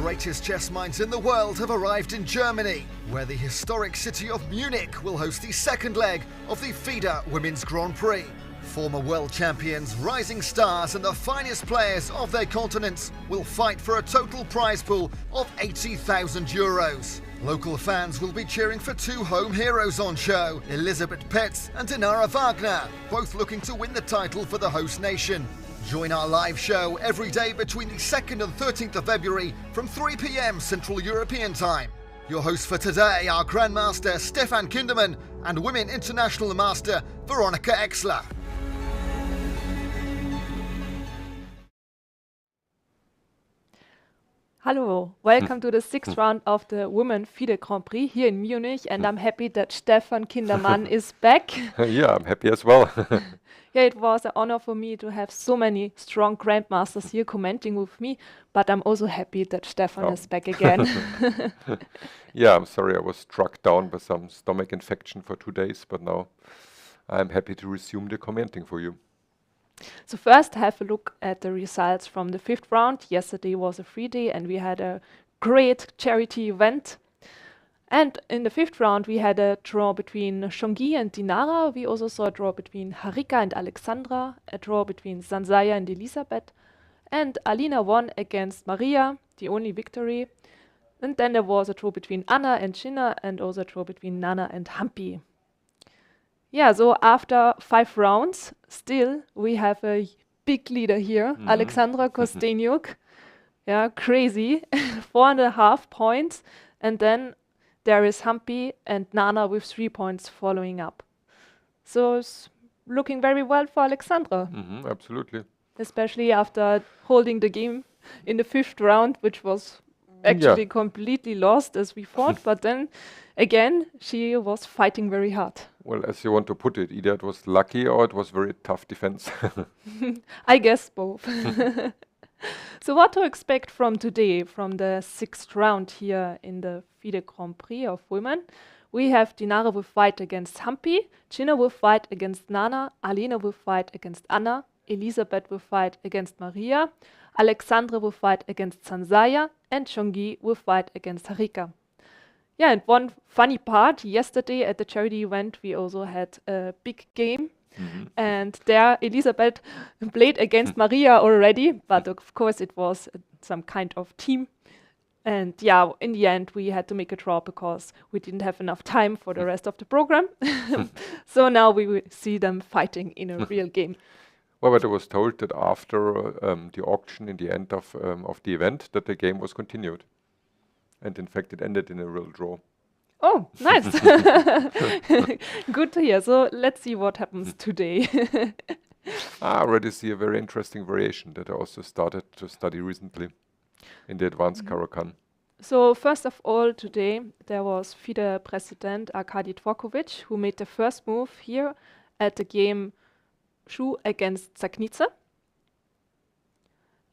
greatest chess minds in the world have arrived in Germany, where the historic city of Munich will host the second leg of the FIDE Women's Grand Prix. Former world champions, rising stars and the finest players of their continents will fight for a total prize pool of €80,000. Local fans will be cheering for two home heroes on show, Elisabeth Paehtz and Dinara Wagner, both looking to win the title for the host nation. Join our live show every day between the 2nd and 13th of February from 3 p.m. Central European Time. Your hosts for today are Grandmaster Stefan Kindermann and Women International Master Veronika Exler. Hello, welcome to the sixth round of the Women FIDE Grand Prix here in Munich, and I'm happy that Stefan Kindermann is back. Yeah, I'm happy as well. Yeah, it was an honor for me to have so many strong grandmasters here commenting with me, but I'm also happy that Stefan is back again. Yeah, I'm sorry I was struck down by some stomach infection for 2 days, but now I'm happy to resume the commenting for you. So first, have a look at the results from the fifth round. Yesterday was a free day and we had a great charity event. And in the fifth round, we had a draw between Zhongyi and Dinara. We also saw a draw between Harika and Alexandra, a draw between Zhansaya and Elisabeth. And Alina won against Mariya, the only victory. And then there was a draw between Anna and Jiner and also a draw between Nana and Humpy. Yeah, so after 5 rounds, still we have a big leader here, Alexandra Kosteniuk. Yeah, crazy, 4.5 points. And then there is Humpy and Nana with 3 points following up. So it's looking very well for Alexandra. Absolutely. Especially after holding the game in the 5th round, which was actually completely lost as we thought. But then again, she was fighting very hard. Well, as you want to put it, either it was lucky or it was very tough defense. I guess both. So what to expect from today, from the 6th round here in the FIDE Grand Prix of women? We have Dinara will fight against Humpy, Jiner will fight against Nana, Alina will fight against Anna, Elisabeth will fight against Mariya, Alexandra will fight against Zhansaya, and Zhongyi will fight against Harika. Yeah, and one funny part, yesterday at the charity event, we also had a big game. And there Elisabeth played against Mariya already, but of course it was some kind of team. And yeah, in the end, we had to make a draw because we didn't have enough time for the rest of the program. So now we will see them fighting in a real game. Well, but I was told that after the auction in the end of the event, that the game was continued. And in fact, it ended in a real draw. Oh, nice. Good to hear. So let's see what happens today. I already see a very interesting variation that I also started to study recently in the advanced Karo-Kann. So first of all, today there was FIDE President Arkady Dvorkovich, who made the first move here at the game Shu against Dzagnidze.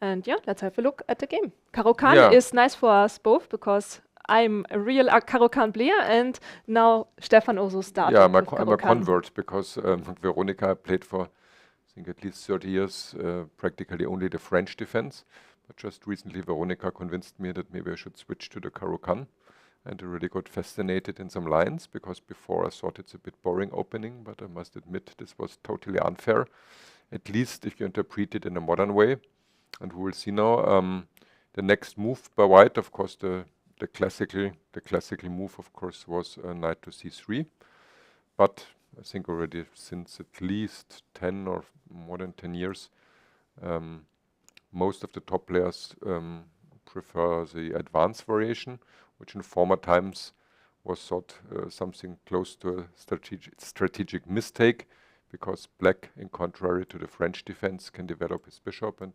And yeah, let's have a look at the game. Caro-Kann is nice for us both because I'm a real Caro-Kann player and now Stefan also started. Yeah, I'm a convert because Veronika played for, I think, at least 30 years, practically only the French defense. But just recently Veronika convinced me that maybe I should switch to the Caro-Kann. And I really got fascinated in some lines because before I thought it's a bit boring opening, but I must admit this was totally unfair, at least if you interpret it in a modern way. And we will see now the next move by white. Of course, the classical move, of course, was knight to c3. But I think already since at least 10 or more than 10 years, most of the top players prefer the advanced variation, which in former times was thought something close to a strategic mistake, because black, in contrary to the French defense, can develop his bishop and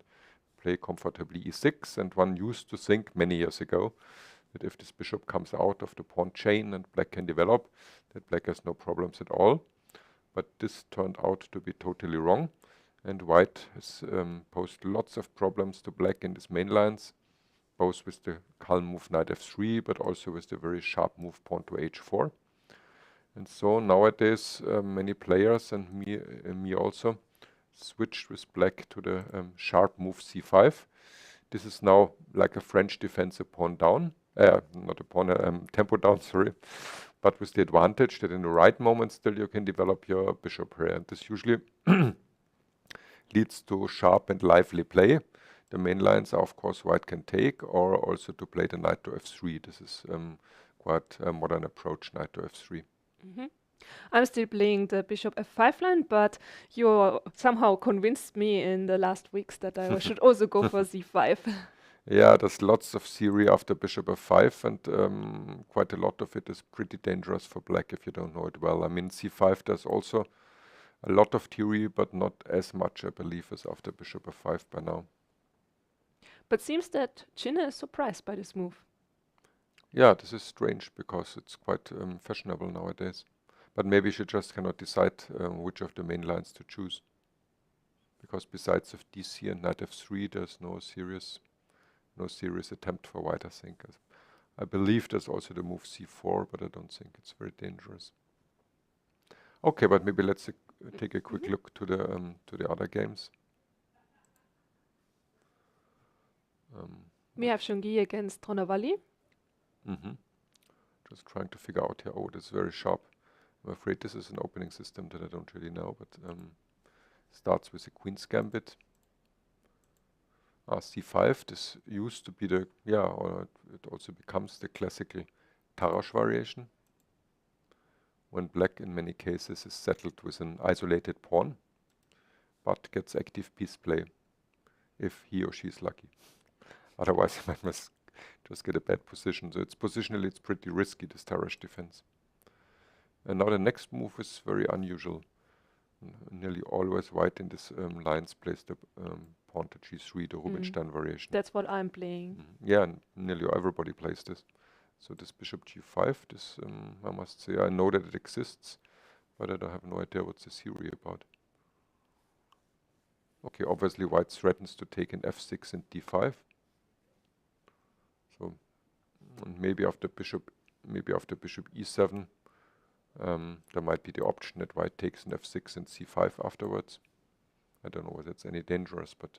play comfortably e6, and one used to think many years ago that if this bishop comes out of the pawn chain and black can develop, that black has no problems at all. But this turned out to be totally wrong, and white has posed lots of problems to black in his main lines, both with the calm move knight f3, but also with the very sharp move pawn to h4. And so nowadays many players, and me also, switched with black to the sharp move c5, This is now like a French defense, a pawn down, not a pawn, tempo down, sorry, but with the advantage that in the right moment still you can develop your bishop here. And this usually leads to sharp and lively play. The main lines are, of course, white can take, or also to play the knight to f3. This is quite a modern approach, knight to f3. I'm still playing the bishop f5 line, but you somehow convinced me in the last weeks that I should also go for c5. Yeah, there's lots of theory after bishop f5, and quite a lot of it is pretty dangerous for black if you don't know it well. I mean, c5, there's also a lot of theory, but not as much, I believe, as after bishop f5 by now. But seems that Jiner is surprised by this move. Yeah, this is strange because it's quite fashionable nowadays. But maybe she just cannot decide which of the main lines to choose. Because besides of dc and knight f3, there's no serious attempt for white, I think. I believe there's also the move c4, but I don't think it's very dangerous. Okay, but maybe let's take a quick look to the other games. We have Zhongyi against Dronavalli. Just trying to figure out here. Oh, this is very sharp. I'm afraid this is an opening system that I don't really know, but starts with a queen's gambit. c5, this used to be the, or it also becomes the classical Tarrasch variation, when black in many cases is settled with an isolated pawn, but gets active piece play if he or she is lucky. Otherwise, I must just get a bad position. So it's positionally, it's pretty risky, this Tarrasch defense. And now the next move is very unusual. Nearly always white in this lines plays the pawn to g3, the Rubinstein variation. That's what I'm playing. Yeah, and nearly everybody plays this. So this bishop g5, this I must say, I know that it exists, but I have no idea what's the theory about. Okay, obviously white threatens to take in f6 and d5. So and maybe after bishop e7, there might be the option that white takes an f6 and c5 afterwards. I don't know whether it's any dangerous, but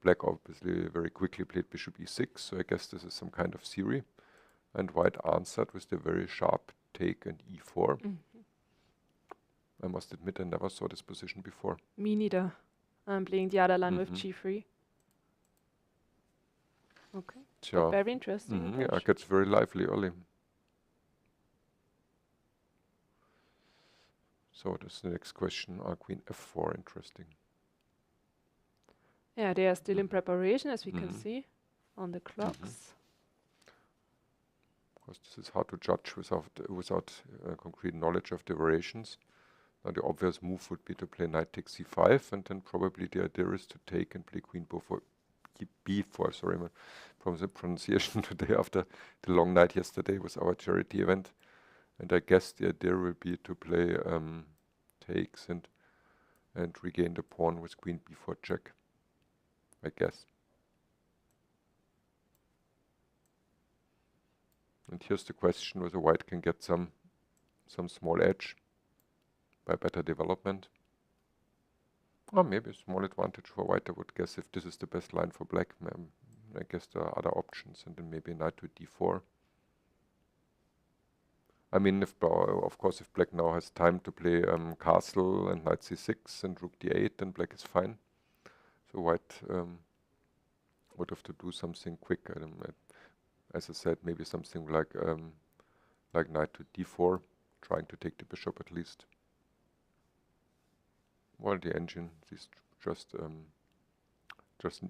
black obviously very quickly played bishop e6, so I guess this is some kind of theory. And white answered with the very sharp take and e4. I must admit I never saw this position before. Me neither. I'm playing the other line with g3. Okay. Sure. Very interesting. Yeah, it gets very lively early. So that's the next question. Queen f4, interesting. Yeah, they are still in preparation, as we can see on the clocks. Of course, this is hard to judge without concrete knowledge of the variations. Now the obvious move would be to play knight takes c5, and then probably the idea is to take and play queen b4. Sorry, from the pronunciation today after the long night yesterday was our charity event. And I guess the idea will be to play takes and regain the pawn with queen b4 check, I guess. And here's the question whether white can get some small edge by better development. Or maybe a small advantage for white, I would guess, if this is the best line for black. I guess there are other options, and then maybe knight to d4. I mean, of course, if black now has time to play castle and knight c6 and rook d8, then black is fine. So white would have to do something quick. As I said, maybe something like knight to d4, trying to take the bishop at least. Well, the engine is just an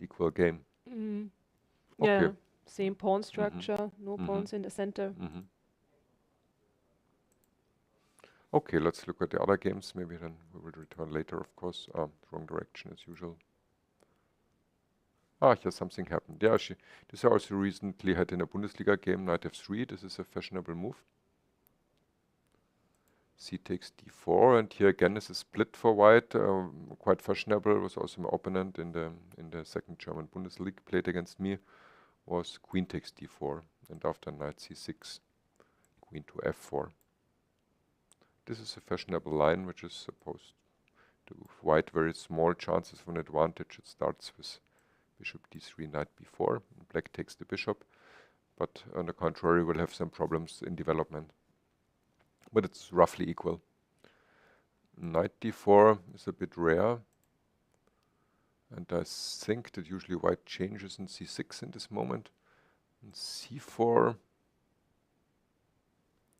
equal game. Yeah, Okay. same pawn structure, no pawns in the center. Okay, let's look at the other games. Maybe then we will return later, of course. Wrong direction as usual. Here something happened. Yeah, this I also recently had in a Bundesliga game, knight f3. This is a fashionable move. C takes d4, and here again is a split for white, quite fashionable. Was also my opponent in the second German Bundesliga played against me. Was queen takes d4, and after knight c6, queen to f4. This is a fashionable line which is supposed to give white very small chances of an advantage. It starts with bishop d3, knight b4. Black takes the bishop, but on the contrary, will have some problems in development. But it's roughly equal. Knight d4 is a bit rare, and I think that usually white changes in c6 in this moment. And c4,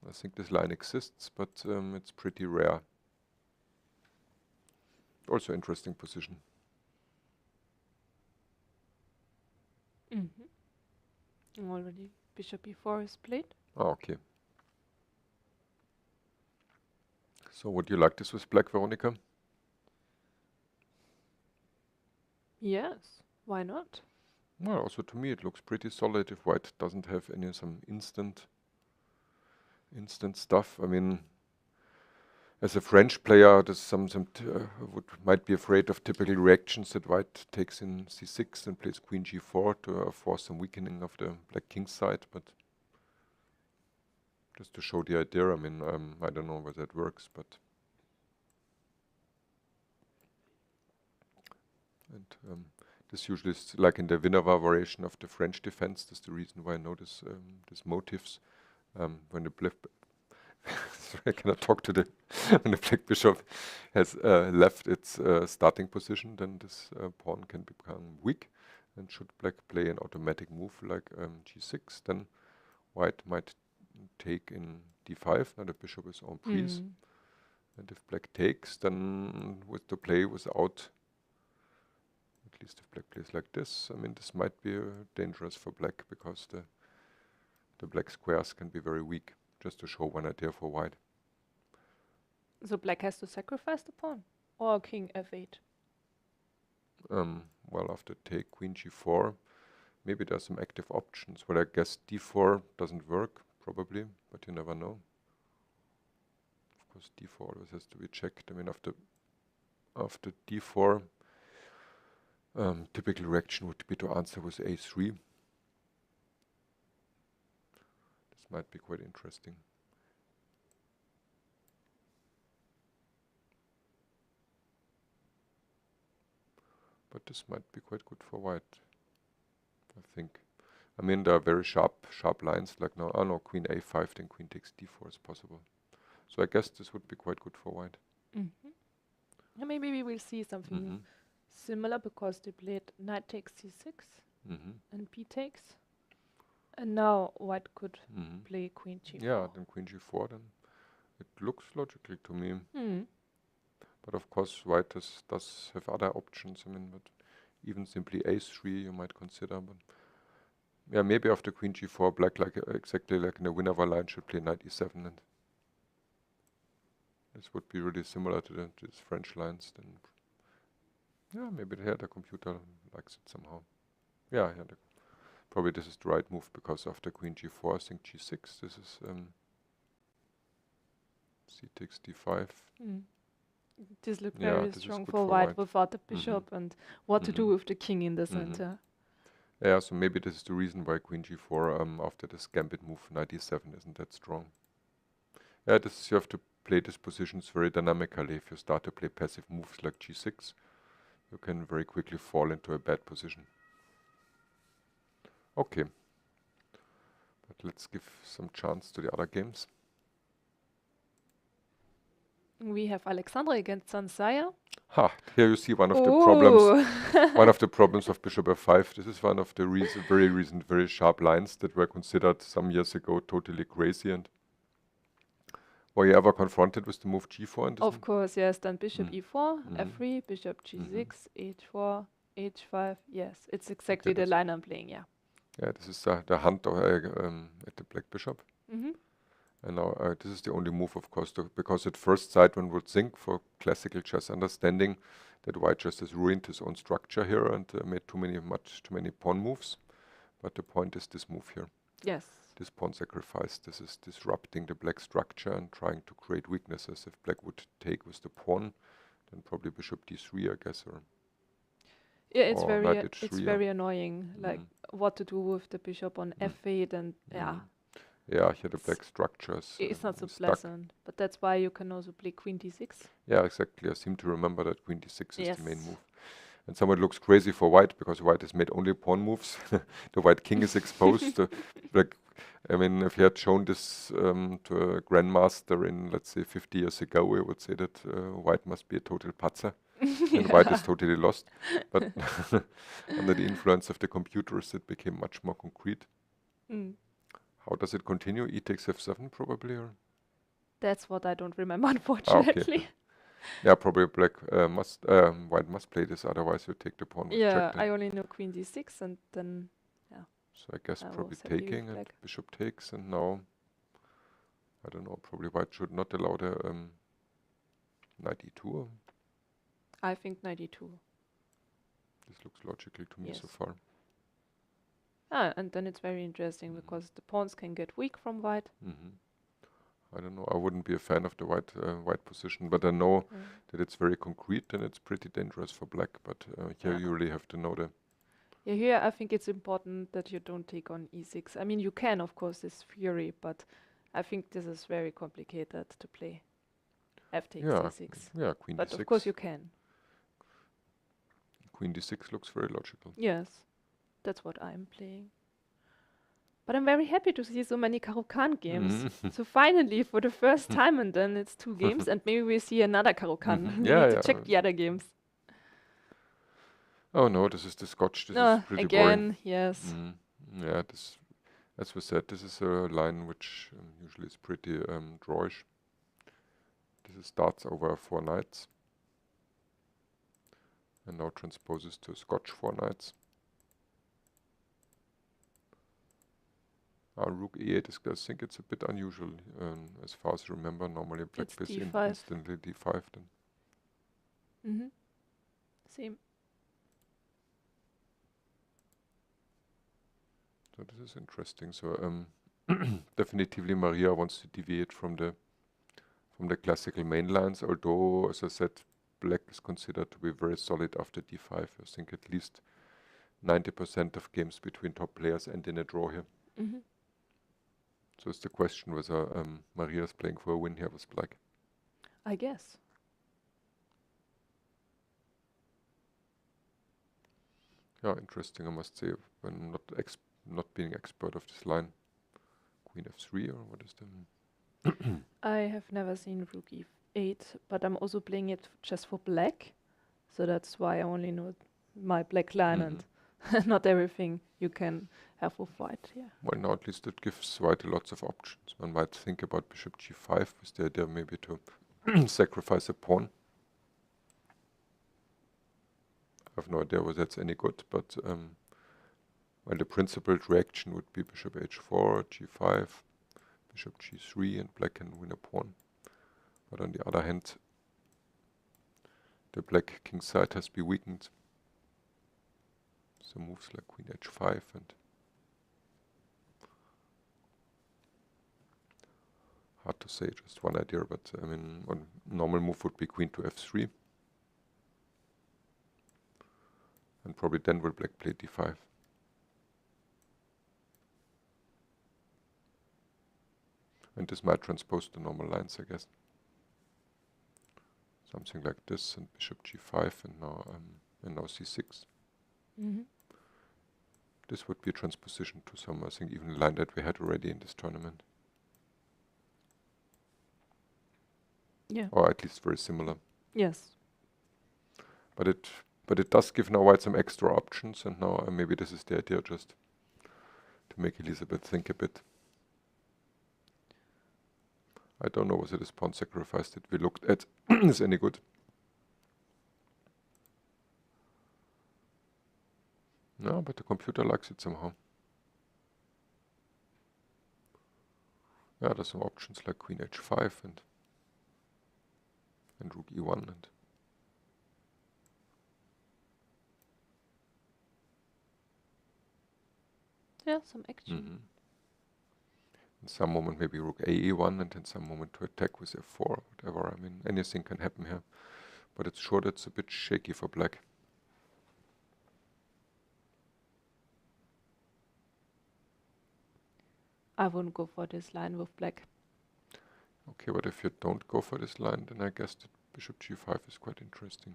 I think this line exists, but it's pretty rare. Also interesting position. Already bishop e4 is played. Oh, okay. So would you like this with black, Veronika? Yes, why not? Well, also to me it looks pretty solid if white doesn't have any some instant stuff. I mean, as a French player, there's might be afraid of typical reactions that white takes in c6 and plays queen g4 to force some weakening of the black king side. But just to show the idea, I mean, I don't know whether it works, but this usually is like in the Dinara variation of the French defense. That's the reason why I notice these motifs when the black sorry, I cannot talk to the when the black bishop has left its starting position, then this pawn can become weak. And should black play an automatic move like g6, then white might take in d5. Now the bishop is en prise. And if black takes, then with the play without, at least if black plays like this, I mean, this might be dangerous for black because the black squares can be very weak. Just to show one idea for white. So black has to sacrifice the pawn? Or king f8? Well, after take queen g4, maybe there's some active options. Well, I guess d4 doesn't work, probably, but you never know. Of course, d4 always has to be checked. I mean, after d4, typical reaction would be to answer with a3. Might be quite interesting. But this might be quite good for white, I think. I mean, there are very sharp lines like now. Oh no, queen a5, then queen takes d4 is possible. So I guess this would be quite good for white. And maybe we will see something similar because they played knight takes c6 and b takes. And now white could play queen g4. Yeah, then queen g4, then it looks logical to me. But of course, white does have other options. I mean, but even simply a3 you might consider. But yeah, maybe after queen g4, black, like exactly like in the Dinara line, should play knight e7, and this would be really similar to these French lines. Then, yeah, maybe here the computer likes it somehow. Yeah, probably this is the right move because after queen g4, I think g6. This is c takes d5. This looks very strong for white without the bishop and what to do with the king in the center. Yeah, so maybe this is the reason why queen g4 after this Gambit move knight e7 isn't that strong. Yeah, you have to play these positions very dynamically. If you start to play passive moves like g6, you can very quickly fall into a bad position. Okay, but let's give some chance to the other games. We have Alexandra against Zhansaya. Ha! Here you see one of the problems. One of the problems of bishop f5. This is one of the very recent, very sharp lines that were considered some years ago totally crazy. And were you ever confronted with the move g4? In this of course, yes. Then bishop e4, f3, bishop g6, h4, h5. Yes, it's exactly the line I'm playing. Yeah. Yeah, this is the hunt at the black bishop. And now this is the only move, of course, because at first sight one would think, for classical chess understanding, that white just has ruined his own structure here and made too many pawn moves. But the point is this move here. Yes. This pawn sacrifice. This is disrupting the black structure and trying to create weaknesses. If black would take with the pawn, then probably bishop d3, I guess, or yeah, it's very annoying. Like what to do with the bishop on f8 and yeah, here the black structures. It's not so pleasant, but that's why you can also play queen d6. Yeah, exactly. I seem to remember that queen d6 is the main move. And somewhat looks crazy for white because white has made only pawn moves. The white king is exposed. Like, I mean, if you had shown this to a grandmaster in, let's say, 50 years ago, we would say that white must be a total patzer and white is totally lost. But under the influence of the computers, it became much more concrete. How does it continue? E takes f7 probably? Or? That's what I don't remember, unfortunately. Okay. Yeah, probably black white must play this, otherwise you take the pawn with Yeah, check. I only know queen d6 and then, yeah. So I guess I probably was happy with taking and black. bishop takes, and now, I don't know, probably white should not allow the knight e2. I think knight e2. This looks logical to me Yes. so far. Ah, and then it's very interesting because the pawns can get weak from white. I don't know, I wouldn't be a fan of the white position, but I know that it's very concrete and it's pretty dangerous for black, but here you really have to know the... Yeah, here I think it's important that you don't take on e6. I mean, you can, of course, this fury, but I think this is very complicated to play. F takes d6. Yeah, queen but d6. of course you can. Queen d6 looks very logical. Yes, that's what I'm playing. But I'm very happy to see so many Caro-Kann games. So finally, for the first time, and then it's 2 games, and maybe we see another Caro-Kann. We need to check the other games. Oh no, this is the Scotch. This is pretty again, boring. Yes. Yeah, this, as we said, this is a line which usually is pretty drawish. This starts over 4 knights, and now transposes to Scotch 4 knights. Rook e8 is, I think it's a bit unusual as far as I remember. Normally black plays instantly d5 then. Same. So this is interesting. So definitively Mariya wants to deviate from the classical main lines, although, as I said, black is considered to be very solid after d5. I think at least 90% of games between top players end in a draw here. So it's the question whether Mariya is playing for a win here with black. I guess. Yeah, interesting, I must say, when not being expert of this line. Queen f3, or what is the... I have never seen rook e8, but I'm also playing it just for black. So that's why I only know my black line and not everything you can have with white. Yeah. Well, now at least it gives white lots of options. One might think about bishop g5 with the idea maybe to sacrifice a pawn. I have no idea whether that's any good, but well, the principled reaction would be bishop h4, g5, bishop g3, and black can win a pawn. But on the other hand, the black king side has been weakened. So moves like queen h5 and hard to say, just one idea, but I mean, one normal move would be queen to f3. And probably then will black play d5. And this might transpose the normal lines, I guess. Something like this, and bishop g5, and now c6. This would be a transposition to some, I think, even a line that we had already in this tournament. Yeah. Or at least very similar. Yes. But it does give now white some extra options, and now maybe this is the idea, just to make Elisabeth think a bit. I don't know whether this pawn sacrifice that we looked at is any good. No, but the computer likes it somehow. Yeah, there's some options like queen h5 and rook e1 and Yeah, some action. in some moment maybe rook a e1 and in some moment to attack with f4, whatever. I mean, anything can happen here. But it's sure that's a bit shaky for black. I wouldn't go for this line with black. Okay, but if you don't go for this line, then I guess that bishop g5 is quite interesting.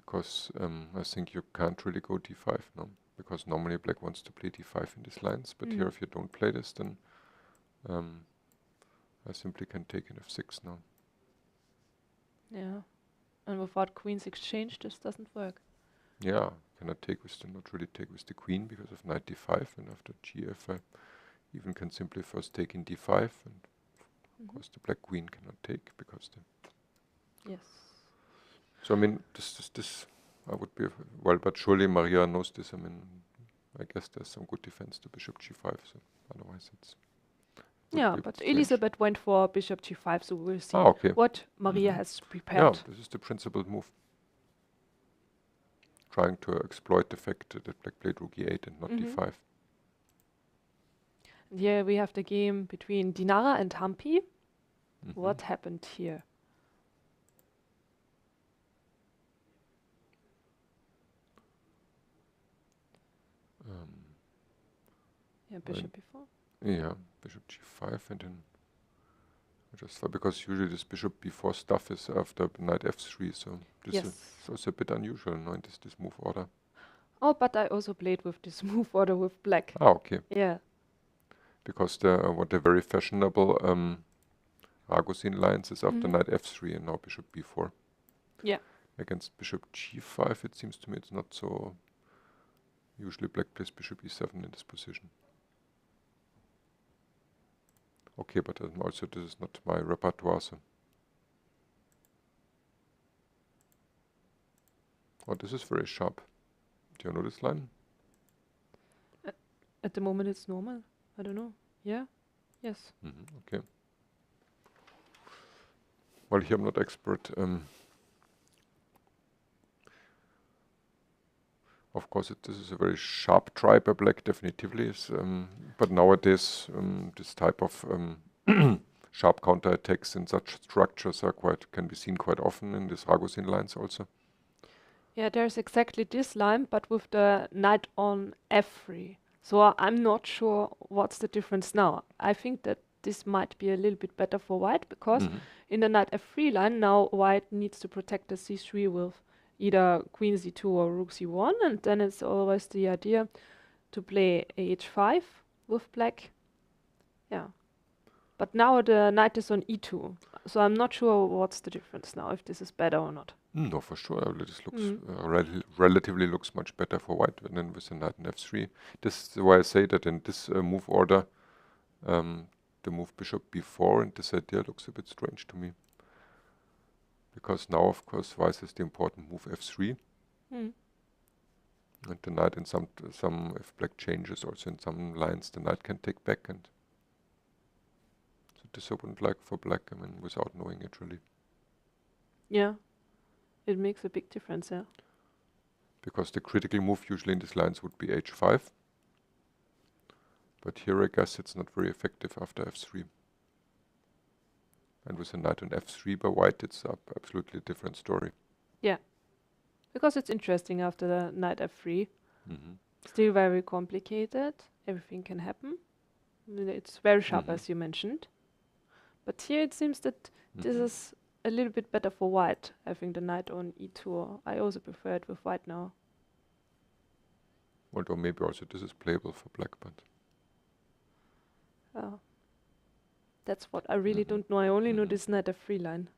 because I think you can't really go d5 now, because normally black wants to play d5 in these lines, but here if you don't play this, then I simply can take an f6 now. Yeah. And without queen's exchange, this doesn't work. Yeah, cannot take with the, not really take with the queen because of knight d5, and after gf I even can simply first take in d5, and of course the black queen cannot take because the... Yes. So I mean, this I would be, well, but surely Mariya knows this. I mean, I guess there's some good defense to bishop g5, so otherwise it's... Yeah, but Elisabeth went for bishop g5, so we'll see what Mariya has prepared. Yeah, this is the principled move. Trying to exploit the fact that black played rook e8 and not d5. And here we have the game between Dinara and Humpy. What happened here? Yeah, bishop b4. Yeah, bishop g5, and then just because usually this bishop b4 stuff is after knight f3, so this is also a bit unusual, no, in this move order. Oh, but I also played with this move order with black. Ah, okay. Yeah. Because the very fashionable Ragozin lines is after knight f3 and now bishop b4. Yeah. Against bishop g5, it seems to me it's not so... Usually black plays bishop e7 in this position. Okay, but also this is not my repertoire. So. Oh, this is very sharp. Do you know this line? At the moment it's normal. I don't know. Yeah? Yes. Okay. Well, here I'm not expert. Of course, this is a very sharp try by black, definitively. But nowadays, this type of sharp counterattacks in such structures can be seen quite often in these Ragozin lines also. Yeah, there's exactly this line, but with the knight on f3. So I'm not sure what's the difference now. I think that this might be a little bit better for white, because in the knight f3 line, now white needs to protect the c3 with either queen z2 or rook c1, and then it's always the idea to play h5 with black. Yeah. But now the knight is on e2, so I'm not sure what's the difference now, if this is better or not. No, for sure. This looks relatively looks much better for white than with the knight in f3. This is why I say that in this move order, the move bishop b4 and this idea looks a bit strange to me. Because now, of course, white has the important move f3. And the knight in some, if black changes also in some lines, the knight can take back. And so this I wouldn't like for black, I mean, without knowing it really. Yeah, it makes a big difference, yeah. Because the critical move usually in these lines would be h5. But here I guess it's not very effective after f3. And with a knight on f3 by white, it's absolutely a different story. Yeah, because it's interesting after the knight f3. Still very complicated. Everything can happen. It's very sharp, as you mentioned. But here it seems that this is a little bit better for white. I think the knight on e2. I also prefer it with white now. Although maybe also this is playable for black, but... That's what I really don't know. I only know this knight f3 line.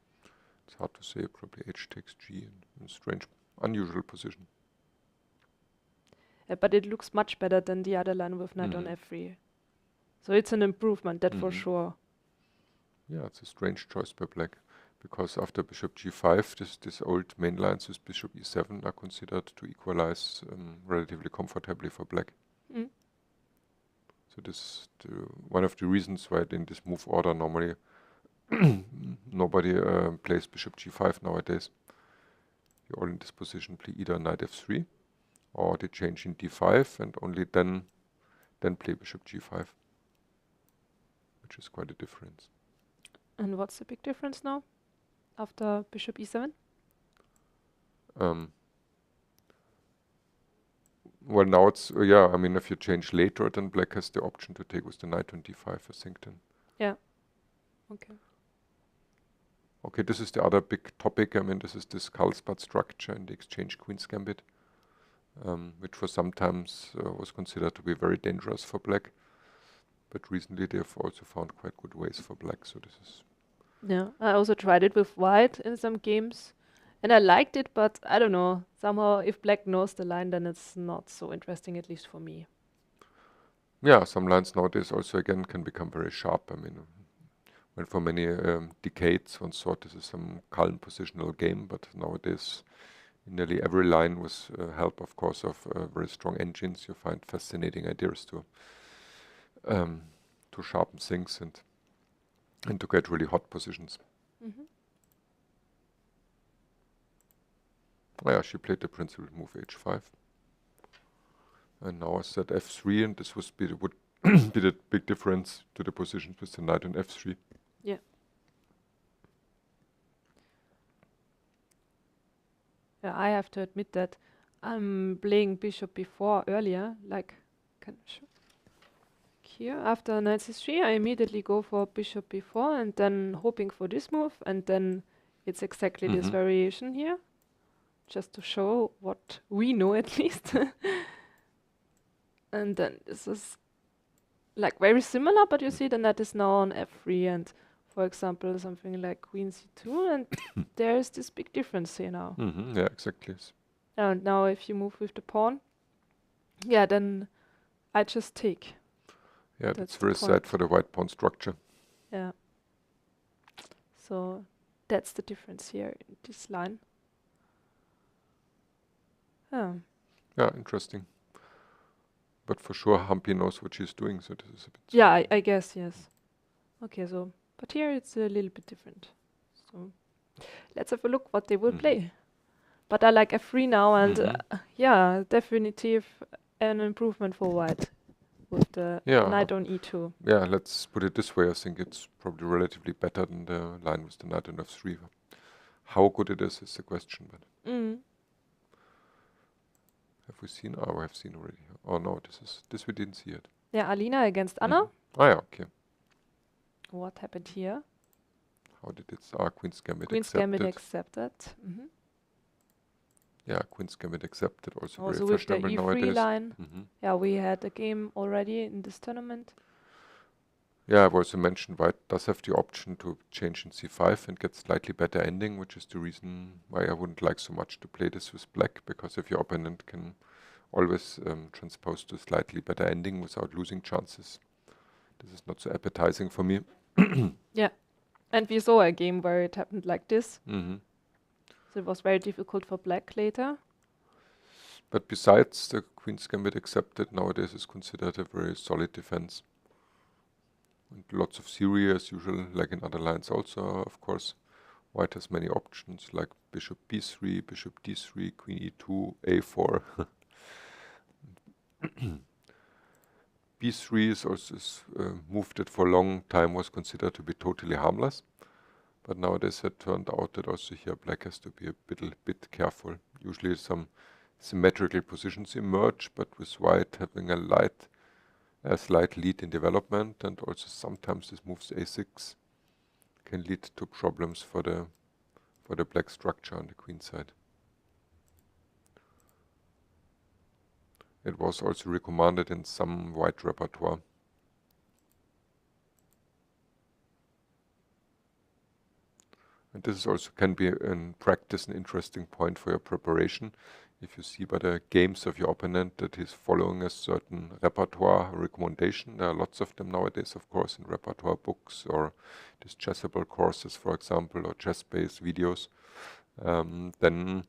It's hard to say. Probably h takes g in a strange, unusual position. But it looks much better than the other line with knight on f3. So it's an improvement, that for sure. Yeah, it's a strange choice by black. Because after bishop g5, this old main lines with bishop e7 are considered to equalize relatively comfortably for black. So this is one of the reasons why in this move order normally nobody plays bishop g5 nowadays. You all in this position play either knight f3 or they change in d5 and only then play bishop g5, which is quite a difference. And what's the big difference now after bishop e7? Well, now it's, I mean, if you change later, then black has the option to take with the knight on d5, I think, then. Yeah. Okay. Okay, this is the other big topic. I mean, this is this Carlsbad structure in the exchange Queen's Gambit, which for sometimes was considered to be very dangerous for black. But recently they've also found quite good ways for black, so this is... Yeah, I also tried it with white in some games, and I liked it, but I don't know, somehow if black knows the line, then it's not so interesting, at least for me. Yeah, some lines nowadays also again can become very sharp. I mean, when for many decades one thought this is some calm positional game, but nowadays in nearly every line with help, of course, of very strong engines, you find fascinating ideas to sharpen things and to get really hot positions. Mm-hmm. Oh yeah, she played the principal move h5. And now I said f3, and this would be the big difference to the positions with the knight on f3. Yeah. Yeah, I have to admit that I'm playing bishop b4 earlier, like, can I show? Here, after knight c3, I immediately go for bishop b4 and then hoping for this move, and then it's exactly this variation here, just to show what we know at least. And then this is like very similar, but you see the knight is now on f3, and for example something like queen c2, and there is this big difference here now. Yeah, exactly. And now if you move with the pawn, yeah, then I just take. Yeah, that's very sad for the white pawn structure. Yeah. So that's the difference here in this line. Yeah. Yeah, interesting. But for sure, Humpy knows what she's doing, so this is a bit... Yeah, I guess, yes. Okay, so, but here it's a little bit different. So let's have a look what they will play. But I like f3 now, and yeah, definitive an improvement for white with the knight on e2. Yeah, let's put it this way. I think it's probably relatively better than the line with the knight on f3. How good it is the question, but... Have we seen? Oh, we have seen already. Oh no, this we didn't see yet. Yeah, Alina against Anna. Oh yeah, okay. What happened here? How did it? Queen's Gambit Queen's Gambit accepted. Yeah, Queen's Gambit accepted. Also Also very with the fashionable e3 nowadays. line. Yeah, we had a game already in this tournament. Yeah, I've also mentioned white does have the option to change in c5 and get slightly better ending, which is the reason why I wouldn't like so much to play this with black, because if your opponent can always transpose to slightly better ending without losing chances, this is not so appetizing for me. Yeah, and we saw a game where it happened like this. So it was very difficult for black later. But besides the Queen's Gambit accepted, nowadays is considered a very solid defense. And lots of theory as usual, like in other lines also, of course. White has many options, like bishop b3, bishop d3, queen e2, a4. b3 is also a move that for a long time was considered to be totally harmless. But nowadays it turned out that also here black has to be a bit careful. Usually some symmetrical positions emerge, but with white having a slight lead in development, and also sometimes this moves a6 can lead to problems for the black structure on the queen side. It was also recommended in some white repertoire. And this is also can be in practice an interesting point for your preparation. If you see by the games of your opponent that he's following a certain repertoire recommendation, there are lots of them nowadays, of course, in repertoire books or these chessable courses, for example, or chess-based videos, then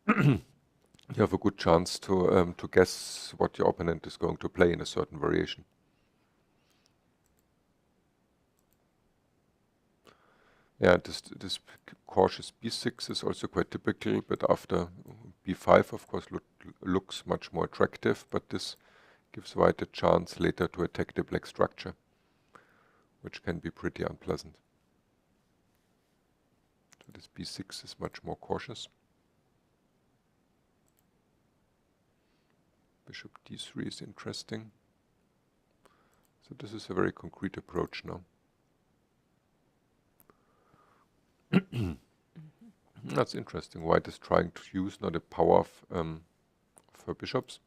you have a good chance to guess what your opponent is going to play in a certain variation. Yeah, this cautious b6 is also quite typical, but after b5, of course, looks much more attractive, but this gives white a chance later to attack the black structure, which can be pretty unpleasant. So this b6 is much more cautious. Bishop d3 is interesting. So this is a very concrete approach now. That's interesting. White is trying to use now the power of her bishops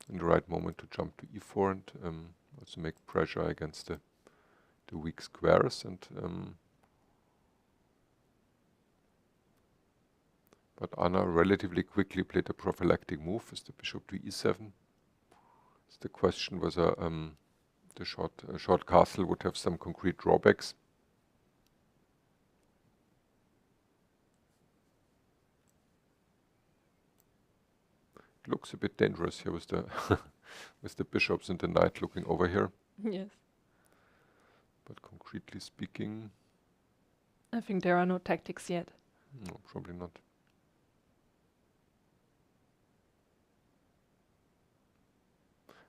in the right moment to jump to e4 and also make pressure against the weak squares. And but Anna relatively quickly played a prophylactic move with the bishop to e7. It's the question whether the short castle would have some concrete drawbacks. It looks a bit dangerous here with the with the bishops and the knight looking over here. Yes. But concretely speaking, I think there are no tactics yet. no, probably not.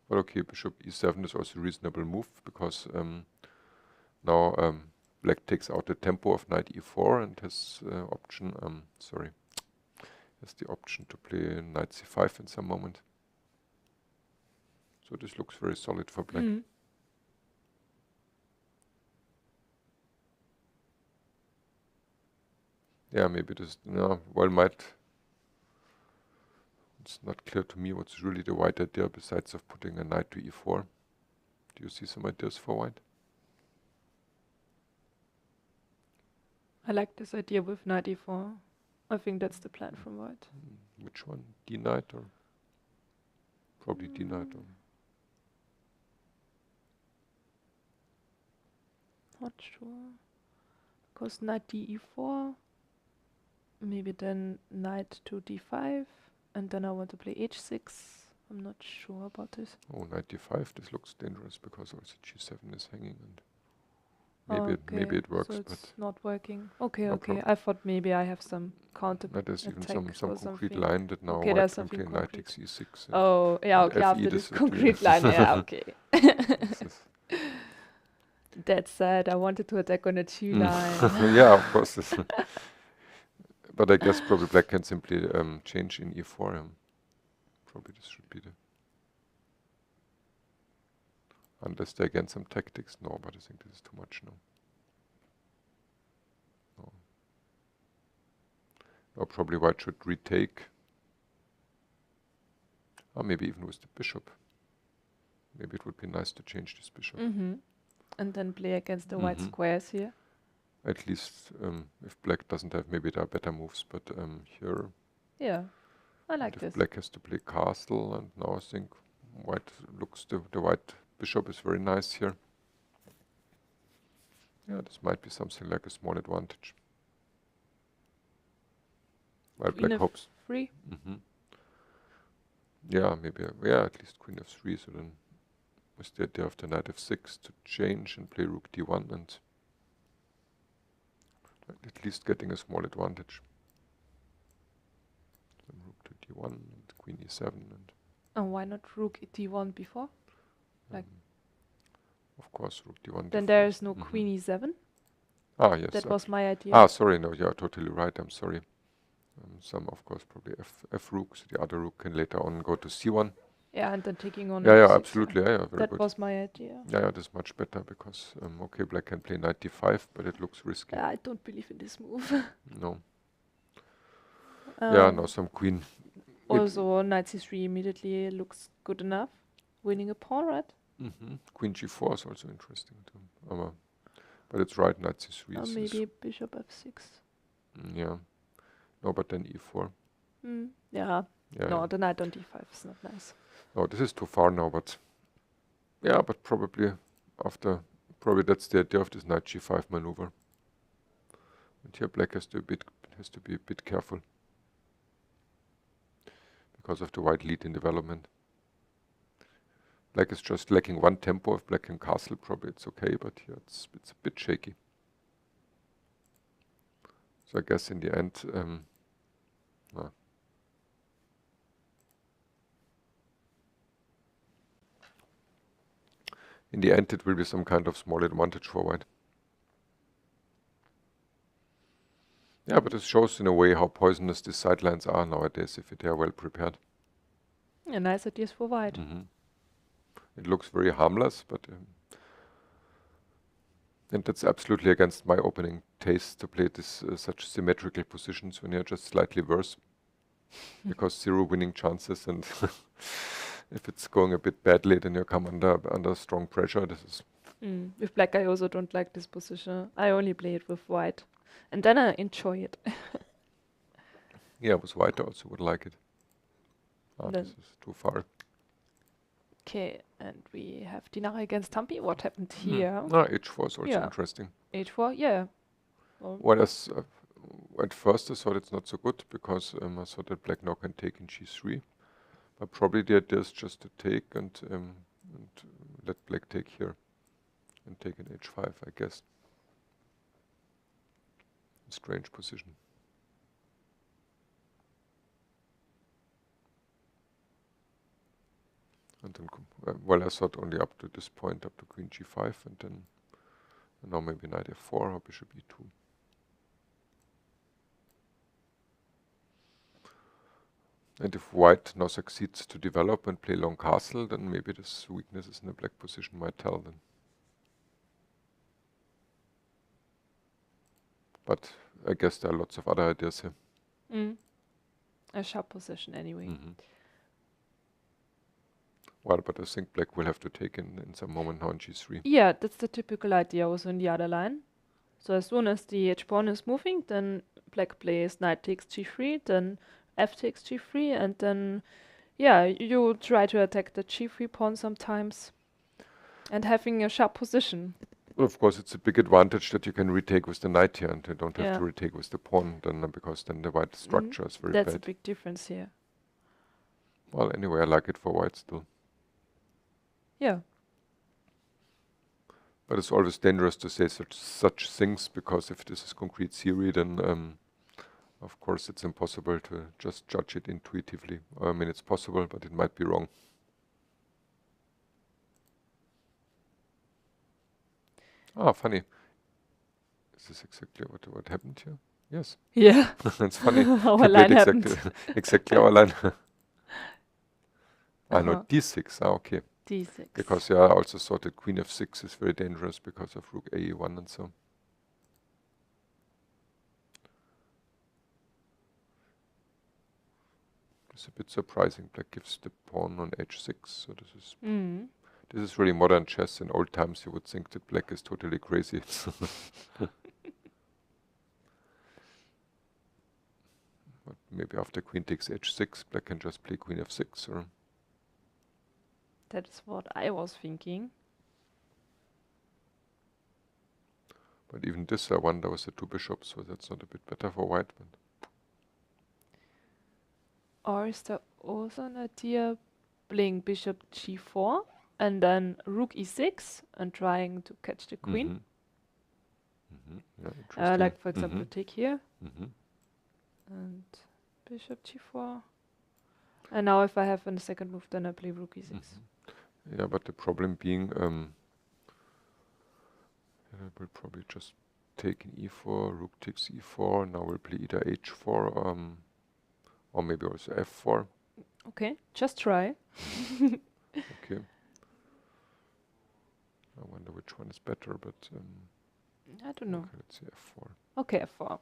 But okay, bishop e7 is also a reasonable move because now black takes out the tempo of knight e4 and has option. Has the option to play knight c5 in some moment. So this looks very solid for black. Yeah, maybe this. No, well, might. It's not clear to me what's really the white idea besides of putting a knight to e4. Do you see some ideas for white? I like this idea with knight e4. I think that's the plan from white. Which one? D knight or? Probably D knight. Or Not sure. Because knight d e4. Maybe then knight to d5. And then I want to play h6. I'm not sure about this. oh, knight d5. This looks dangerous because also g7 is hanging and maybe it works, so but it's not working. Okay, no okay. problem. I thought maybe I have some counter there's even attack some or concrete something. line that now Okay, white there's can play something knight concrete. takes e6. Oh, yeah, and okay, FE after this disappears. concrete line, yeah, okay. This is That said, I wanted to attack on a 2 line. yeah, of course. But I guess probably black can simply change in e4. Probably this should be the... Unless there again some tactics. No, but I think this is too much now. No. Or probably white should retake. Or maybe even with the bishop. Maybe it would be nice to change this bishop. And then play against the white squares here. At least if black doesn't have, maybe there are better moves, but here... Yeah, I like if this. black has to play castle, and now I think white looks, the white bishop is very nice here. Yeah, this might be something like a small advantage. While Queen black hopes. f3. Yeah, maybe, yeah, at least queen f3, so then with the idea of the knight f6 to change and play rook d1 and at least getting a small advantage. Then rook to d1 and queen e7 and Why not rook d1 before? Like of course rook d1. then there is no queen e7. Ah, yes. That was my idea. Ah, sorry, no, you're totally right, I'm sorry. Some, of course, probably f rook, so the other rook can later on go to c1. Yeah, and then taking on. Yeah, f6, absolutely, yeah, very that good. was my idea. Yeah, that's much better because, okay, black can play knight d5, but it looks risky. I don't believe in this move. No. Yeah, no, some queen. Also, knight c3 immediately looks good enough. Winning a pawn, right? Queen g4 is also interesting too. But it's right, knight c3 is... Maybe bishop f6. Yeah. No, but then e4. Yeah. Yeah. No, the knight on d5 is not nice. No, this is too far now, but... Yeah, but probably after... Probably that's the idea of this knight g5 maneuver. And here black has to be a bit careful. Because of the white lead in development. Black is just lacking one tempo. If black can castle, probably it's okay, but here it's a bit shaky. So I guess in the end, in the end it will be some kind of small advantage for white. Yeah, but it shows in a way how poisonous these sidelines are nowadays if they are well prepared. Yeah, nice ideas for white. It looks very harmless, but And that's absolutely against my opening taste to play this such symmetrical positions when you're just slightly worse. Because 0 winning chances, and if it's going a bit badly, then you come under strong pressure. This is With black, I also don't like this position. I only play it with white. And then I enjoy it. yeah, with white I also would like it. Ah, Then- this is too far. Okay, and we have Dinara against Humpy. What happened here? H4 is also Yeah. interesting. H4, yeah. Well, Well, at first I thought it's not so good because I thought that black now can take in G3. But probably the idea is just to take and let black take here and take in H5, I guess. Strange position. And then, well, I thought only up to this point, up to queen G5, and then now maybe knight F4 or bishop E2. And if white now succeeds to develop and play long castle, then maybe this weaknesses in the black position might tell then. But I guess there are lots of other ideas here. a sharp position anyway. Well, but I think black will have to take in some moment now in G3. Yeah, that's the typical idea also in the other line. So as soon as the h-pawn is moving, then black plays knight takes G3, then f takes G3, and then, yeah, you try to attack the G3 pawn sometimes. And having a sharp position. Well, of course, it's a big advantage that you can retake with the knight here, and you don't have Yeah. to retake with the pawn, then because then the white structure is very That's a bad. big difference here. Well, anyway, I like it for white still. Yeah. But it's always dangerous to say such things, because if this is concrete theory, then of course it's impossible to just judge it intuitively. I mean, it's possible, but it might be wrong. Ah, funny. Is this exactly what happened here? Yes. Yeah. It's funny. Our We line played happened. exactly our line. No, Uh-huh. D6. Ah, okay. D6. Because yeah, I also thought that queen F6 is very dangerous because of rook A1 and so. It's a bit surprising. Black gives the pawn on H6. So this is really modern chess. In old times, you would think that black is totally crazy. But maybe after queen takes H6, black can just play queen F6 or. That's what I was thinking. But even this, I wonder, with the two bishops, so that's not a bit better for white. But Or is there also an idea playing bishop G4 and then rook E6 and trying to catch the queen? Yeah, interesting. Like, for example, take here Mhm. and bishop G4. And now if I have a second move, then I play rook E6. Yeah, but the problem being, I will probably just take an E4, rook takes E4, now we'll play either H4 or maybe also F4. Okay, just try. Okay. I wonder which one is better, but I don't know. okay, let's see F4. Okay, F4.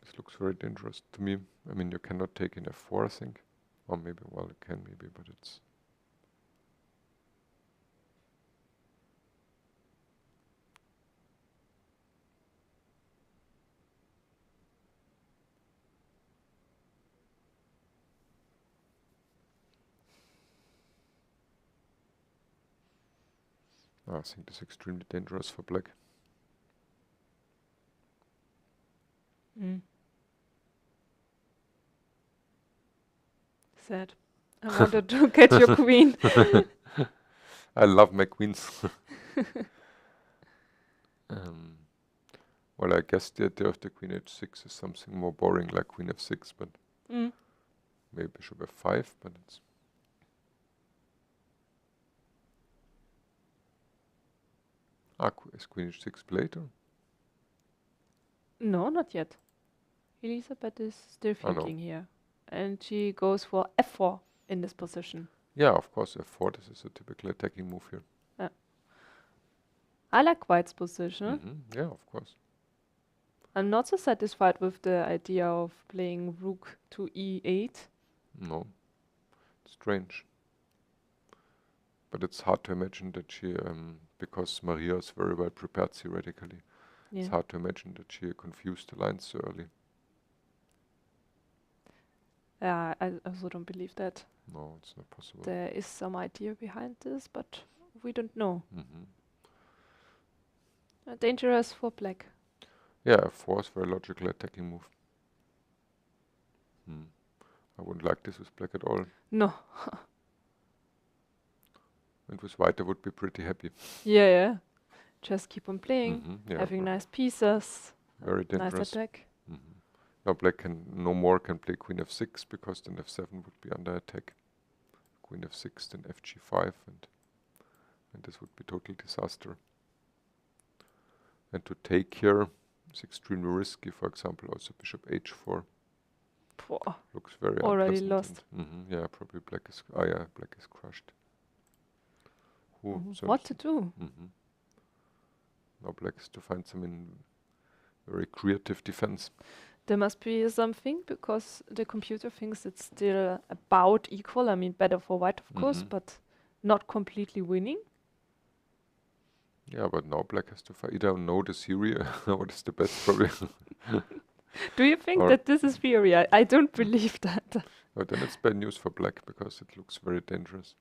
This looks very dangerous to me. I mean, you cannot take in F4, I think. Or maybe, well, you can maybe, but it's... I think this is extremely dangerous for black. Sad. I wanted to catch your queen. I love my queens. Well, I guess the idea of the queen H6 is something more boring, like queen F6, but maybe bishop F5, but it's... Is queen h6 played? Or? No, not yet. Elisabeth is still Oh, no. thinking here. And she goes for f4 in this position. Yeah, of course, f4. This is a typical attacking move here. I like white's position. Yeah, of course. I'm not so satisfied with the idea of playing rook to e8. No. Strange. But it's hard to imagine that she, because Mariya is very well prepared theoretically, Yeah. it's hard to imagine that she confused the lines so early. Yeah, I also don't believe that. No, it's not possible. There is some idea behind this, but we don't know. Dangerous for black. Yeah, f4 is very logical attacking move. I wouldn't like this with black at all. No. And with white I would be pretty happy. Yeah. Just keep on playing, Yeah, having nice pieces, very dangerous. nice attack. Now black can no more can play queen f6 because then f7 would be under attack. Queen f6, then fg5, and this would be total disaster. And to take here is extremely risky. For example, also bishop h4 Poor. looks very Already unpleasant lost. and, yeah, probably black is black is crushed. So What to do? Now black is to find some very creative defense. There must be something, because the computer thinks it's still about equal. I mean, better for white, of course, but not completely winning. Yeah, but now black has to either know the theory or what is the best probably. Do you think Or that this is theory? I don't believe that. But then it's bad news for black because it looks very dangerous.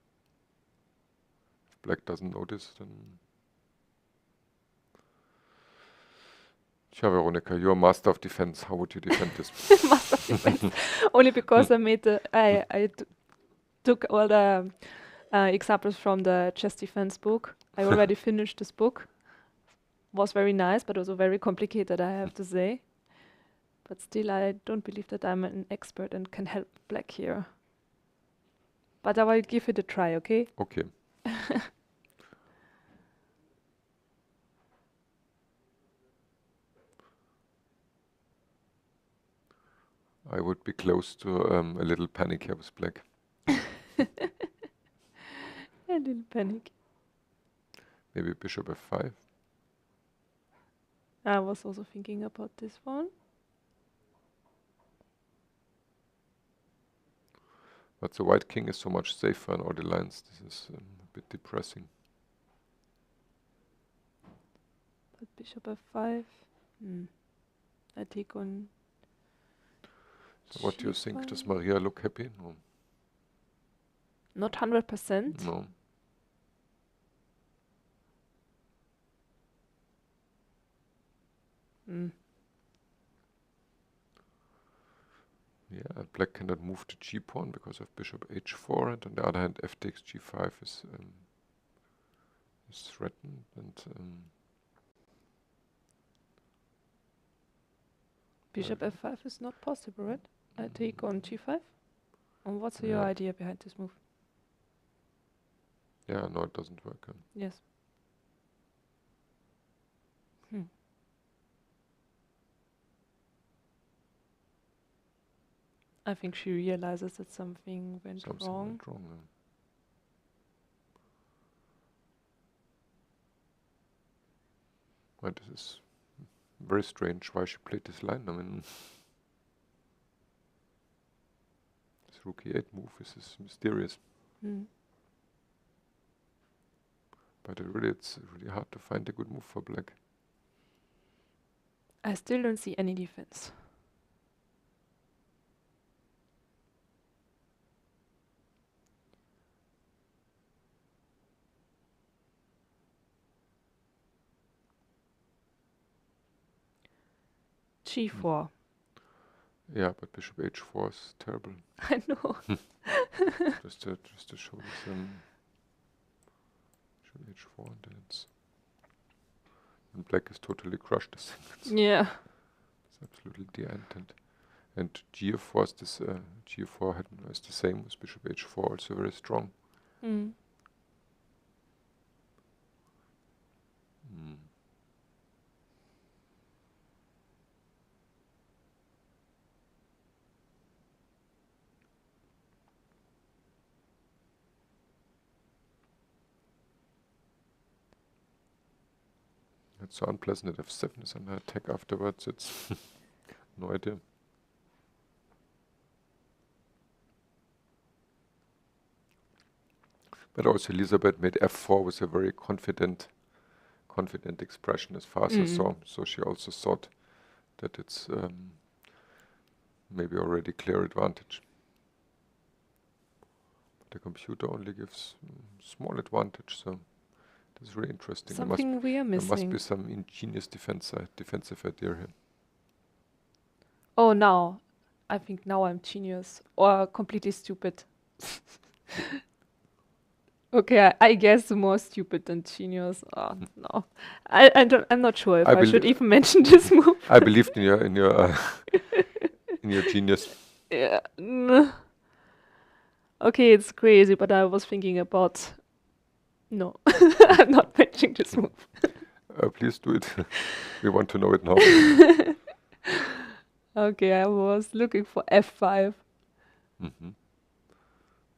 If black doesn't know this, then... Tja, Veronika, you're a master of defense. How would you defend this? Master of defense. Only because I took all the examples from the chess defense book. I already finished this book. Was very nice, but also very complicated, I have to say. But still, I don't believe that I'm an expert and can help black here. But I will give it a try, okay? Okay. I would be close to a little panic here with black. A little panic. Maybe bishop f5. I was also thinking about this one. But the white king is so much safer on all the lines. This is a bit depressing. But bishop f5. I take on. So what do you think? Does Mariya look happy? No. Not 100%. No. Yeah, black cannot move the g pawn because of bishop h4, and on the other hand, f takes g5 is threatened, and Bishop f5 is not possible, right? I take on g5. And what's your idea behind this move? yeah, no, it doesn't work. Yes. I think she realizes that something went wrong. Well, this is very strange why she played this line. I mean, this rook e8 move is mysterious. But it's really hard to find a good move for black. I still don't see any defense. g4. Yeah, but bishop h4 is terrible. I know. just to show this bishop h4, and then and black is totally crushed. This thing. Yeah. It's absolutely the end. And g4 is this g4 is the same as bishop h4, also very strong. Mm. It's so unpleasant that f7 is under attack afterwards. It's no idea. But also Elisabeth made f4 with a very confident expression as far as I saw. So she also thought that it's maybe already clear advantage. But the computer only gives small advantage, so this is really interesting. Something we are There must missing. be some ingenious defensive idea here. Oh, now. I think now I'm genius. Or completely stupid. Okay, I guess more stupid than genius. Oh, no. I'm not sure if I should even mention this move. I believed in your in your genius. Yeah. Okay, it's crazy, but I was thinking about... No, I'm not mentioning this move. Please do it. We want to know it now. Okay, I was looking for f5.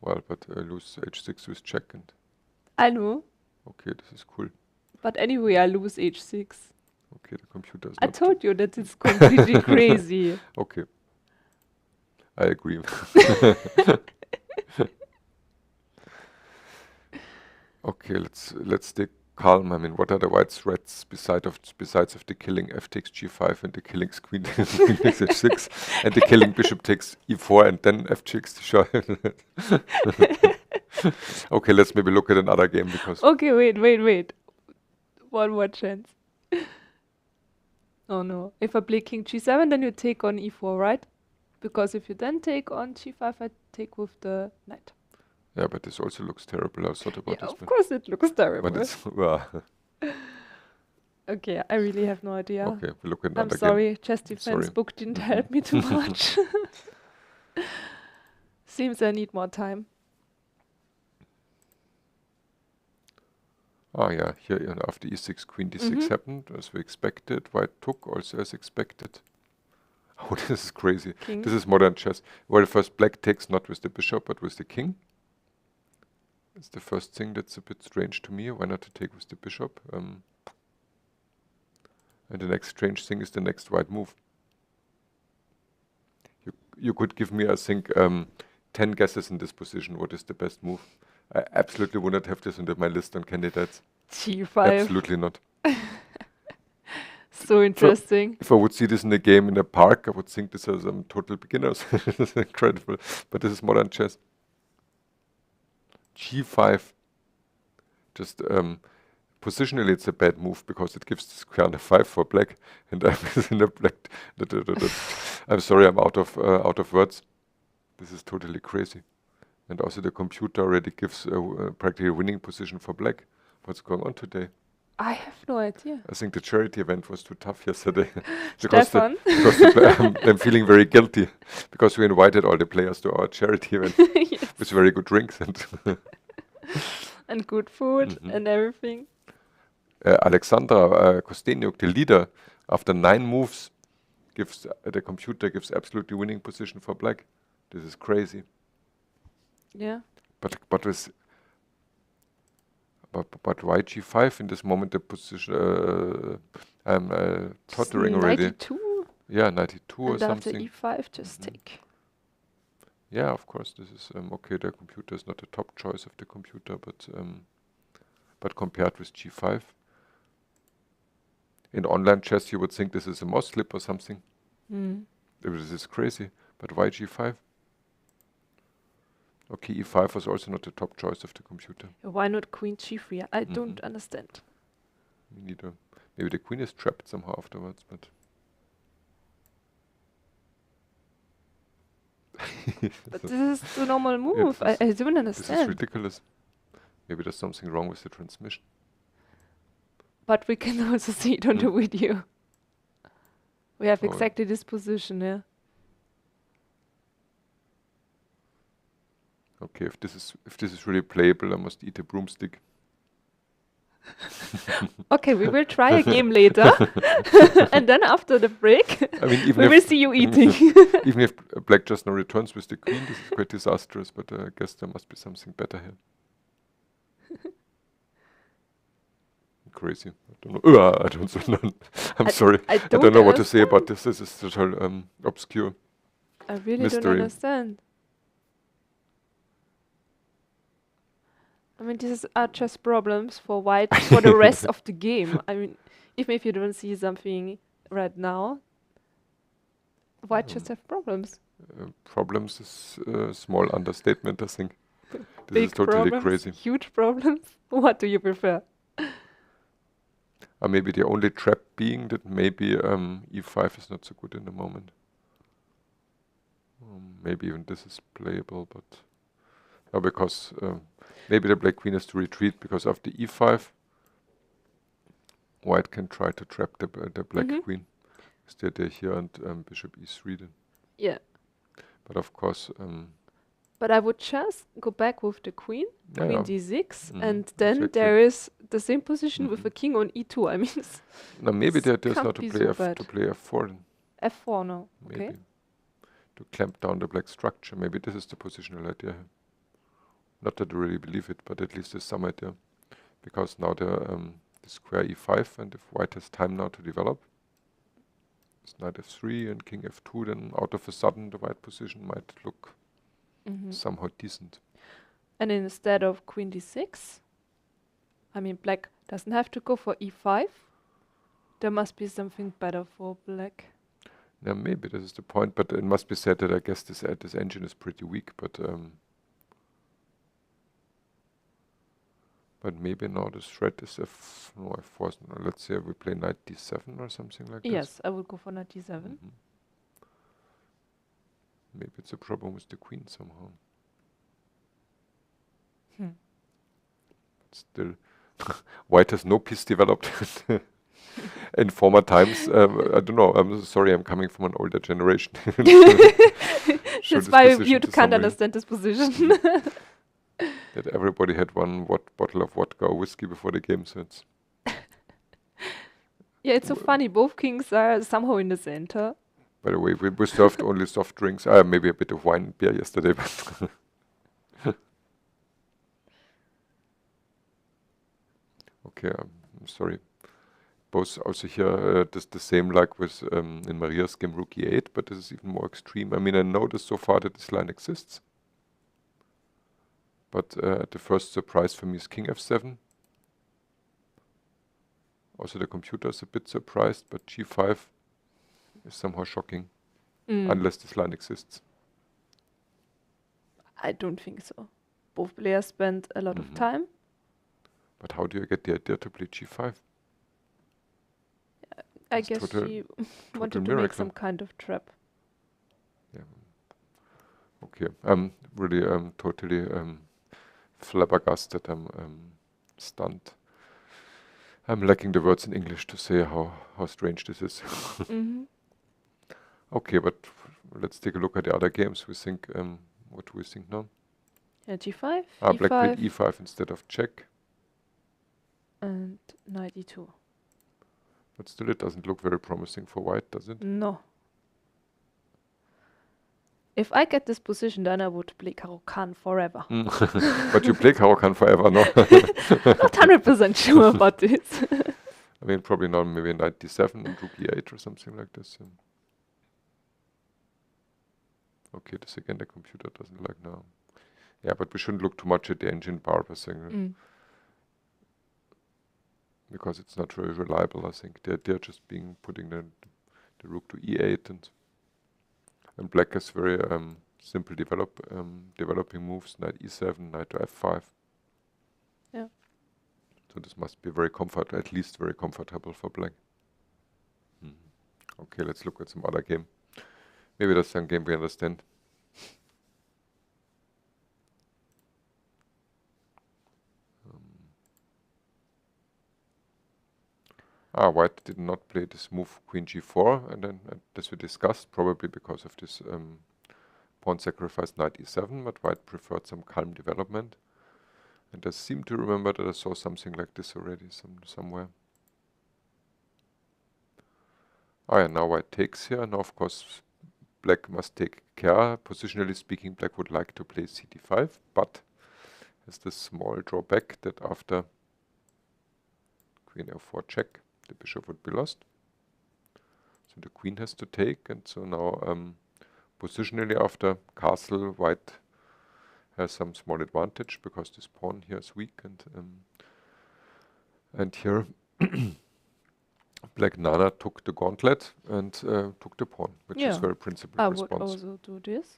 Well, but lose h6 with check and... I know, Okay, this is cool. but anyway, I lose h6. Okay, the computer is I not... told you that it's completely crazy. Okay. I agree. Okay, let's stay calm. I mean, what are the white threats besides of the killing f takes g5 and the killing queen takes h6 and the killing bishop takes e4 and then f takes the Okay, let's maybe look at another game because... Okay, wait. One more chance. Oh no. If I play king g7, then you take on e4, right? Because if you then take on g5, I take with the knight. Yeah, but this also looks terrible. I thought about Yeah, this. of course it looks terrible. But it's... Well, Okay, I really have no idea. okay, we look at another I'm sorry, game. Chess Defense Sorry. book didn't help me too much. Seems I need more time. Ah, yeah, here after e6, queen d6 happened, as we expected. White took also as expected. Oh, this is crazy. King. This is modern chess. Well, first black takes not with the bishop, but with the king. It's the first thing that's a bit strange to me. Why not to take with the bishop? And the next strange thing is the next white move. You could give me, I think, 10 guesses in this position. What is the best move? I absolutely would not have this on my list on candidates. g5. Absolutely not. So interesting. If I would see this in a game in a park, I would think this is total beginners. This is incredible. But this is modern chess. g5. Just positionally, it's a bad move because it gives the square under 5 for black, and I'm in a black. I'm sorry, I'm out of words. This is totally crazy. And also the computer already gives practically a winning position for black. What's going on today? I have no idea. I think the charity event was too tough yesterday. Stefan? I'm feeling very guilty because we invited all the players to our charity event Yes. with very good drinks And good food and everything. Alexandra Kosteniuk, the leader, after 9 moves, gives the computer gives absolutely winning position for black. This is crazy. Yeah. But why g5 in this moment? The position I'm tottering already. 92? Yeah, 92 or And after something. e5, just take. Yeah, of course, this is okay. The computer is not the top choice of the computer, but compared with g5, in online chess, you would think this is a mouse slip or something. This is crazy. But why g5? Okay, e5 was also not the top choice of the computer. Why not queen g3? I don't understand. Me neither. Maybe the queen is trapped somehow afterwards, but... But this is the normal move. Yeah, I don't this is understand. ridiculous. Maybe there's something wrong with the transmission. But we can also see it on the video. We have Oh. exactly this position, yeah. Okay, if this is really playable, I must eat a broomstick. Okay, we will try a game later. And then after the break, I mean, even we will if see you eating. even if black just now returns with the queen, this is quite disastrous. But I guess there must be something better here. Crazy. I don't know. I don't know. I'm sorry. I don't know what to say about this. This is total obscure. I really don't mystery. understand. I mean, these are just problems for white for the rest of the game. I mean, even if you don't see something right now, white just have problems. Problems is a small understatement, I think. This Big is totally problems, crazy. huge problems. What do you prefer? Maybe the only trap being that maybe e5 is not so good in the moment. Maybe even this is playable, but no, because maybe the black queen has to retreat because after e5, white can try to trap the black queen. Instead they're here and bishop e3 then. Yeah. But of course... but I would just go back with the queen, queen d6, and then exactly. there is the same position with a king on e2. I mean, now maybe there's can't not to be play so bad. to play f4 then. f4 now. Maybe. Okay. To clamp down the black structure. Maybe this is the positional idea here. Not that I really believe it, but at least there's some idea. Because now the square e5, and if white has time now to develop, it's knight f3 and king f2, then out of a sudden the white position might look somehow decent. And instead of queen d6, I mean, black doesn't have to go for e5. There must be something better for black. Yeah, maybe this is the point, but it must be said that I guess this engine is pretty weak, but maybe now this threat is f4. Let's say we play knight d7 or something like this. Yes, I would go for knight d7. Maybe it's a problem with the queen somehow. Still, white has no piece developed. In former times, I don't know. I'm sorry, I'm coming from an older generation. That's why you can't understand this position. That everybody had one bottle of vodka or whiskey before the game, so it's... Yeah, it's so funny. Both kings are somehow in the center. By the way, we served only soft drinks. Maybe a bit of wine and beer yesterday, but... Okay, I'm sorry. Both also here, this the same like with in Mariya's game rook e8, but this is even more extreme. I mean, I noticed so far that this line exists. But the first surprise for me is king f7. Also the computer is a bit surprised, but g5 is somehow shocking, unless this line exists. I don't think so. Both players spend a lot of time. But how do you get the idea to play g5? I guess she wanted to make some kind of trap. Yeah. Okay. I'm really totally flabbergasted. I'm stunned. I'm lacking the words in English to say how strange this is. Okay, but let's take a look at the other games. We think, what do we think now? Yeah, g5, black played e5 instead of check. And knight e2. But still it doesn't look very promising for white, does it? No. If I get this position, then I would play Karo-Kann forever. But you play Karo-Kann forever, no? Not 100% sure about this. I mean, probably not, maybe knight d7 and rook e8 or something like this. Okay, this again the computer doesn't like now. Yeah, but we shouldn't look too much at the engine bar, I think. Because it's not very reliable, I think. They're just putting the rook to e8 and black has very simple developing moves, knight e7, knight to f5. Yeah. So this must be very at least very comfortable for black. Okay, let's look at some other game. Maybe that's some game we understand. White did not play this move queen g4, and then this we discussed, probably because of this pawn sacrifice knight e7, but white preferred some calm development. And I seem to remember that I saw something like this already somewhere. Oh yeah, now white takes here. Now of course black must take care. Positionally speaking, black would like to play cd5, but has this small drawback that after queen f4 check, the bishop would be lost. So the queen has to take, and so now positionally after castle, white has some small advantage because this pawn here is weak, and here black Nana took the gauntlet and took the pawn, which is very principled I response. would also do this.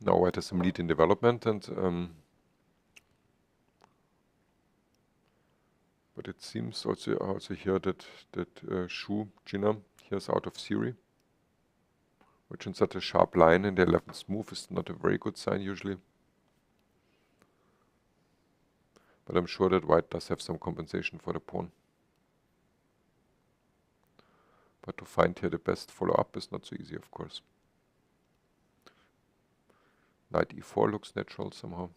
Now white has some lead in development, and but it seems also here that Jiner here is out of theory, which in such a sharp line in the 11th move is not a very good sign usually. But I'm sure that white does have some compensation for the pawn. But to find here the best follow-up is not so easy, of course. Knight e4 looks natural somehow.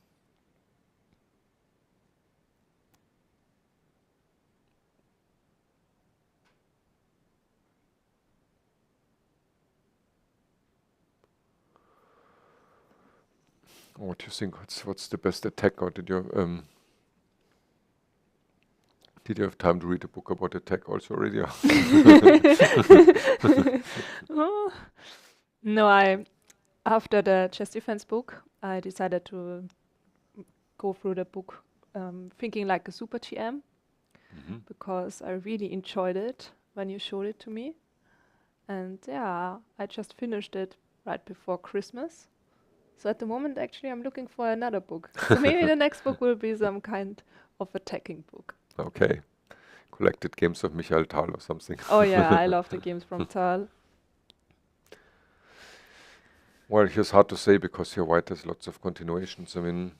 What do you think? What's the best attack? Or did you have time to read a book about attack also already? No, after the chess defense book, I decided to go through the book thinking like a super GM, because I really enjoyed it when you showed it to me. And yeah, I just finished it right before Christmas. So at the moment, actually, I'm looking for another book. So maybe the next book will be some kind of attacking book. Okay. Collected games of Michael Tal or something. Oh yeah, I love the games from Tal. Well, here's hard to say because here white has lots of continuations. I mean,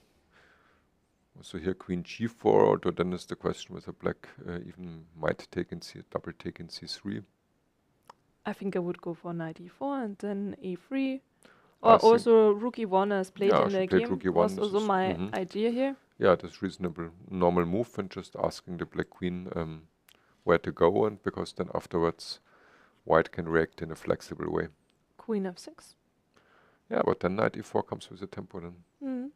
also here queen g4, although then is the question whether black even might take in double take in c3. I think I would go for knight e4 and then e3. Or also rook e1 as played in the game was also my idea here. Yeah, that's reasonable, normal move, and just asking the black queen where to go, and because then afterwards white can react in a flexible way. Queen f6. Yeah, but then knight e4 comes with a tempo then.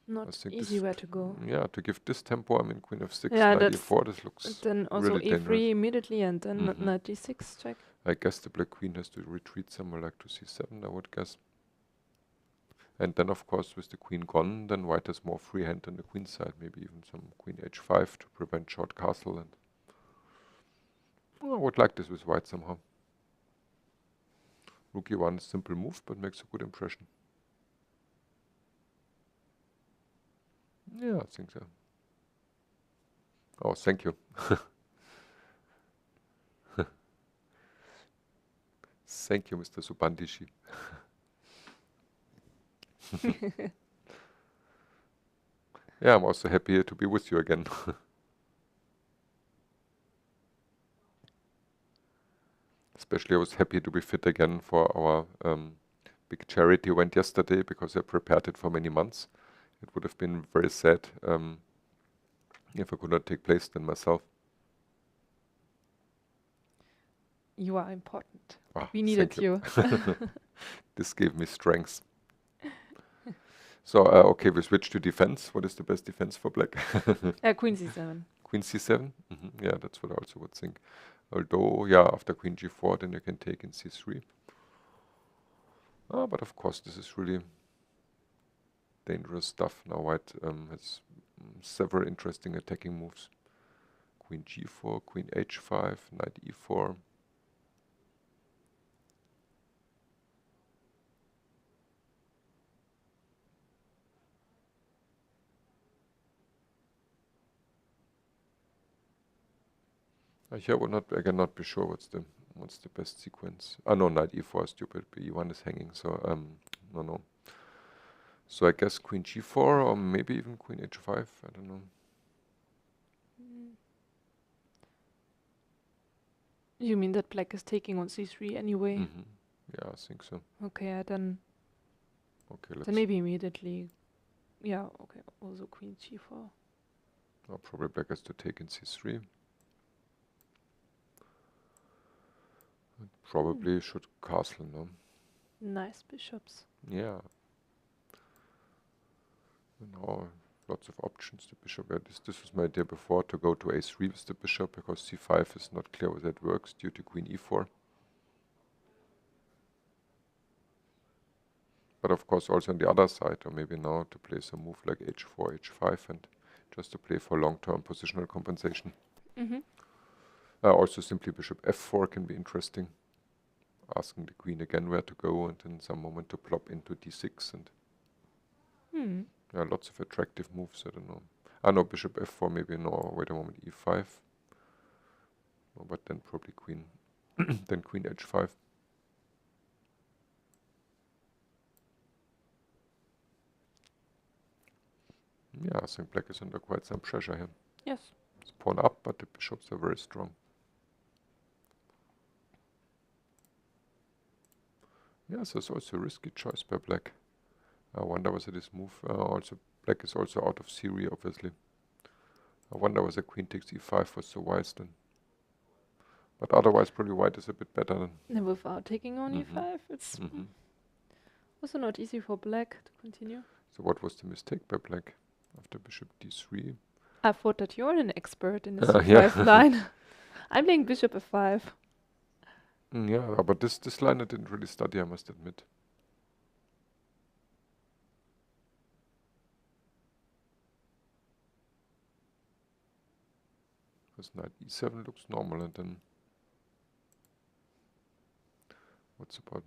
Not easy where to go. Yeah, to give this tempo, I mean queen f6, yeah, knight e4, this looks then also really e3 dangerous. immediately and then knight d6 check. I guess the black queen has to retreat somewhere like to c7, I would guess. And then of course with the queen gone, then white has more free hand on the queen side, maybe even some queen h5 to prevent short castle. And I would like this with white somehow. Rook e1 is a simple move, but makes a good impression. Yeah, I think so. Oh, thank you. Thank you, Mr. Subandishi. Yeah, I'm also happy to be with you again. Especially I was happy to be fit again for our big charity event yesterday, because I prepared it for many months. It would have been very sad if I could not take place then myself. You are important. Ah, We needed you. This gave me strength. So, okay, we switch to defense. What is the best defense for black? Queen c7. Queen c7? Yeah, that's what I also would think. Although, yeah, after queen g4, then you can take in c3. But of course, this is really dangerous stuff. Now white has several interesting attacking moves. Queen g4, queen h5, knight e4. Here I would not, again, not be sure what's the best sequence. No, knight e4 is stupid, but e1 is hanging, so no. So I guess queen g4 or maybe even queen h5, I don't know. You mean that black is taking on c3 anyway? Yeah, I think so. Okay, then Okay, let's. then maybe immediately. Yeah, okay. Also queen g4. Probably black has to take in c3. Probably should castle, no? Nice bishops. Yeah. Now lots of options. The bishop. Yeah, this was my idea before, to go to a3 with the bishop, because c5 is not clear whether that works due to queen e4. But of course also on the other side, or maybe now to play some move like h4, h5, and just to play for long-term positional compensation. Also simply bishop f4 can be interesting. Asking the queen again where to go, and in some moment to plop into d6, and yeah, lots of attractive moves. I don't know. No, bishop f4 maybe. No, wait a moment, e5. No, but then probably queen, then queen h5. Yeah, I think black is under quite some pressure here. Yes. It's pawn up, but the bishops are very strong. Yes, it's also a risky choice by black. I wonder whether this move, also black is also out of theory, obviously. I wonder whether queen takes e5 was so wise then. But otherwise probably white is a bit better than. And without taking on e5, it's also not easy for black to continue. So what was the mistake by black after bishop d3? I thought that you're an expert in the c5 line. I'm playing bishop f5. Yeah, but this line I didn't really study, I must admit. Because knight e7 looks normal, and then what's about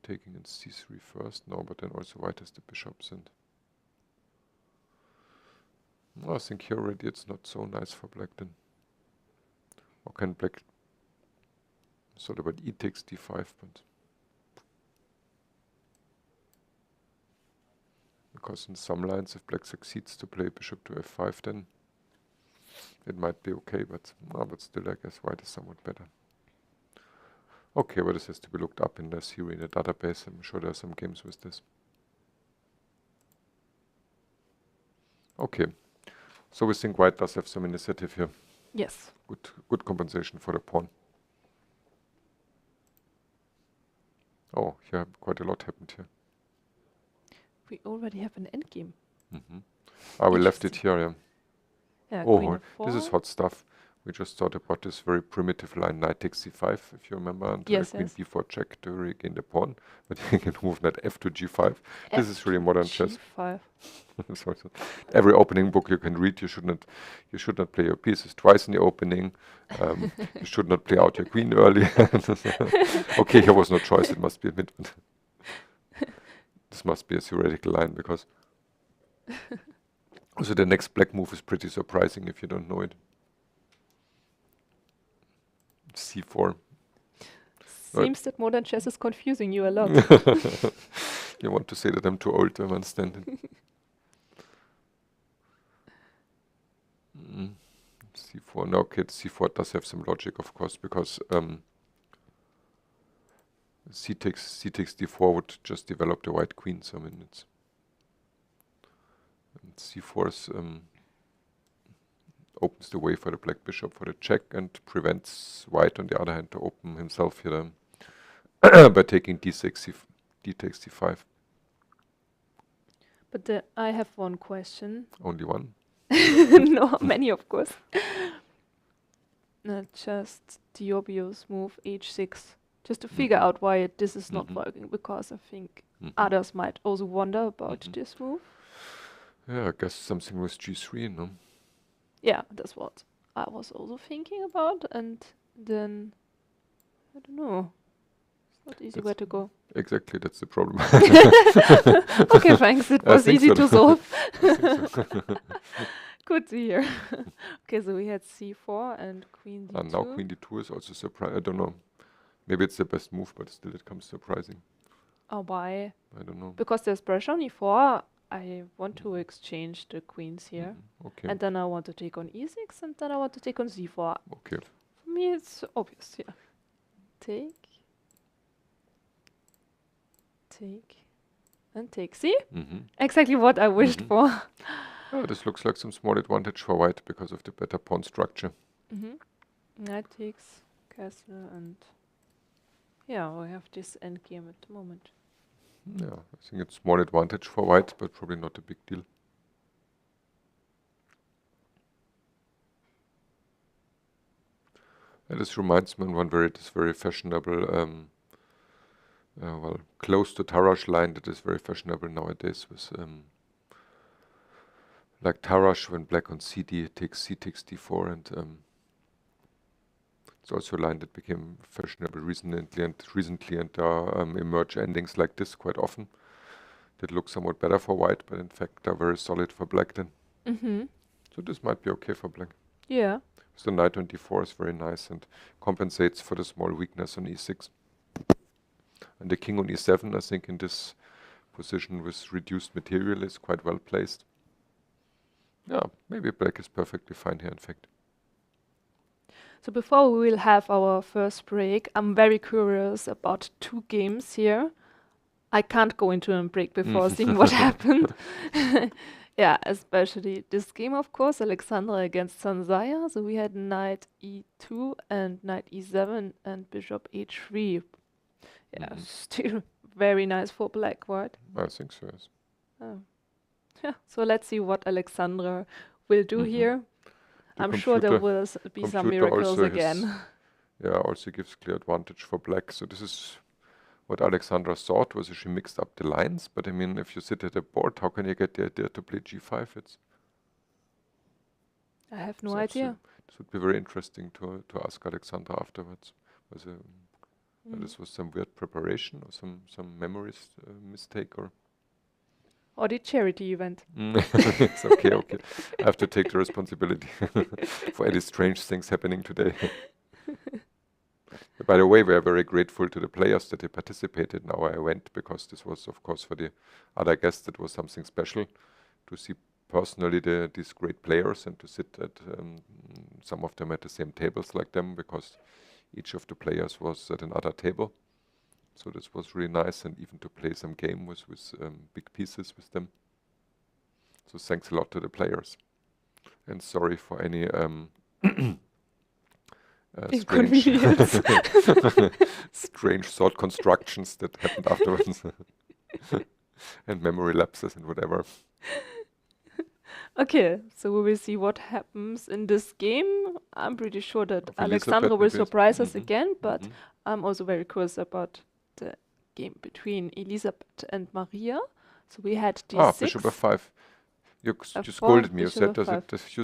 taking in c3 first? No, but then also white has the bishops, and I think here already it's not so nice for black then. Or can black sort of, but e takes d5, but because in some lines if black succeeds to play bishop to f5, then it might be okay, but still I guess white is somewhat better. Okay, but this has to be looked up in the theory in the database. I'm sure there are some games with this. Okay, so we think white does have some initiative here. Yes. Good compensation for the pawn. Oh, yeah, quite a lot happened here. We already have an endgame. We left it here, yeah. Yeah, Oh, this is hot stuff. We just thought about this very primitive line, knight takes c5, if you remember, and yes, queen b4 check to regain the pawn. But you can move knight f to g5. This is really modern chess. Sorry. Every opening book you can read, you should not play your pieces twice in the opening. You should not play out your queen early. Okay, here was no choice. It must be admitted. This must be a theoretical line, because also the next black move is pretty surprising if you don't know it. c4. Seems that modern chess is confusing you a lot. You want to say that I'm too old to understand it. c4. No, okay, c4 does have some logic, of course, because c takes d4 would just develop the white queen. So I mean, it's c4 is, opens the way for the black bishop for the check, and prevents white, on the other hand, to open himself here by taking d6, d takes d5. But I have one question. Only one? No, many, of course. Just the obvious move, h6. Just to figure out why this is not working, because I think others might also wonder about this move. Yeah, I guess something with g3, no? Yeah, that's what I was also thinking about, and then, I don't know. It's not easy where to go. Exactly, that's the problem. Okay, thanks. It was easy to solve. Good to hear. Okay, so we had c4 and queen d2. And now queen d2 is also surprising. I don't know. Maybe it's the best move, but still it comes surprising. Oh, why? I don't know. Because there's pressure on e4. I want to exchange the queens here. Okay. And then I want to take on e6, and then I want to take on c4. Okay. For me, it's obvious, yeah. Take. take and take. See? Exactly what I wished for. Oh, this looks like some small advantage for white because of the better pawn structure. Knight takes castle, and yeah, we have this endgame at the moment. Yeah, I think it's small advantage for white, but probably not a big deal. And this reminds me of this very fashionable, well, close to Tarrasch line that is very fashionable nowadays with like Tarrasch when black on CD takes C takes D4, and it's also a line that became fashionable recently and emerge endings like this quite often that look somewhat better for white, but in fact are very solid for black then. So this might be okay for black. Yeah. So the knight on D4 is very nice and compensates for the small weakness on E6. And the king on E7, I think in this position with reduced material is quite well placed. Yeah, maybe black is perfectly fine here in fact. So before we will have our first break, I'm very curious about two games here. I can't go into a break before seeing what happened. Yeah, especially this game, of course, Alexandra against Zhansaya. So we had knight E2 and knight E7 and bishop H3. Yeah, still very nice for black, right? I think so, yes. Oh. Yeah, so let's see what Alexandra will do here. I'm sure there will be some miracles again. Yeah, also gives clear advantage for black. So this is what Alexandra thought, was she mixed up the lines. But I mean, if you sit at a board, how can you get the idea to play G5? I have no idea. This would be very interesting to ask Alexandra afterwards. This was some weird preparation or some memories mistake or the charity event. It's okay. I have to take the responsibility for any strange things happening today. By the way, we are very grateful to the players that they participated in our event, because this was, of course, for the other guests, it was something special to see personally these great players and to sit at some of them at the same tables like them, because each of the players was at another table. So this was really nice, and even to play some game with big pieces with them. So thanks a lot to the players. And sorry for any strange thought constructions that happened afterwards. And memory lapses and whatever. Okay, so we will see what happens in this game. I'm pretty sure that Of Alexandra will Elisabeth surprise us again, but I'm also very curious about the game between Elisabeth and Mariya. So we had D6. Bishop F5. You scolded me. You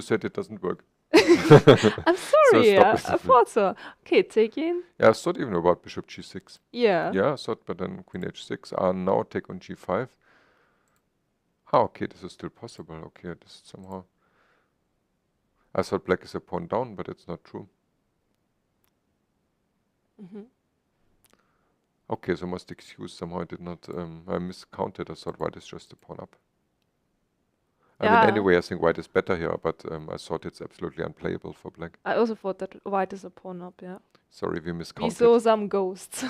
said it doesn't work. I'm sorry, I thought so. Okay, take in. Yeah, I thought even about bishop G6. Yeah. Yeah, I thought, but then queen H6. Now take on G5. Okay, this is still possible. Okay, this somehow. I thought black is a pawn down, but it's not true. Okay, so must excuse somehow I did not, I miscounted. I thought white is just a pawn up. I mean, anyway, I think white is better here, but I thought it's absolutely unplayable for black. I also thought that white is a pawn up, yeah. Sorry, we miscounted. We saw some ghosts.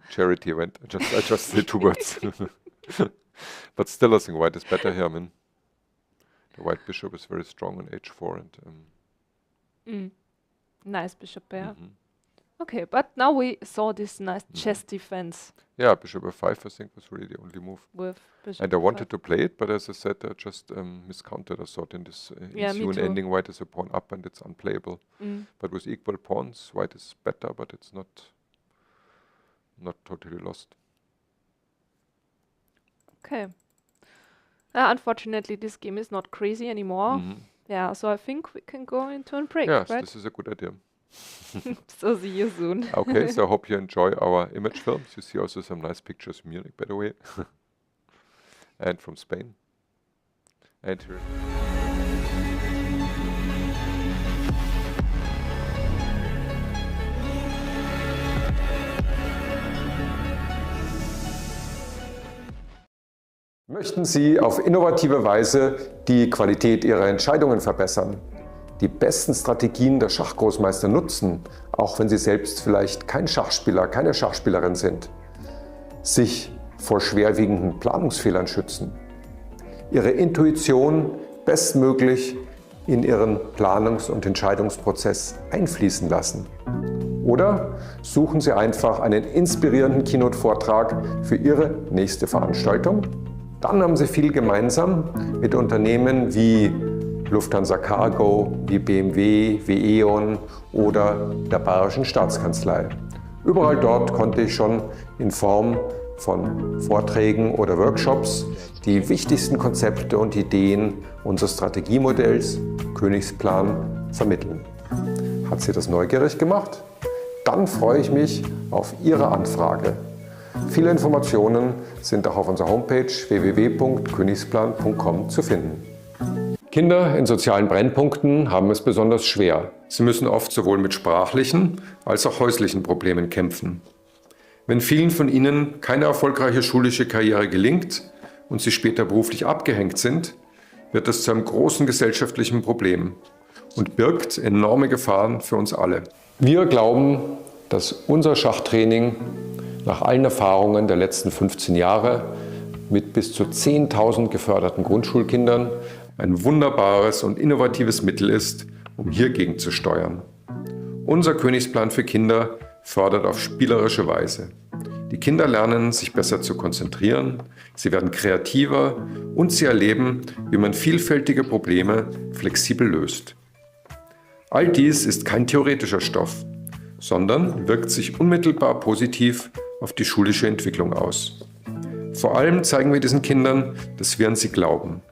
Charity event. I just said 2 words. But still, I think white is better here. I mean, the white bishop is very strong on H4 and. Nice bishop pair. Okay, but now we saw this nice chess defense. Yeah, bishop F5 I think was really the only move. With bishop and I wanted to play it, but as I said, I just miscounted. I thought in this ensuing ending, white is a pawn up and it's unplayable. But with equal pawns, white is better, but it's not totally lost. Okay. Unfortunately, this game is not crazy anymore. Yeah, so I think we can go into a break, yes, right? This is a good idea. So see you soon. Okay, so I hope you enjoy our image films. You see also some nice pictures from Munich, by the way, and from Spain. And here. Möchten Sie auf innovative Weise die Qualität Ihrer Entscheidungen verbessern? Die besten Strategien der Schachgroßmeister nutzen, auch wenn Sie selbst vielleicht kein Schachspieler, keine Schachspielerin sind? Sich vor schwerwiegenden Planungsfehlern schützen, ihre Intuition bestmöglich in ihren Planungs- und Entscheidungsprozess einfließen lassen. Oder suchen Sie einfach einen inspirierenden Keynote-Vortrag für Ihre nächste Veranstaltung. Dann haben Sie viel gemeinsam mit Unternehmen wie Lufthansa Cargo, wie BMW, wie E.ON oder der Bayerischen Staatskanzlei. Überall dort konnte ich schon in Form von Vorträgen oder Workshops die wichtigsten Konzepte und Ideen unseres Strategiemodells Königsplan vermitteln. Hat Sie das neugierig gemacht? Dann freue ich mich auf Ihre Anfrage. Viele Informationen sind auch auf unserer Homepage www.königsplan.com zu finden. Kinder in sozialen Brennpunkten haben es besonders schwer. Sie müssen oft sowohl mit sprachlichen als auch häuslichen Problemen kämpfen. Wenn vielen von ihnen keine erfolgreiche schulische Karriere gelingt und sie später beruflich abgehängt sind, wird das zu einem großen gesellschaftlichen Problem und birgt enorme Gefahren für uns alle. Wir glauben, dass unser Schachtraining nach allen Erfahrungen der letzten 15 Jahre mit bis zu 10.000 geförderten Grundschulkindern ein wunderbares und innovatives Mittel ist, um hier gegenzusteuern. Unser Königsplan für Kinder fördert auf spielerische Weise. Die Kinder lernen, sich besser zu konzentrieren, sie werden kreativer und sie erleben, wie man vielfältige Probleme flexibel löst. All dies ist kein theoretischer Stoff, sondern wirkt sich unmittelbar positiv auf die schulische Entwicklung aus. Vor allem zeigen wir diesen Kindern, dass wir an sie glauben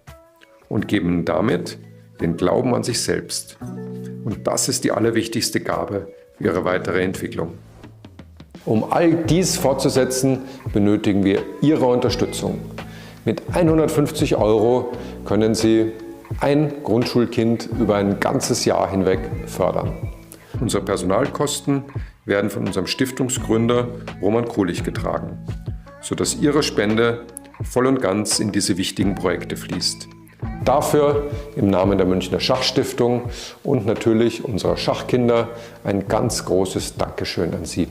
und geben ihnen damit den Glauben an sich selbst. Und das ist die allerwichtigste Gabe für ihre weitere Entwicklung. Um all dies fortzusetzen, benötigen wir Ihre Unterstützung. Mit 150 € können Sie ein Grundschulkind über ein ganzes Jahr hinweg fördern. Unsere Personalkosten werden von unserem Stiftungsgründer Roman Kulich getragen, sodass Ihre Spende voll und ganz in diese wichtigen Projekte fließt. Dafür im Namen der Münchner Schachstiftung und natürlich unserer Schachkinder ein ganz großes Dankeschön an Sie.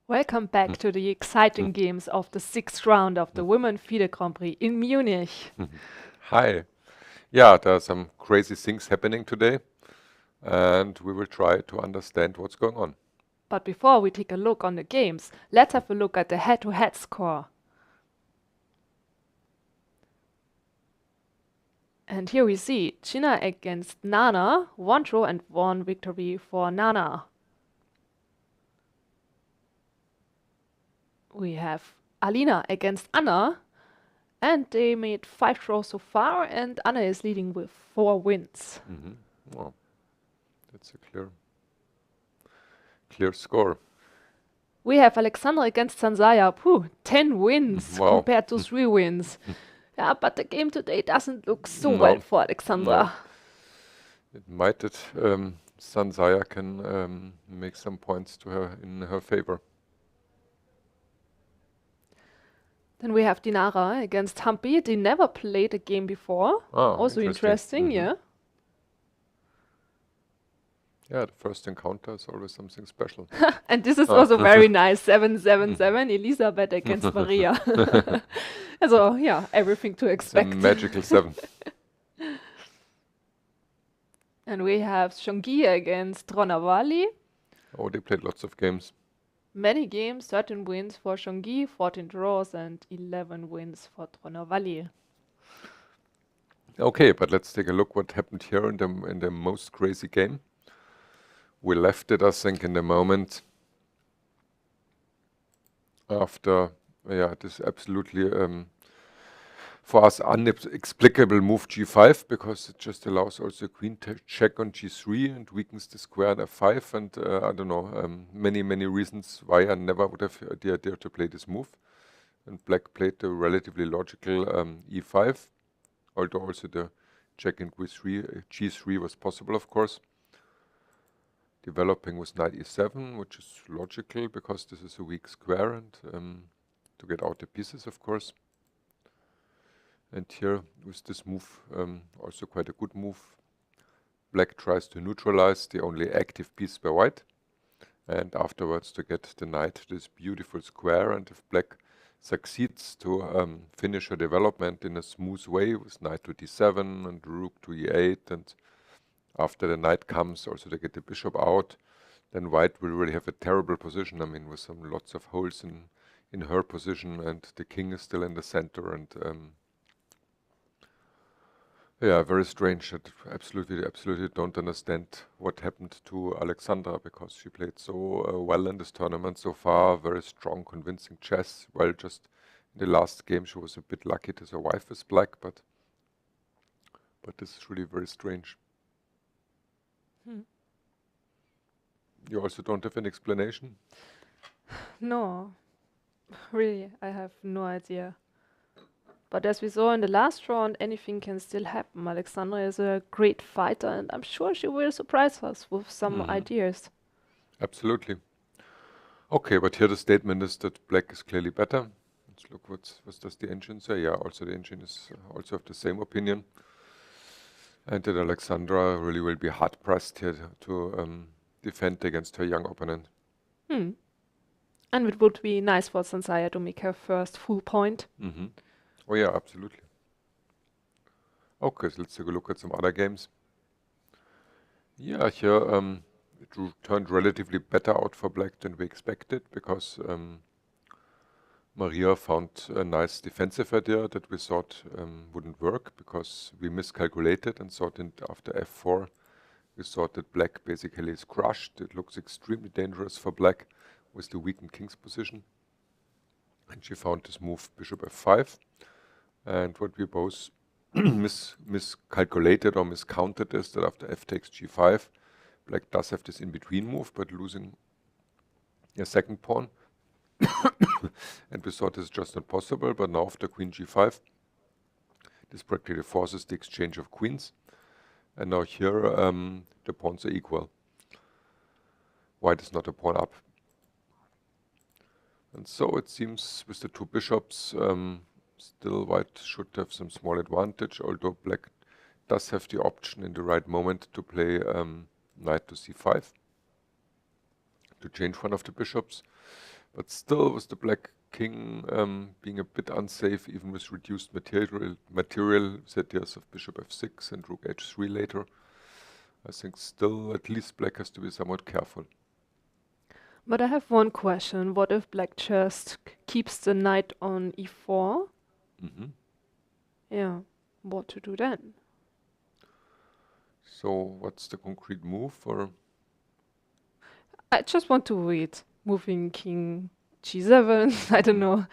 Welcome back to the exciting games of the 6th round of the Women FIDE Grand Prix in Munich. Hi. Yeah, there are some crazy things happening today, and we will try to understand what's going on. But before we take a look on the games, let's have a look at the head-to-head score. And here we see Jiner against Nana, 1 draw and 1 victory for Nana. We have Alina against Anna, and they made 5 draws so far, and Anna is leading with 4 wins. Well, that's a clear score. We have Alexandra against Zhansaya. 10 wins Wow. compared to 3 wins. Yeah, but the game today doesn't look so well for Alexandra. No. It might that Zhansaya can make some points to her in her favor. Then we have Dinara against Humpy. They never played a game before. Also interesting, yeah. Yeah, the first encounter is always something special. And this is also very nice. 7-7-7, Elisabeth against Mariya. So, yeah, everything to expect. A magical 7. And we have Zhongyi against Dronavalli. Oh, they played lots of games. Many games, 13 wins for Zhongyi, 14 draws and 11 wins for Dronavalli. Okay, but let's take a look what happened here in the most crazy game. We left it, I think, in the moment after this absolutely for us inexplicable move g5, because it just allows also queen check on g3 and weakens the square on f5, and I don't know, many reasons why I never would have the idea to play this move. And black played the relatively logical e5, although also the check in g3 was possible, of course. Developing with knight e7, which is logical because this is a weak square, and to get out the pieces, of course. And here with this move, also quite a good move. Black tries to neutralize the only active piece by white, and afterwards to get the knight to this beautiful square. And if black succeeds to finish her development in a smooth way with knight to d7 and rook to e8, and after the knight comes also to get the bishop out, then white will really have a terrible position. I mean, with some lots of holes in her position, and the king is still in the center, and yeah, very strange. I absolutely don't understand what happened to Alexandra, because she played so well in this tournament so far. Very strong, convincing chess. Well, just in the last game she was a bit lucky to survive with black, but this is really very strange. You also don't have an explanation? No, really, I have no idea. But as we saw in the last round, anything can still happen. Alexandra is a great fighter, and I'm sure she will surprise us with some ideas. Absolutely. Okay, but here the statement is that black is clearly better. Let's look what does the engine say. Yeah, also the engine is also of the same opinion. And that Alexandra really will be hard pressed here to defend against her young opponent. And it would be nice for Zhansaya to make her first full point. Oh yeah, absolutely. Okay, so let's take a look at some other games. Yeah, here it turned relatively better out for black than we expected, because Mariya found a nice defensive idea that we thought wouldn't work, because we miscalculated and thought after f4 we thought that black basically is crushed. It looks extremely dangerous for black with the weakened king's position. And she found this move bishop f5. And what we both miscalculated or miscounted is that after f takes g5, black does have this in-between move, but losing a second pawn. And we thought this is just not possible, but now after queen g5, this practically forces the exchange of queens. And now here the pawns are equal. White is not a pawn up. And so it seems with the two bishops, still white should have some small advantage, although black does have the option in the right moment to play knight to c5, to change one of the bishops. But still, with the black king being a bit unsafe, even with reduced material with ideas of bishop f6 and rook h3 later, I think still at least black has to be somewhat careful. But I have one question. What if black just keeps the knight on e4? Yeah, what to do then? So what's the concrete move? Or I just want to wait. Moving king g7, I don't know,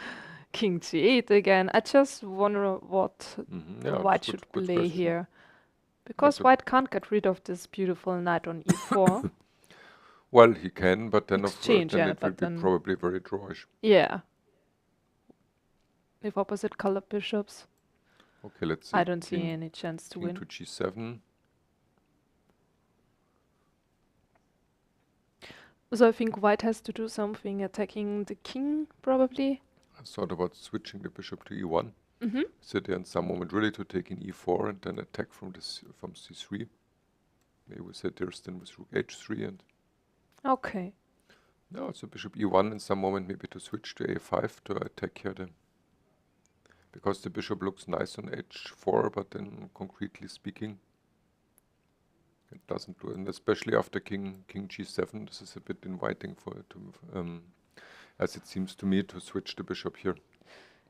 king g8 again. I just wonder what white should play question. here. Because white can't get rid of this beautiful knight on e4. Well, he can, but then Exchange, then yeah, it will but be probably very drawish. Yeah. With opposite colored bishops. Okay, let's see. I don't see any chance to win. King to g7. So I think white has to do something, attacking the king, probably. I thought about switching the bishop to e1. Mm-hmm. Sit there in some moment really to take in e4 and then attack from c3. Maybe we sit there then with rook h3 and... Okay. No, so bishop e1 in some moment, maybe to switch to a5 to attack here because the bishop looks nice on h4, but then concretely speaking, it doesn't do it. And especially after king g7, this is a bit inviting for it to, as it seems to me, to switch the bishop here.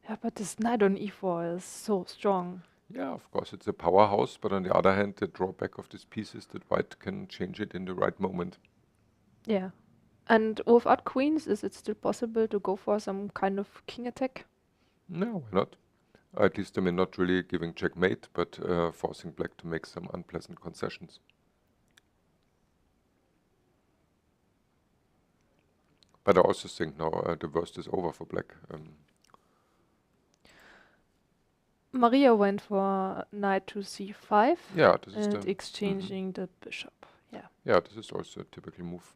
Yeah, but this knight on e4 is so strong. Yeah, of course, it's a powerhouse, but on the other hand, the drawback of this piece is that white can change it in the right moment. Yeah. And without queens, is it still possible to go for some kind of king attack? No, why not? At least, I mean, not really giving checkmate, but forcing black to make some unpleasant concessions. But I also think now the worst is over for black. Mariya went for knight to c5. Yeah, this is and exchanging the bishop. Yeah. Yeah, this is also a typical move.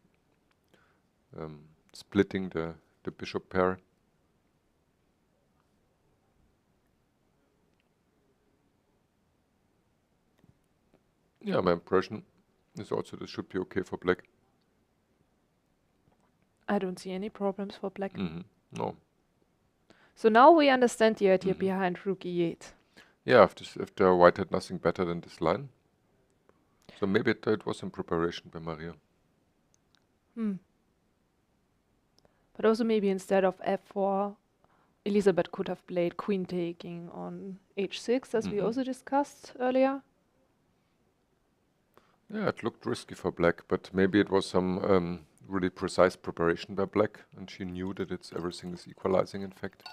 Splitting the bishop pair. Yeah, my impression is also this should be okay for black. I don't see any problems for black. No. So now we understand the idea behind rook e8. Yeah, if the white had nothing better than this line. So maybe it was in preparation by Mariya. But also maybe instead of f4, Elisabeth could have played queen taking on h6, as we also discussed earlier. Yeah, it looked risky for black, but maybe it was some really precise preparation by black, and she knew that everything is equalizing, in fact.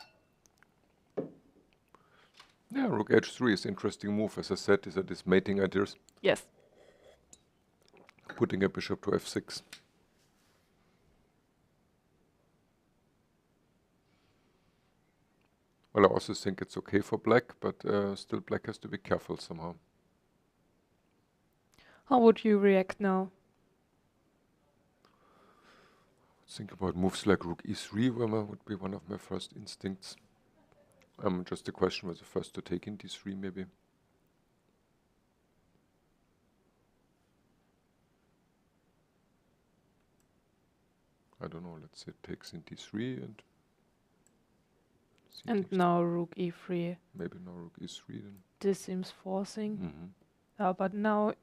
Yeah, rook h3 is an interesting move. As I said, these are these mating ideas. Yes. Putting a bishop to f6. Well, I also think it's okay for black, but still black has to be careful somehow. How would you react now? Think about moves like rook e3, would be one of my first instincts. Just the question was the first to take in d3 maybe. don't know, let's say takes in d3 and And now rook e3. maybe now rook e3 then. This seems forcing. Mm-hmm. But now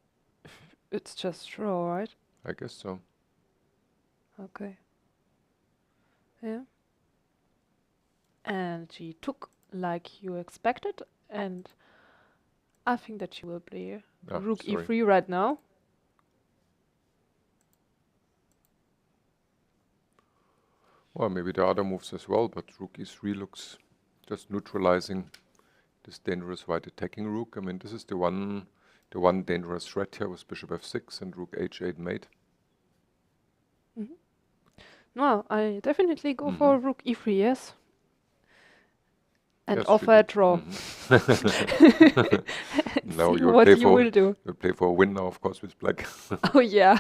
it's just draw, right? I guess so. Okay. Yeah. And she took like you expected, and I think that she will play rook e3 right now. Well, maybe the other moves as well, but rook e3 looks just neutralizing this dangerous white attacking rook. I mean, this is the one dangerous threat here with bishop f6 and rook h8 mate. No, I definitely go for rook e3, yes. And yes, offer a draw. Now you what you will do. You'll play for a win now, of course, with black. Oh, yeah.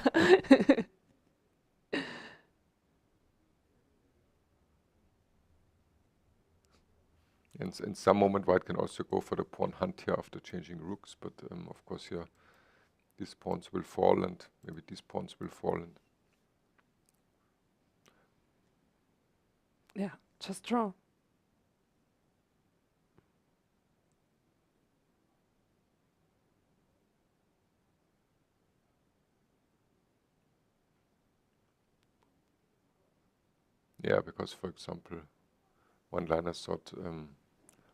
And in some moment, white can also go for the pawn hunt here after changing rooks, but of course here these pawns will fall and maybe these pawns will fall. And yeah, just draw. yeah, because for example, one liner thought,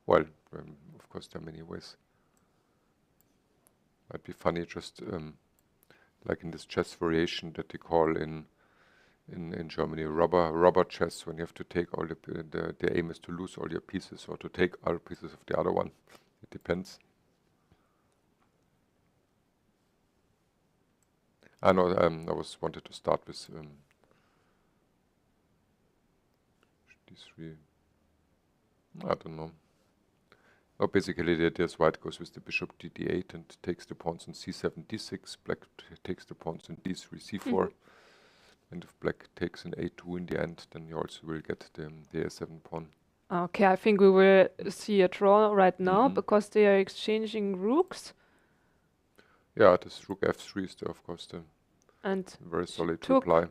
well, of course there are many ways. Might be funny just like in this chess variation that they call in Germany rubber chess, when you have to take all the aim is to lose all your pieces or to take all pieces of the other one. It depends. I know I wanted to start with d3. I don't know. Well, basically the idea is white goes with the bishop to d8 and takes the pawns on c7, d6. Black takes the pawns on d3, c4. And if black takes an a2 in the end, then you also will get the a7 pawn. Okay, I think we will see a draw right now because they are exchanging rooks. Yeah, this rook f3 is there, of course, the And very solid reply.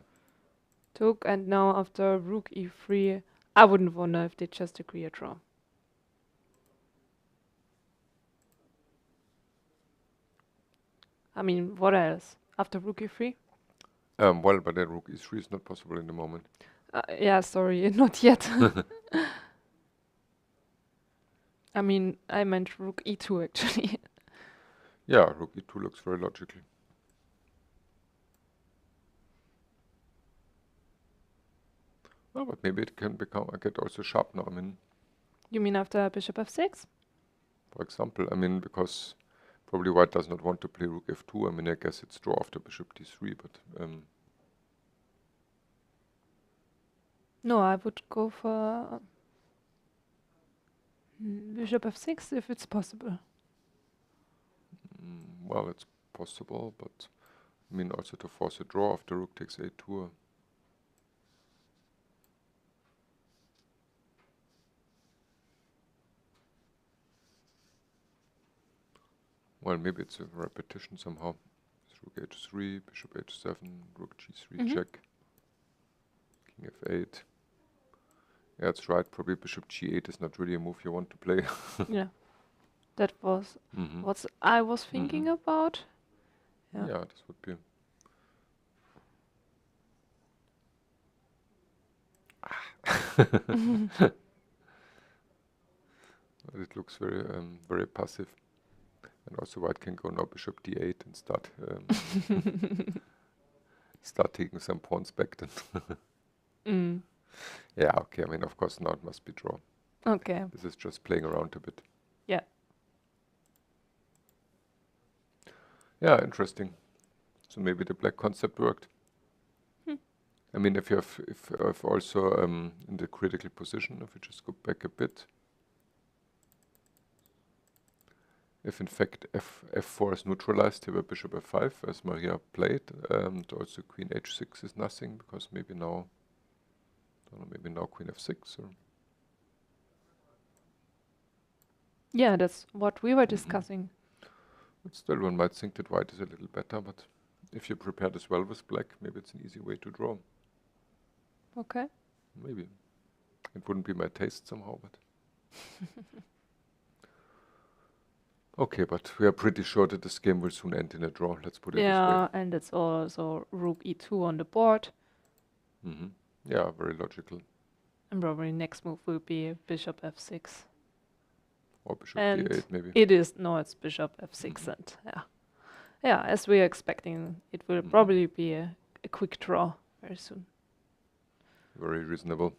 Took, and now after rook e3, I wouldn't wonder if they just agree a draw. I mean, what else? After rook e3? Well, but then rook e3 is not possible in the moment. Yeah, sorry, not yet. I mean, I meant rook e2 actually. Yeah, rook e2 looks very logical. Oh, but maybe it can get also sharp now. I mean, you mean after bishop f6? For example, I mean, because probably white does not want to play rook f2. I mean, I guess it's draw after bishop d3, but no, I would go for bishop f6 if it's possible. Well, it's possible, but I mean also to force a draw after rook takes a2. Well, maybe it's a repetition somehow. It's rook h3, bishop h7, rook g3 check, king f8. Yeah, that's right. Probably bishop g8 is not really a move you want to play. Yeah, that was what I was thinking about. Yeah, this would be. It looks very, very passive. And also white can go now bishop d8 and start start taking some pawns back then. Yeah, okay, I mean, of course now it must be draw. Okay. This is just playing around a bit. Yeah. Yeah, interesting. So maybe the black concept worked. I mean, if you have, if also in the critical position, if we just go back a bit, if in fact f4 is neutralized here by bishop f5, as Mariya played, and also queen h6 is nothing, because maybe now, I don't know, maybe now queen f6 or. Yeah, that's what we were discussing. But still, one might think that white is a little better, but if you prepare this well with black, maybe it's an easy way to draw. Okay. Maybe. It wouldn't be my taste somehow, but... Okay, but we are pretty sure that this game will soon end in a draw, let's put it this way. Yeah, and it's also rook e2 on the board. Yeah, very logical. And probably next move will be bishop f6. Or bishop And d8 maybe. it's bishop f6 and yeah, as we are expecting, it will probably be a quick draw very soon. Very reasonable.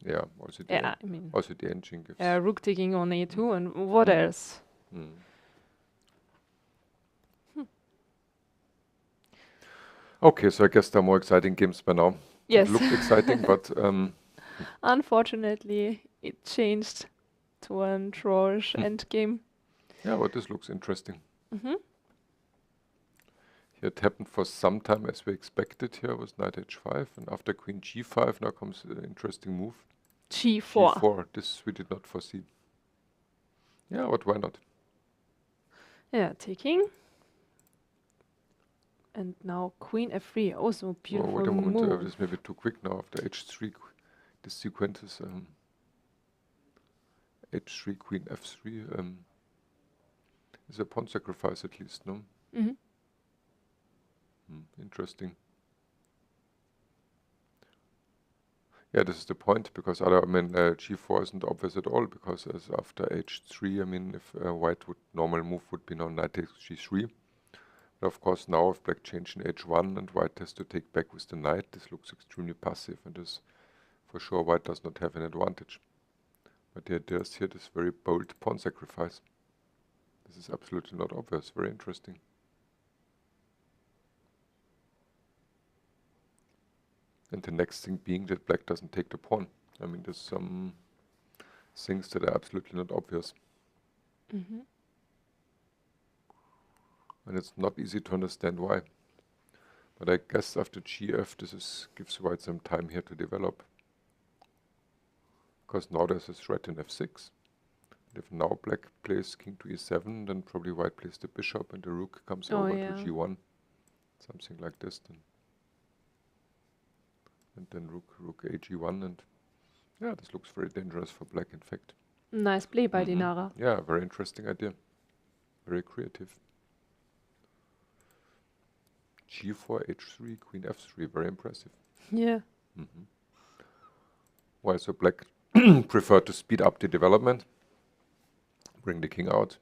Yeah, also the, Yeah, I mean, also the engine gives... rook taking on a2 and what else? Okay, so I guess there are more exciting games by now. Yes. It looked exciting, but... Unfortunately, it changed to a drawish endgame. Yeah, but this looks interesting. It happened for some time as we expected here with knight h5, and after queen g5 now comes an interesting move. g4. g4, this we did not foresee. Yeah, but why not? Yeah, taking. And now queen f3, also beautiful wait a moment, move. this may be too quick now after h3. The sequence is h3, queen f3 is a pawn sacrifice at least, no? Interesting. Yeah, this is the point, because g4 isn't obvious at all, because as after h3, I mean, if white would normal move would be now knight takes g3. But of course now if black changed in h1 and white has to take back with the knight, this looks extremely passive, and this for sure white does not have an advantage. But the idea is here this very bold pawn sacrifice. This is absolutely not obvious, very interesting. And the next thing being that black doesn't take the pawn. I mean, there's some things that are absolutely not obvious. And it's not easy to understand why. But I guess after gf, this gives white some time here to develop. Because now there's a threat in f6. And if now black plays king to e7, then probably white plays the bishop and the rook comes over to g1. Something like this then. And then rook ag1, and yeah, this looks very dangerous for black, in fact. Nice play by Dinara. Yeah, very interesting idea. Very creative. g4, h3, queen f3, very impressive. Yeah. Why, so black preferred to speed up the development, bring the king out.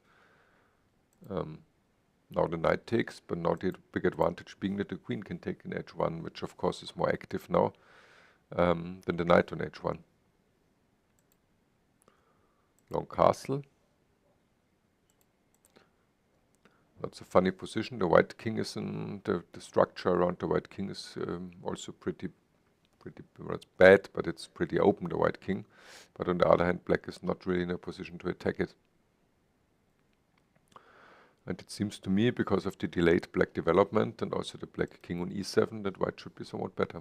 Now the knight takes, but now the big advantage being that the queen can take in h1, which of course is more active now than the knight on h1. Long castle. That's a funny position. The white king is in the structure around the white king is also pretty well, it's bad, but it's pretty open, the white king. But on the other hand, black is not really in a position to attack it. And it seems to me, because of the delayed black development and also the black king on e7, that white should be somewhat better.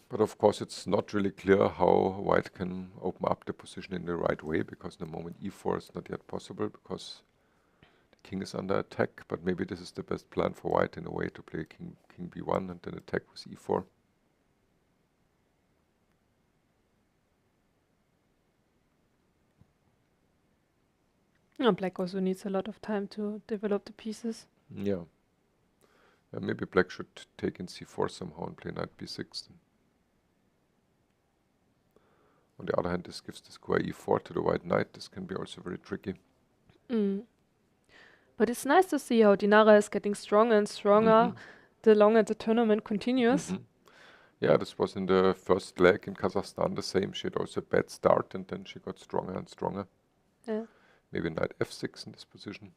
But of course it's not really clear how white can open up the position in the right way, because in the moment e4 is not yet possible, because the king is under attack. But maybe this is the best plan for white in a way, to play king b1 and then attack with e4. Black also needs a lot of time to develop the pieces. Yeah. Maybe black should take in c4 somehow and play knight b6. On the other hand, this gives the square e4 to the white knight. This can be also very tricky. But it's nice to see how Dinara is getting stronger and stronger the longer the tournament continues. Yeah, this was in the first leg in Kazakhstan the same. She had also a bad start and then she got stronger and stronger. Yeah. Maybe knight f6 in this position.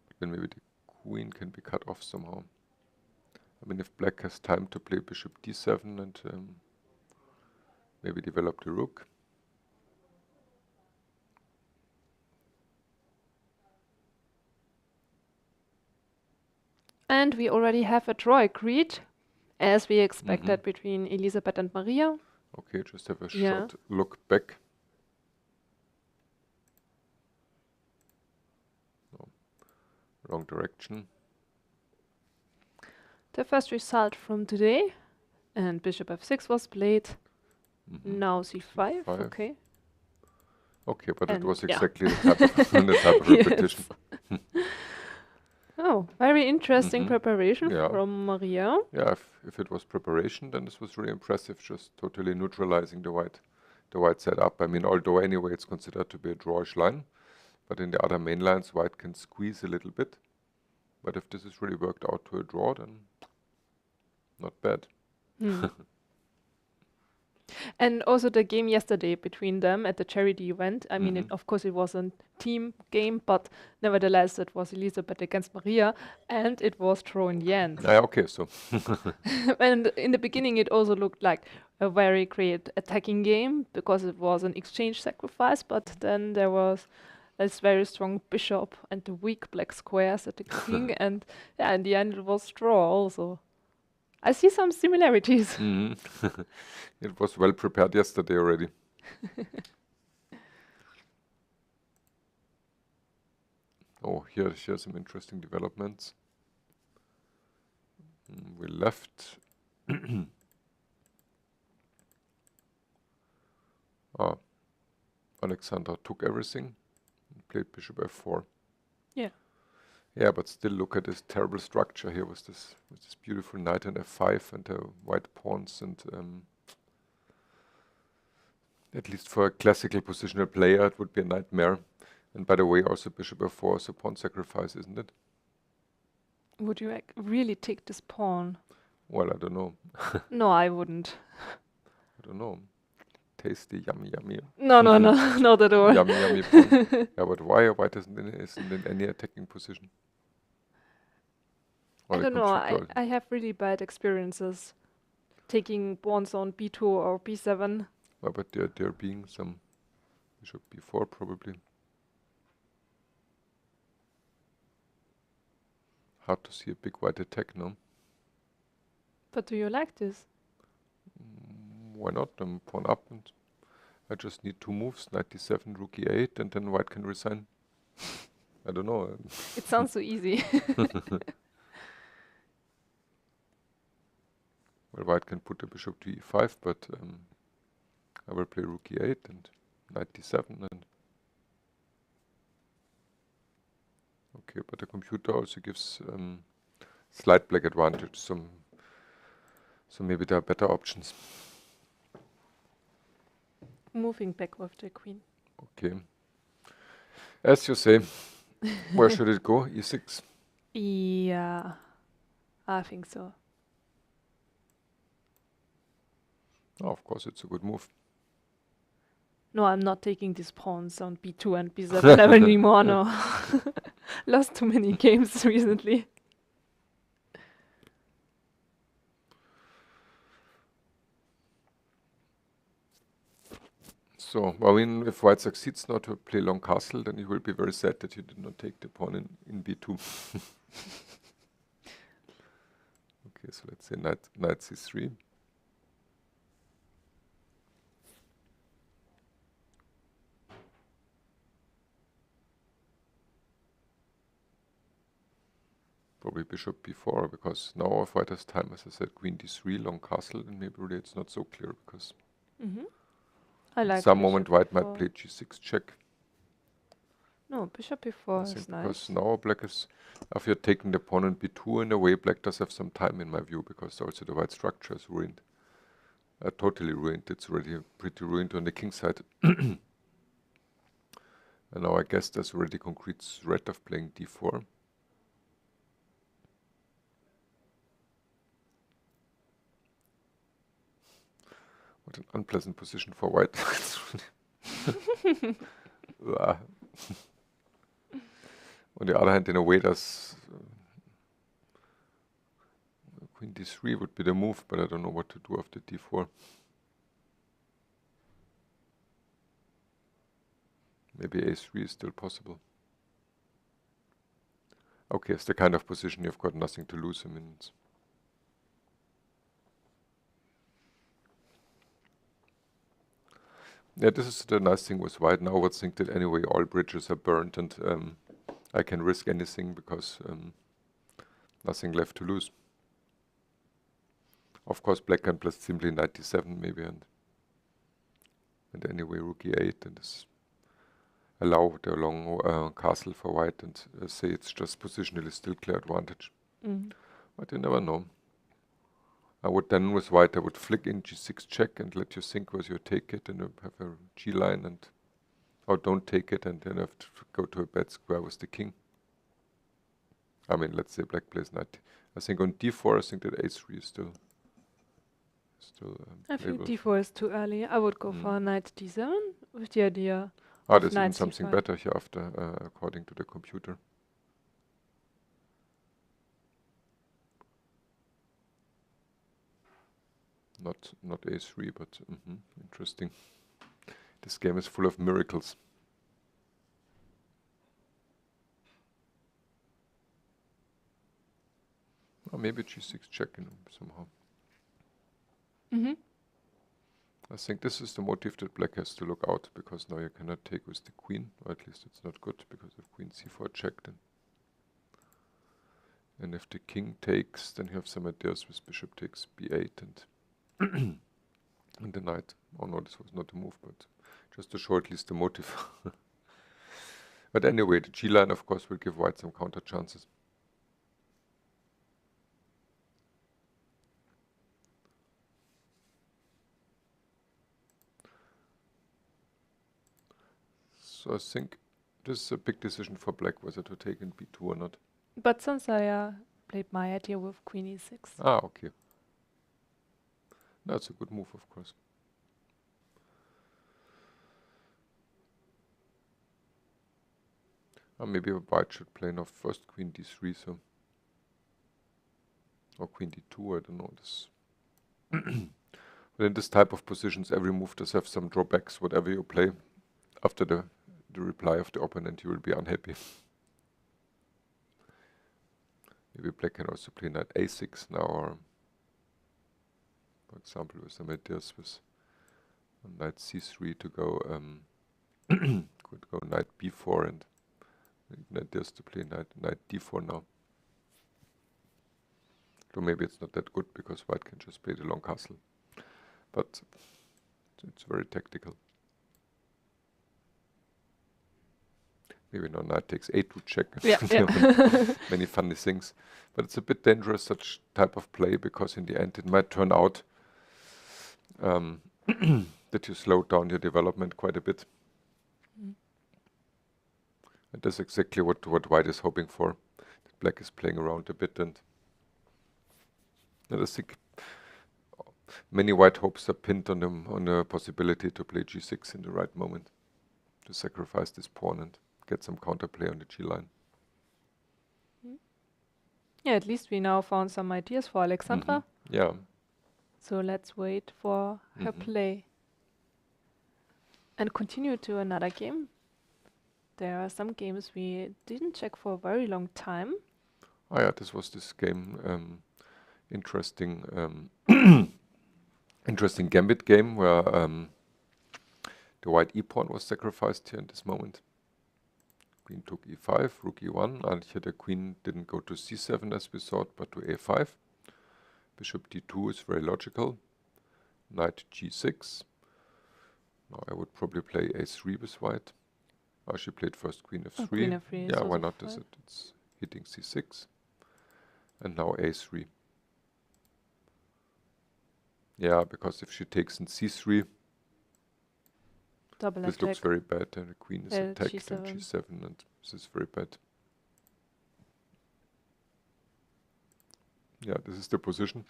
But then maybe the queen can be cut off somehow. I mean, if black has time to play bishop d7 and maybe develop the rook. And we already have a draw agreed, as we expected, between Elisabeth and Mariya. Okay, just have a short look back. wrong direction. The first result from today, and bishop f6 was played. Now c5, C5. okay. Okay, but it And was yeah. exactly the type of, the type of repetition. Oh, very interesting preparation Yeah. from Mariya. Yeah, if it was preparation, then this was really impressive, just totally neutralizing the white setup. I mean, although anyway it's considered to be a drawish line, but in the other main lines, white can squeeze a little bit. But if this is really worked out to a draw, then not bad. And also the game yesterday between them at the charity event. I mean, of course, it was a team game, but nevertheless, it was Elisabeth against Mariya, and it was draw in the end. Okay, so And in the beginning, it also looked like a very great attacking game because it was an exchange sacrifice, but then there was this very strong bishop and the weak black squares at the king, and yeah, in the end, it was draw also. I see some similarities. it was well prepared yesterday already. Oh, here's some interesting developments. We left. Alexandra took everything and played bishop f4. Yeah. Yeah, but still look at this terrible structure here with this beautiful knight and f5 and the white pawns, and at least for a classical positional player it would be a nightmare. And by the way, also bishop f4 is a pawn sacrifice, isn't it? Would you really take this pawn? Well, I don't know. No, I wouldn't. I don't know. Tasty, yummy, yummy. No, not at all. Yummy, yummy pawn. Yeah, but why white isn't in any attacking position? I Or don't know. control. I have really bad experiences taking pawns on b2 or b7. Well, but there being some bishop b4 probably. Hard to see a big white attack, no? But do you like this? Why not? Pawn up, and I just need two moves, knight d7, rook e8, and then white can resign. I don't know. It sounds so easy. Well, white can put the bishop to e5, but I will play rook e8 and knight d7, and okay, but the computer also gives slight black advantage, so maybe there are better options. Moving back with the queen. Okay. As you say, where should it go? e6? Yeah, I think so. Oh, of course, it's a good move. No, I'm not taking these pawns on b2 and b7 anymore, no. Lost too many games recently. So, I mean, if white succeeds now to play long castle, then he will be very sad that he did not take the pawn in b2. Okay, so let's say knight c3. Probably bishop b4, because now if white has time, as I said, queen d3, long castle, and maybe really it's not so clear, because I like at some bishop moment white might b4. play g6 check. No, bishop b4 I is think nice. because now black is, after taking the pawn on b2, in a way black does have some time in my view, because also the white structure is ruined. Totally ruined. It's already pretty ruined on the king side. And now I guess there's already concrete threat of playing d4. What an unpleasant position for white. On the other hand, in a way, there's queen d3 would be the move, but I don't know what to do after d4. Maybe a3 is still possible. Okay, it's the kind of position you've got nothing to lose. I mean, yeah, this is the nice thing with white. Now I would think that anyway all bridges are burnt, and I can risk anything because nothing left to lose. Of course, black can play simply knight d7 maybe, and anyway rook e8 and this allow the long castle for white and say it's just positionally still clear advantage. But you never know. I would then with white, I would flick in g6 check and let you think whether you take it and have a g line and or don't take it and then have to go to a bad square with the king. I mean, let's say black plays knight. I think on d4, I think that a3 is still I think playable. d4 is too early. I would go for knight d7 with the idea. There's even knight something c5. better here after, according to the computer. Not a3, but interesting. This game is full of miracles. Or maybe g6 check somehow. I think this is the motive that black has to look out, because now you cannot take with the queen, or at least it's not good, because if queen c4 check, then and if the king takes, then you have some ideas with bishop takes b8 and and the knight. Oh no, this was not a move, but just to show at least the motive. But anyway, the g line of course will give white some counter chances. So I think this is a big decision for black whether to take in b2 or not. But Zhansaya played my idea with queen e6. Ah, okay. That's a good move, of course. Or maybe white should play now first queen d3, so or queen d2, I don't know this. But in this type of positions, every move does have some drawbacks. Whatever you play, after the reply of the opponent, you will be unhappy. Maybe black can also play knight a6 now, or for example with some ideas with knight c3 to go, could go knight b4 and ideas to play knight d4 now. So maybe it's not that good because white can just play the long castle, but it's very tactical. Maybe now knight takes a2 check. Many funny things, but it's a bit dangerous such type of play, because in the end it might turn out that you slow down your development quite a bit. And that's exactly what white is hoping for. That black is playing around a bit, and I think many white hopes are pinned on the possibility to play g6 in the right moment, to sacrifice this pawn and get some counterplay on the g line. Yeah, at least we now found some ideas for Alexandra. Yeah. So let's wait for her play. And continue to another game. There are some games we didn't check for a very long time. Oh yeah, this was this game, interesting interesting Gambit game where the white e-pawn was sacrificed here in this moment. Queen took e5, rook e1, and here the queen didn't go to c7 as we thought, but to a5. Bishop d2 is very logical. Knight g6. Now I would probably play a3 with white. Oh, she played first queen f3. Queen f3 yeah, why not? It's hitting c6. And now a3. Yeah, because if she takes in c3, Double this attack. looks very bad, and the queen is attacked G7. and g7, and this is very bad. Yeah, this is the position.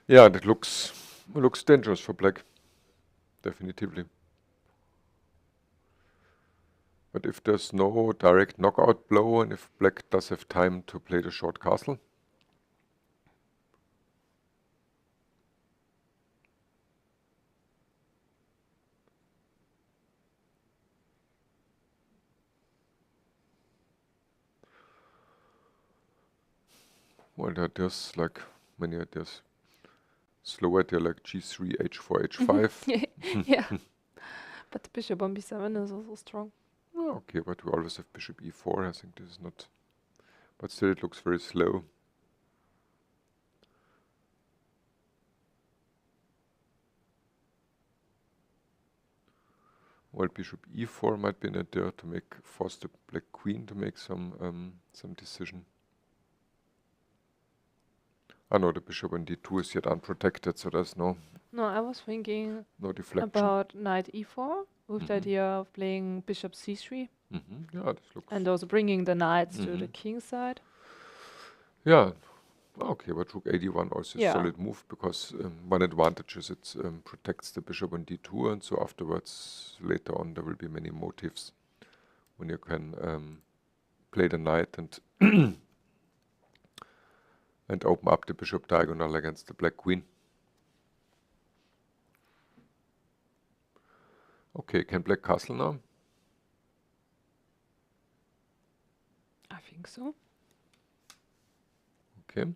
Yeah, that looks dangerous for black, definitively. But if there's no direct knockout blow, and if black does have time to play the short castle, well, there's like many ideas. Slow idea like g3, h4, h5. Yeah, but the bishop on b7 is also strong. Oh, okay, but we always have bishop e4. I think this is not... But still it looks very slow. Well, bishop e4 might be an idea to force the black queen to make some decision. Ah no, the bishop on d2 is yet unprotected, so there's no I was thinking deflection. about knight e4 with the idea of playing bishop c3. Yeah, this looks... And also bringing the knights to the king side. Yeah, okay, but rook a1 also is Yeah. a solid move, because one advantage is it protects the bishop on d2, and so afterwards, later on, there will be many motives when you can play the knight and and open up the bishop diagonal against the black queen. Okay, can black castle now? I think so. Okay,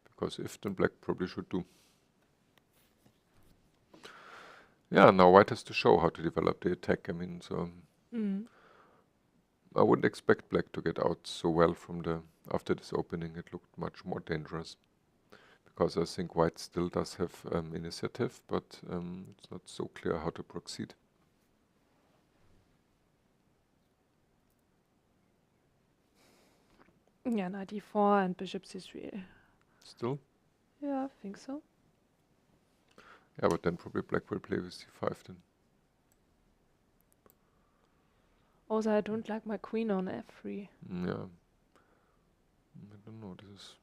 because if, then black probably should do. Yeah, now white has to show how to develop the attack. I mean, so I wouldn't expect black to get out so well from after this opening. It looked much more dangerous, because I think white still does have initiative, but it's not so clear how to proceed. Yeah, knight e4 and bishop c3. Still? Yeah, I think so. Yeah, but then probably black will play with c5 then. Also, I don't like my queen on f3. Yeah. I don't know, this is...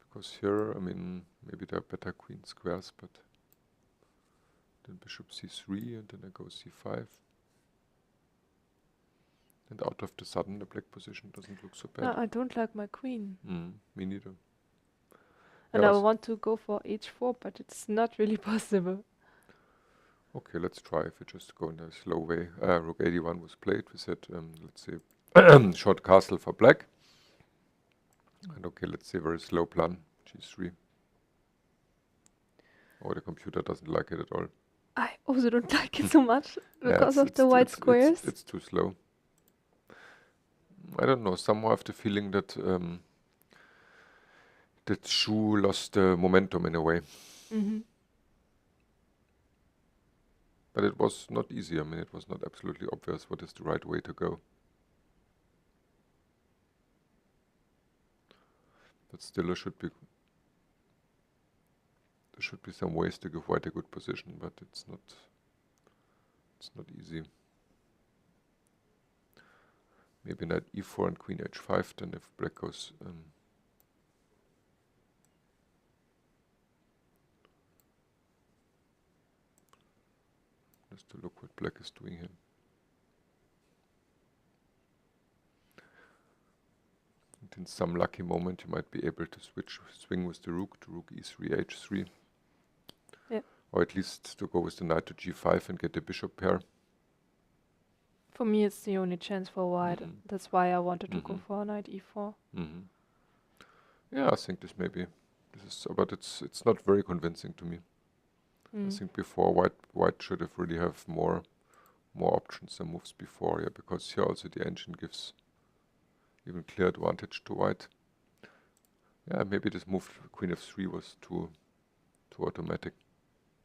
Because here, I mean, maybe there are better queen squares, but... Then bishop c3, and then I go c5. And out of the sudden, the black position doesn't look so bad. No, I don't like my queen. Me neither. And Yeah, I want to go for h4, but it's not really possible. Okay, let's try if we just go in a slow way. Rook a1 was played. We said, let's say, short castle for black. And okay, let's say very slow plan, g3. Oh, the computer doesn't like it at all. I also don't like it so much because Yeah, of the white squares. It's too slow. I don't know, somehow I have the feeling that that Shu lost momentum in a way. But it was not easy. I mean, it was not absolutely obvious what is the right way to go. But still, there should be some ways to give white a good position, but it's not easy. Maybe knight e4 and queen h5. Then if black goes just to look what black is doing here. And in some lucky moment, you might be able to swing with the rook to rook e3, h3. Yeah. Or at least to go with the knight to g5 and get the bishop pair. For me, it's the only chance for white. That's why I wanted to go for knight e4. Yeah, I think this is, but it's not very convincing to me. I think before white should have really have more options and moves before, yeah, because here also the engine gives even clear advantage to white. Yeah, maybe this move queen f3 was too automatic.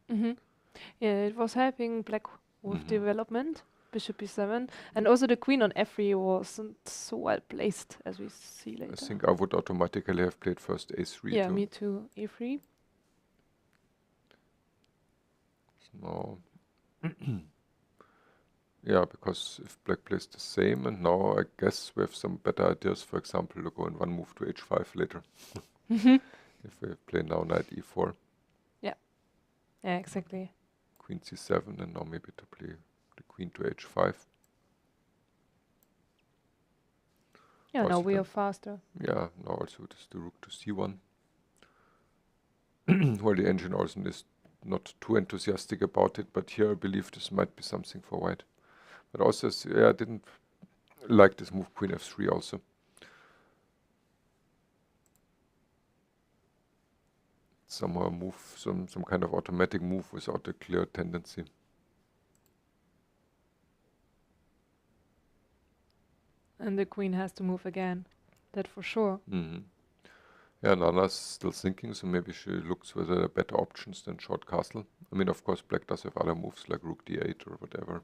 Yeah, it was helping black with development, bishop e7, and also the queen on f3 wasn't so well placed, as we see later. I think I would automatically have played first a3 yeah, too. me too, e3. No. Yeah, because if black plays the same, and now I guess we have some better ideas, for example, to go in one move to h5 later. If we play now knight e4. Yeah, exactly. Queen c7, and now maybe to play the queen to h5. Yeah, Also now we then- are faster. Yeah, now also it is the rook to c1. Well, the engine also is not too enthusiastic about it, but here I believe this might be something for white. But also, I didn't like this move queen f3 also. Somehow move some kind of automatic move without a clear tendency. And the queen has to move again. That for sure. Mhm. Yeah, Nana's still thinking, so maybe she looks whether there are better options than short castle. I mean, of course, black does have other moves like rook d8 or whatever.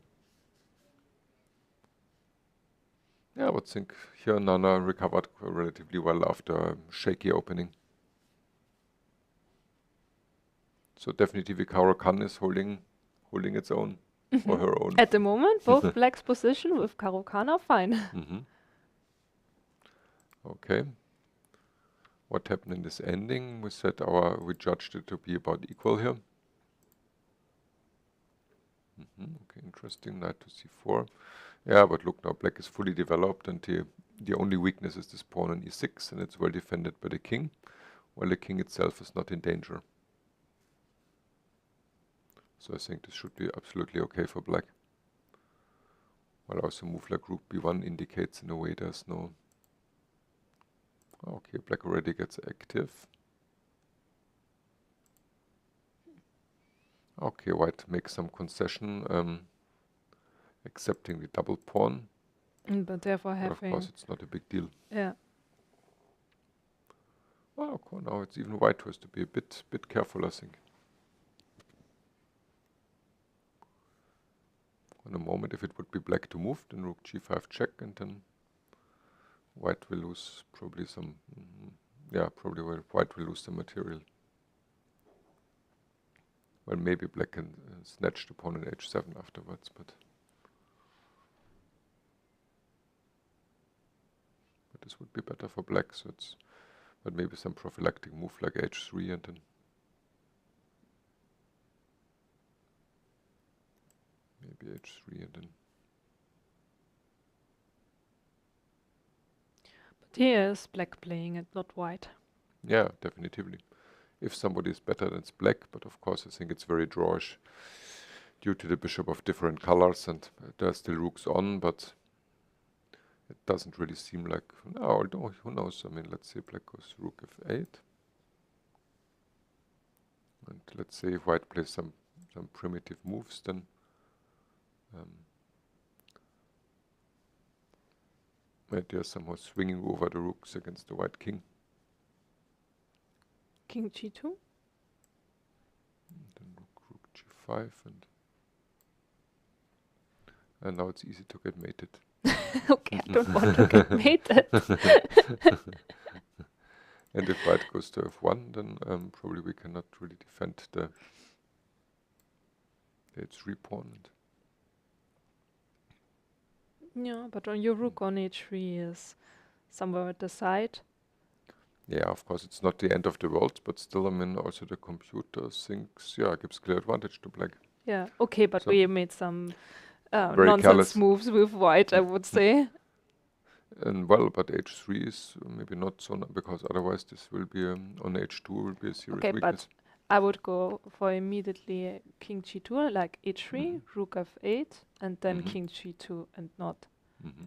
Yeah, I would think here Nana recovered relatively well after a shaky opening. So definitely the Caro-Kann is holding its own, or her own. At the moment, both black's position with Caro-Kann are fine. Mhm. Okay. What happened in this ending? We said we judged it to be about equal here. Okay, interesting. Knight to c4. Yeah, but look, now black is fully developed, and the only weakness is this pawn on e6, and it's well defended by the king, while the king itself is not in danger. So I think this should be absolutely okay for black. While also move like rook b1 indicates in a way there's no... Okay, black already gets active. Okay, white makes some concession, accepting the double pawn. But therefore But having... of course it's not a big deal. Yeah. Oh, okay, now it's even white who has to be a bit careful, I think. In a moment, if it would be black to move, then rook g5 check, and then white will lose probably some... yeah, probably white will lose the material. Well, maybe black can snatch the pawn in h7 afterwards, but this would be better for black. So it's, but maybe some prophylactic move like h3 and then maybe h3 and then. But here is black playing it, not white. Yeah, definitively. If somebody is better, then it's black, but of course I think it's very drawish due to the bishop of different colors, and there are still rooks on, but it doesn't really seem like... No, although, who knows? I mean, let's say black goes rook f8. And let's say if white plays some primitive moves, then maybe they're somehow swinging over the rooks against the white king. King g2. Then rook g5, and now it's easy to get mated. Okay, I don't want to get mated. And if white goes to f1, then probably we cannot really defend the h3 pawn. Yeah, but on your rook on h3 is somewhere at the side. Yeah, of course, it's not the end of the world, but still, I mean, also the computer thinks, yeah, gives clear advantage to black. Yeah, okay, but So we made some very nonsense careless moves with white, I would say. And well, but h3 is maybe not so, because otherwise this will be, on h2 will be a serious Okay, weakness. but I would go for immediately king g2, like h3, rook f8, and then king g2, and not...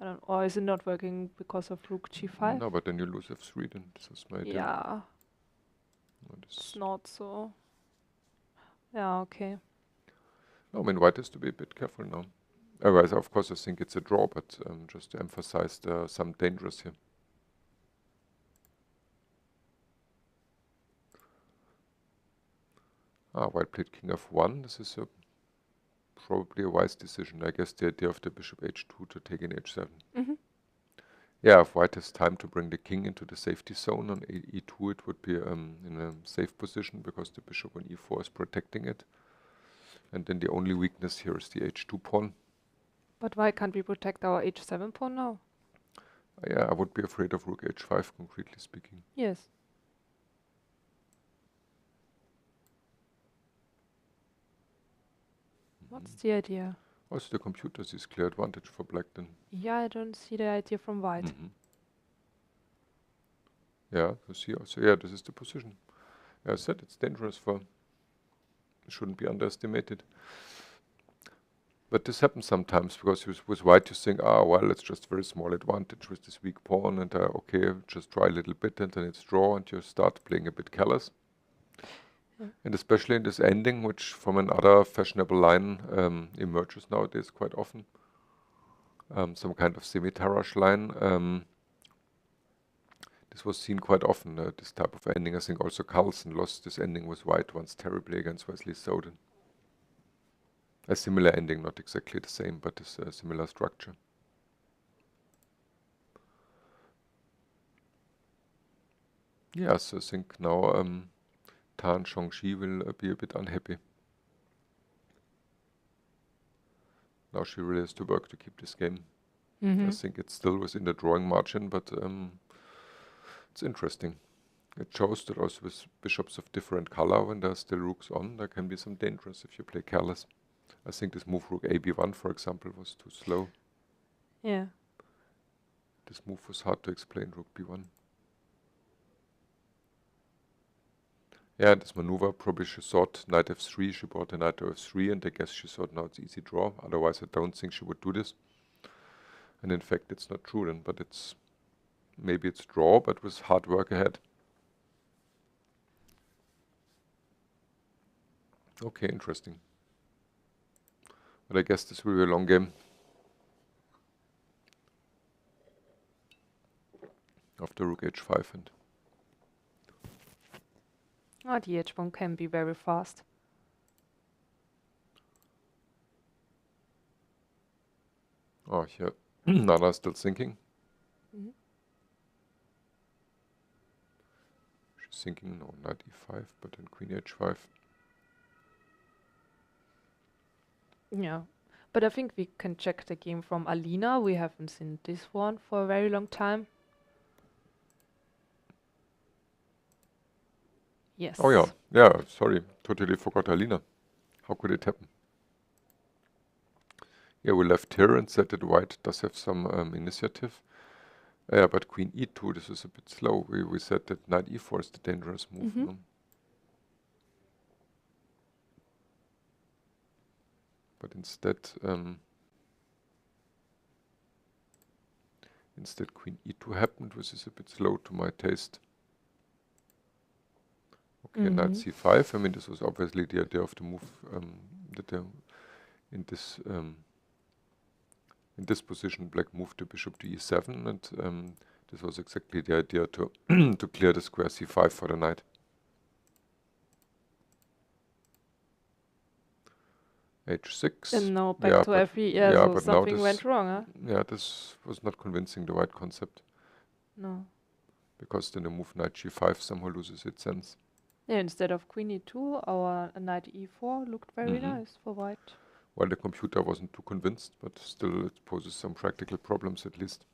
I don't, or is it not working because of rook g5? No, but then you lose f3, then this is my idea. Yeah, No, it's not so... Yeah, okay. I mean, white has to be a bit careful now. Otherwise, of course, I think it's a draw, but just to emphasize there are some dangers here. White played king f1. This is probably a wise decision. I guess the idea of the bishop h2 to take in h7. Yeah, if white has time to bring the king into the safety zone on e2, it would be in a safe position because the bishop on e4 is protecting it. And then the only weakness here is the h2 pawn. But why can't we protect our h7 pawn now? Yeah, I would be afraid of rook h5, concretely speaking. Yes. What's the idea? Also, the computer sees clear advantage for black then. Yeah, I don't see the idea from white. Yeah, you see also, yeah, this is the position. As I said, it's dangerous for... It shouldn't be underestimated. But this happens sometimes, because with white you think, well, it's just very small advantage with this weak pawn, and okay, just try a little bit, and then it's draw, and you start playing a bit careless. And especially in this ending, which from another fashionable line emerges nowadays quite often. some kind of semi-tarrasch line. This was seen quite often, this type of ending. I think also Carlsen lost this ending with white once terribly against Wesley Snowden. A similar ending, not exactly the same, but it's a similar structure. Yes, I think now Tan Zhongyi will be a bit unhappy. Now she really has to work to keep this game. I think it's still within the drawing margin, but it's interesting. It shows that also with bishops of different color, when there are still rooks on, there can be some dangers if you play careless. I think this move rook AB1, for example, was too slow. Yeah. This move was hard to explain, rook B1. Yeah, this maneuver, probably she thought knight F3, she brought the knight to F3, and I guess she thought now it's easy draw, otherwise I don't think she would do this. And in fact it's not true then, but it's, maybe it's draw, but with hard work ahead. Okay, interesting. But I guess this will be a long game. After rook H5 and... Oh, the H1 can be very fast. Oh, here, Nana is still thinking. She's thinking, no, knight E5, but then queen H5. Yeah, but I think we can check the game from Alina. We haven't seen this one for a very long time. Yes. Oh yeah, yeah, sorry, totally forgot Alina. How could it happen? Yeah, we left here and said that white does have some initiative. Yeah, but queen E2, this is a bit slow. We said that knight E4 is the dangerous move. No? But instead, instead queen E2 happened, which is a bit slow to my taste. Okay, knight C5. I mean, this was obviously the idea of the move that in this position, black moved the bishop to E7, and this was exactly the idea to to clear the square C5 for the knight. H6. And now back to F3. Yeah, yeah, so but something went wrong, huh? Yeah, this was not convincing the white concept. No. Because then the move knight G5 somehow loses its sense. Yeah, instead of queen E2, our knight E4 looked very nice for white. Well, the computer wasn't too convinced, but still it poses some practical problems at least.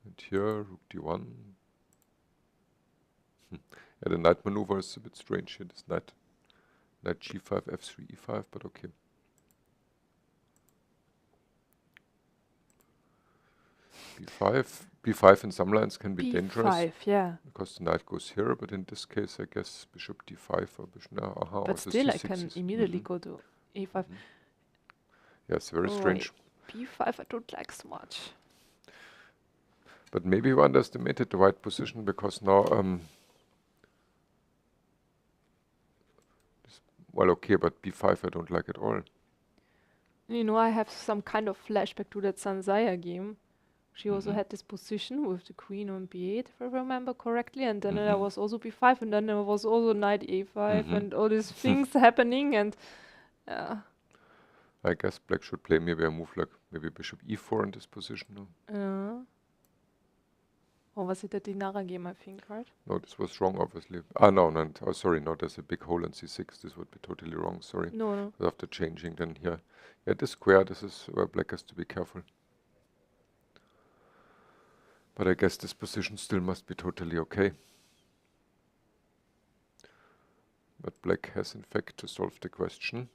And here, rook D1. Yeah, the knight maneuver is a bit strange here, this knight G5, F3, E5, but okay. B5 in some lines can be dangerous. B5, yeah. Because the knight goes here, but in this case, I guess bishop D5 or bishop... But still, I can immediately go to E5. Yes, very strange. B5 I don't like so much. But maybe you underestimated the white position, because now... well, okay, but B5 I don't like at all. You know, I have some kind of flashback to that Zhansaya game. She also had this position with the queen on B8, if I remember correctly, and then there was also B5, and then there was also knight A5, and all these things happening, and I guess black should play maybe a move like maybe bishop E4 in this position. No? Or was it a Dinara game, I think, right? No, this was wrong, obviously. No, oh, sorry, no, there's a big hole in C6. This would be totally wrong, sorry. No. After changing, then here. Yeah, this square, this is where black has to be careful. But I guess this position still must be totally okay. But black has, in fact, to solve the question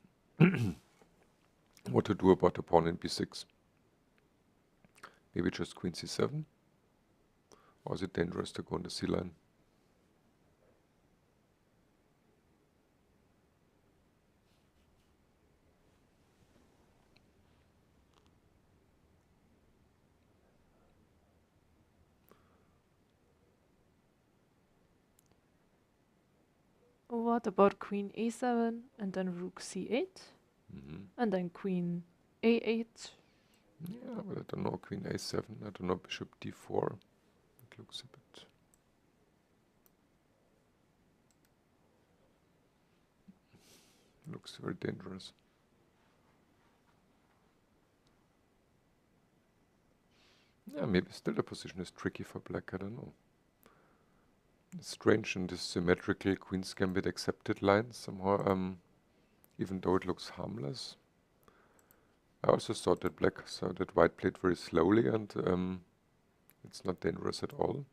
what to do about the pawn in B6. Maybe just queen C7? Or is it dangerous to go on the C line? What about queen A7 and then rook C8 and then queen A8. Yeah, but I don't know, queen a7, I don't know, bishop d4. It looks a bit... looks very dangerous. Yeah, maybe still the position is tricky for black, I don't know. It's strange in this symmetrical queen's gambit accepted line somehow, even though it looks harmless. I also thought that black saw that white played very slowly and it's not dangerous at all.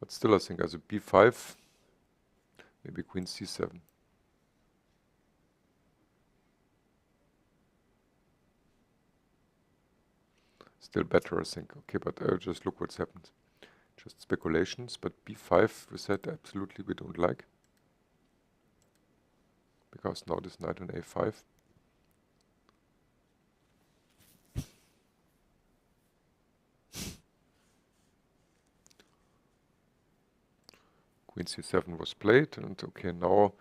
But still I think as a b5, maybe queen c7. Still better, I think. Okay, but just look what's happened. Just speculations, but b5 we said absolutely we don't like. Because now this knight on a5. Queen c7 was played, and okay, now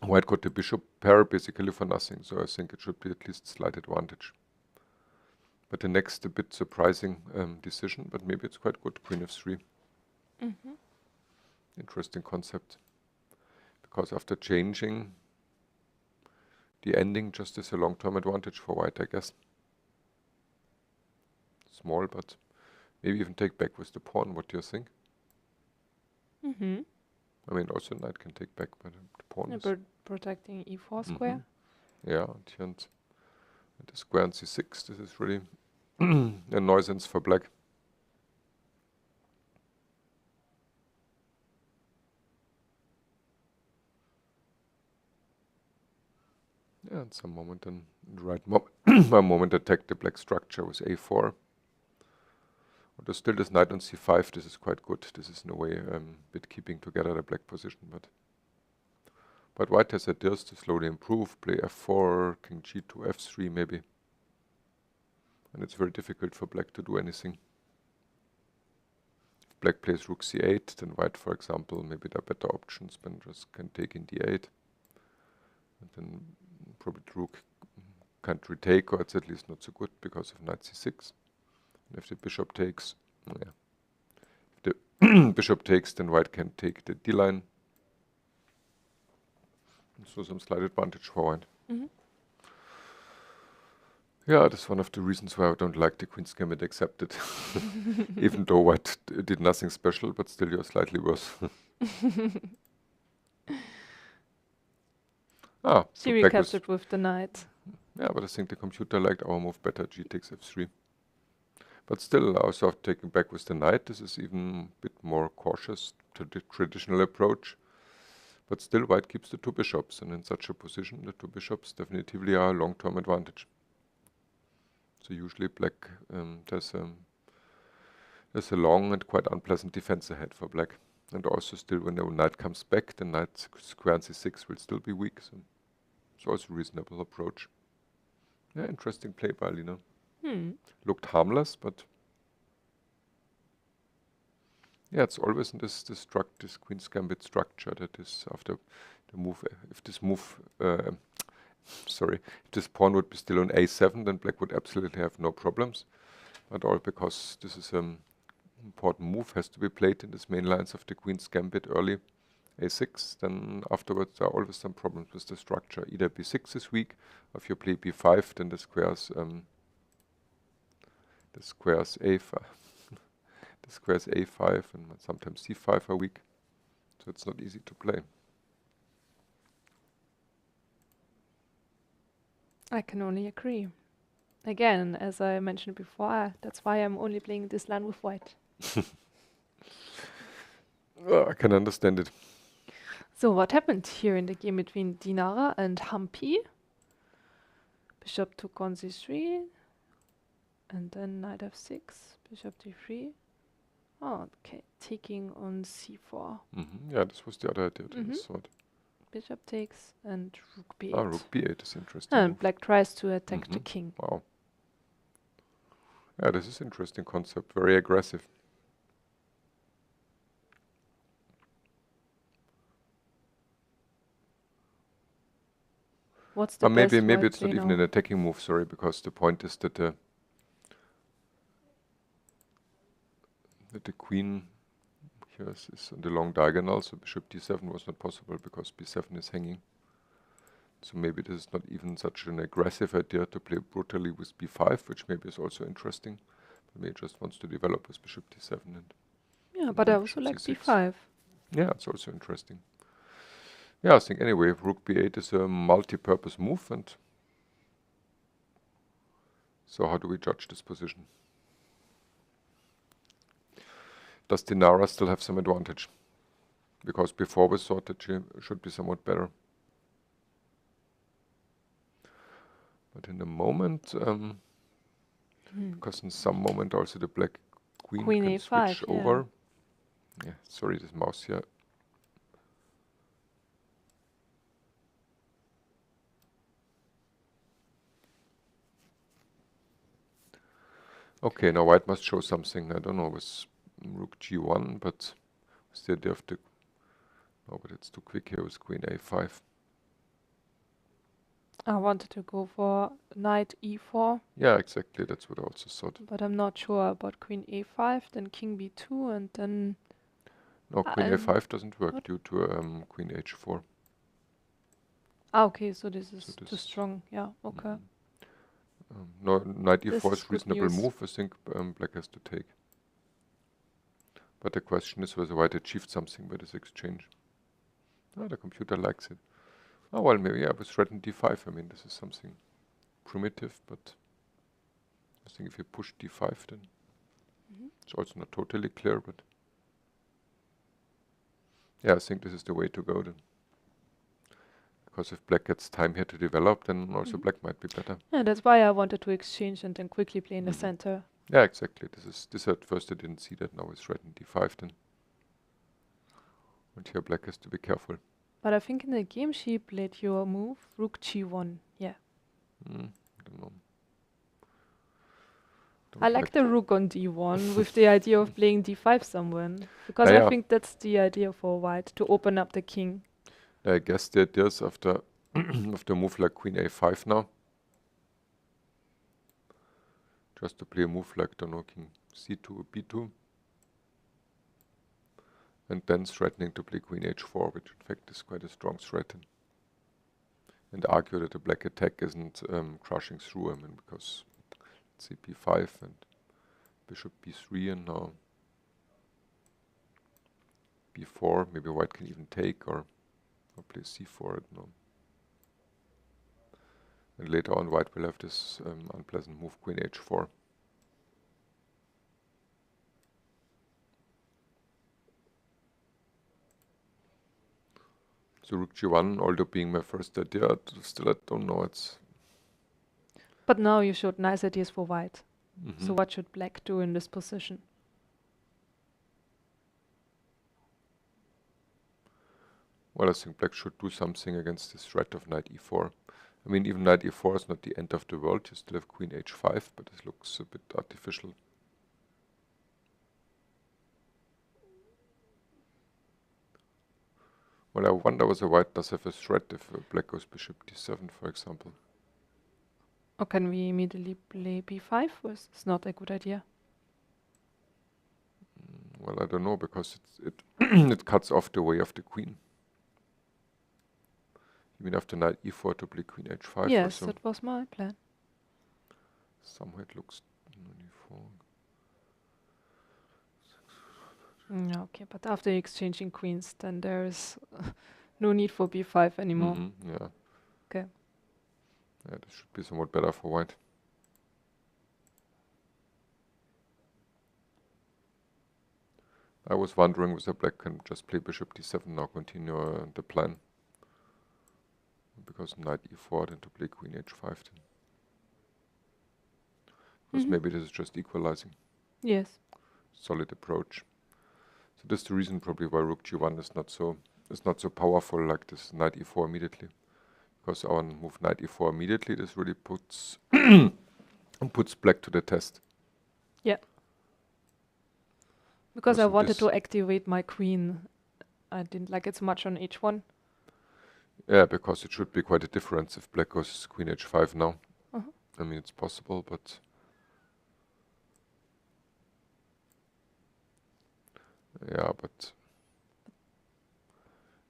white got the bishop pair basically for nothing, so I think it should be at least slight advantage. But the next a bit surprising decision, but maybe it's quite good, queen f3. Interesting concept. Because after changing, the ending just is a long-term advantage for white, I guess. Small, but maybe even take back with the pawn. What do you think? I mean, also knight can take back, but the pawn is... Protecting e4 square. Yeah, and the square on c6, this is really a nuisance for black. Yeah, and some moment in the right a moment attack the black structure with a4. There's still this knight on c5, this is quite good. This is in a way bit keeping together the black position, but white has ideas to slowly improve, play f4, king g2, f3 maybe. And it's very difficult for black to do anything. If black plays rook c8, then white, for example, maybe there are better options, but just can take in d8. And then probably the rook can't retake, or it's at least not so good because of knight c6. And if the bishop takes, yeah. If the bishop takes, then white can take the d-line. So some slight advantage for white. Yeah, that's one of the reasons why I don't like the queen's gambit accepted. Even though white did nothing special, but still you're slightly worse. She recaptured with the knight. Yeah, but I think the computer liked our move better, g takes f3. But still, also taking back with the knight, this is even a bit more cautious to the traditional approach. But still, white keeps the two bishops, and in such a position, the two bishops definitively are a long-term advantage. So usually black, there's a long and quite unpleasant defense ahead for black. And also still, when the knight comes back, the knight square on c6 will still be weak. So it's also a reasonable approach. Yeah, interesting play by Alina. Looked harmless, but yeah, it's always in this queen's gambit structure that is after the move. If this move, if this pawn would be still on a7, then black would absolutely have no problems. But all because this is an important move, has to be played in this main lines of the queen's gambit early. a6, then afterwards there are always some problems with the structure. Either b6 is weak, or if you play b5, then the squares a5, the squares a5 and sometimes c5 are weak, so it's not easy to play. I can only agree. Again, as I mentioned before, that's why I'm only playing this line with white. I can understand it. So what happened here in the game between Dinara and Humpy? Bishop took on c3, and then knight f6, bishop d3. Oh, okay, taking on c4. Yeah, this was the other idea. Bishop takes and rook b8. Ah, rook b8 is interesting. And black tries to attack the king. Wow. Yeah, this is interesting concept. Very aggressive. What's the maybe best white it's not play even now? an attacking move, sorry, because the point is that the queen here is on the long diagonal, so bishop d7 was not possible because b7 is hanging. So maybe this is not even such an aggressive idea to play brutally with b5, which maybe is also interesting. But maybe it just wants to develop with bishop d7 and Yeah, but I knight also bishop like c6. b5. Yeah, it's also interesting. Yeah, I think anyway, rook b8 is a multi-purpose move, and so how do we judge this position? Does Dinara still have some advantage? Because before we thought that she should be somewhat better. But in the moment, because in some moment also the black queen Queen can a5, switch yeah. over. Yeah, sorry, this mouse here. Okay, now white must show something, I don't know, with rook g1, but with the idea of the... Oh, but it's too quick here with queen a5. I wanted to go for knight e4, Yeah, exactly, that's what I also thought. but I'm not sure about queen a5, then king b2, and then... No, queen Um, a5 doesn't work what? due to queen h4. okay, so this is this too is- strong. Yeah, okay. No, knight This e4 is is good reasonable news. move, I think black has to take. But the question is whether white achieved something by this exchange. Ah, the computer likes it. Oh, well, maybe, yeah, with threatened d5, I mean, this is something primitive, but I think if you push d5, then it's also not totally clear, but yeah, I think this is the way to go then. Because if black gets time here to develop, then also black might be better. Yeah, that's why I wanted to exchange and then quickly play in the center. Yeah, exactly. This at first I didn't see that, now it's threatened d5 then. And here black has to be careful. But I think in the game she played your move, rook g1. Yeah. I don't know. I like the rook on d1 with the idea of playing d5 somewhere. Because Yeah. I think that's the idea for white, to open up the king. I guess the idea is after after a move like queen a5 now, just to play a move like, don't know, king c2 or b2, and then threatening to play queen h4, which in fact is quite a strong threat, and argue that the black attack isn't crushing through him, and because let's say b5 and bishop b3, and now b4, maybe white can even take or play c4, I don't know. And later on white will have this unpleasant move queen h4. So rook g1, although being my first idea, still I don't know, it's... But now you showed nice ideas for white. So what should black do in this position? Well, I think black should do something against this threat of knight e4. I mean, even knight e4 is not the end of the world, you still have queen h5, but this looks a bit artificial. Well, I wonder whether white does have a threat if black goes bishop d7, for example. Or can we immediately play b5? Or is this not a good idea? Well, I don't know, because it it cuts off the way of the queen. You mean after knight e4 to play queen h5 or Yes, so? that was my plan. Somehow it looks... Okay, but after exchanging queens, then there is no need for b5 anymore. Yeah. Okay. Yeah, this should be somewhat better for white. I was wondering whether black can just play bishop d7 now, continue the plan. Because knight e4, then to play queen h5 then. Because maybe this is just equalizing. Yes. Solid approach. So this is the reason probably why rook g1 is not so powerful like this knight e4 immediately. Because our move knight e4 immediately, this really puts puts black to the test. Yeah. Because I Also wanted this- to activate my queen. I didn't like it so much on h1. Yeah, because it should be quite a difference if black goes queen h5 now. I mean, it's possible, but yeah, but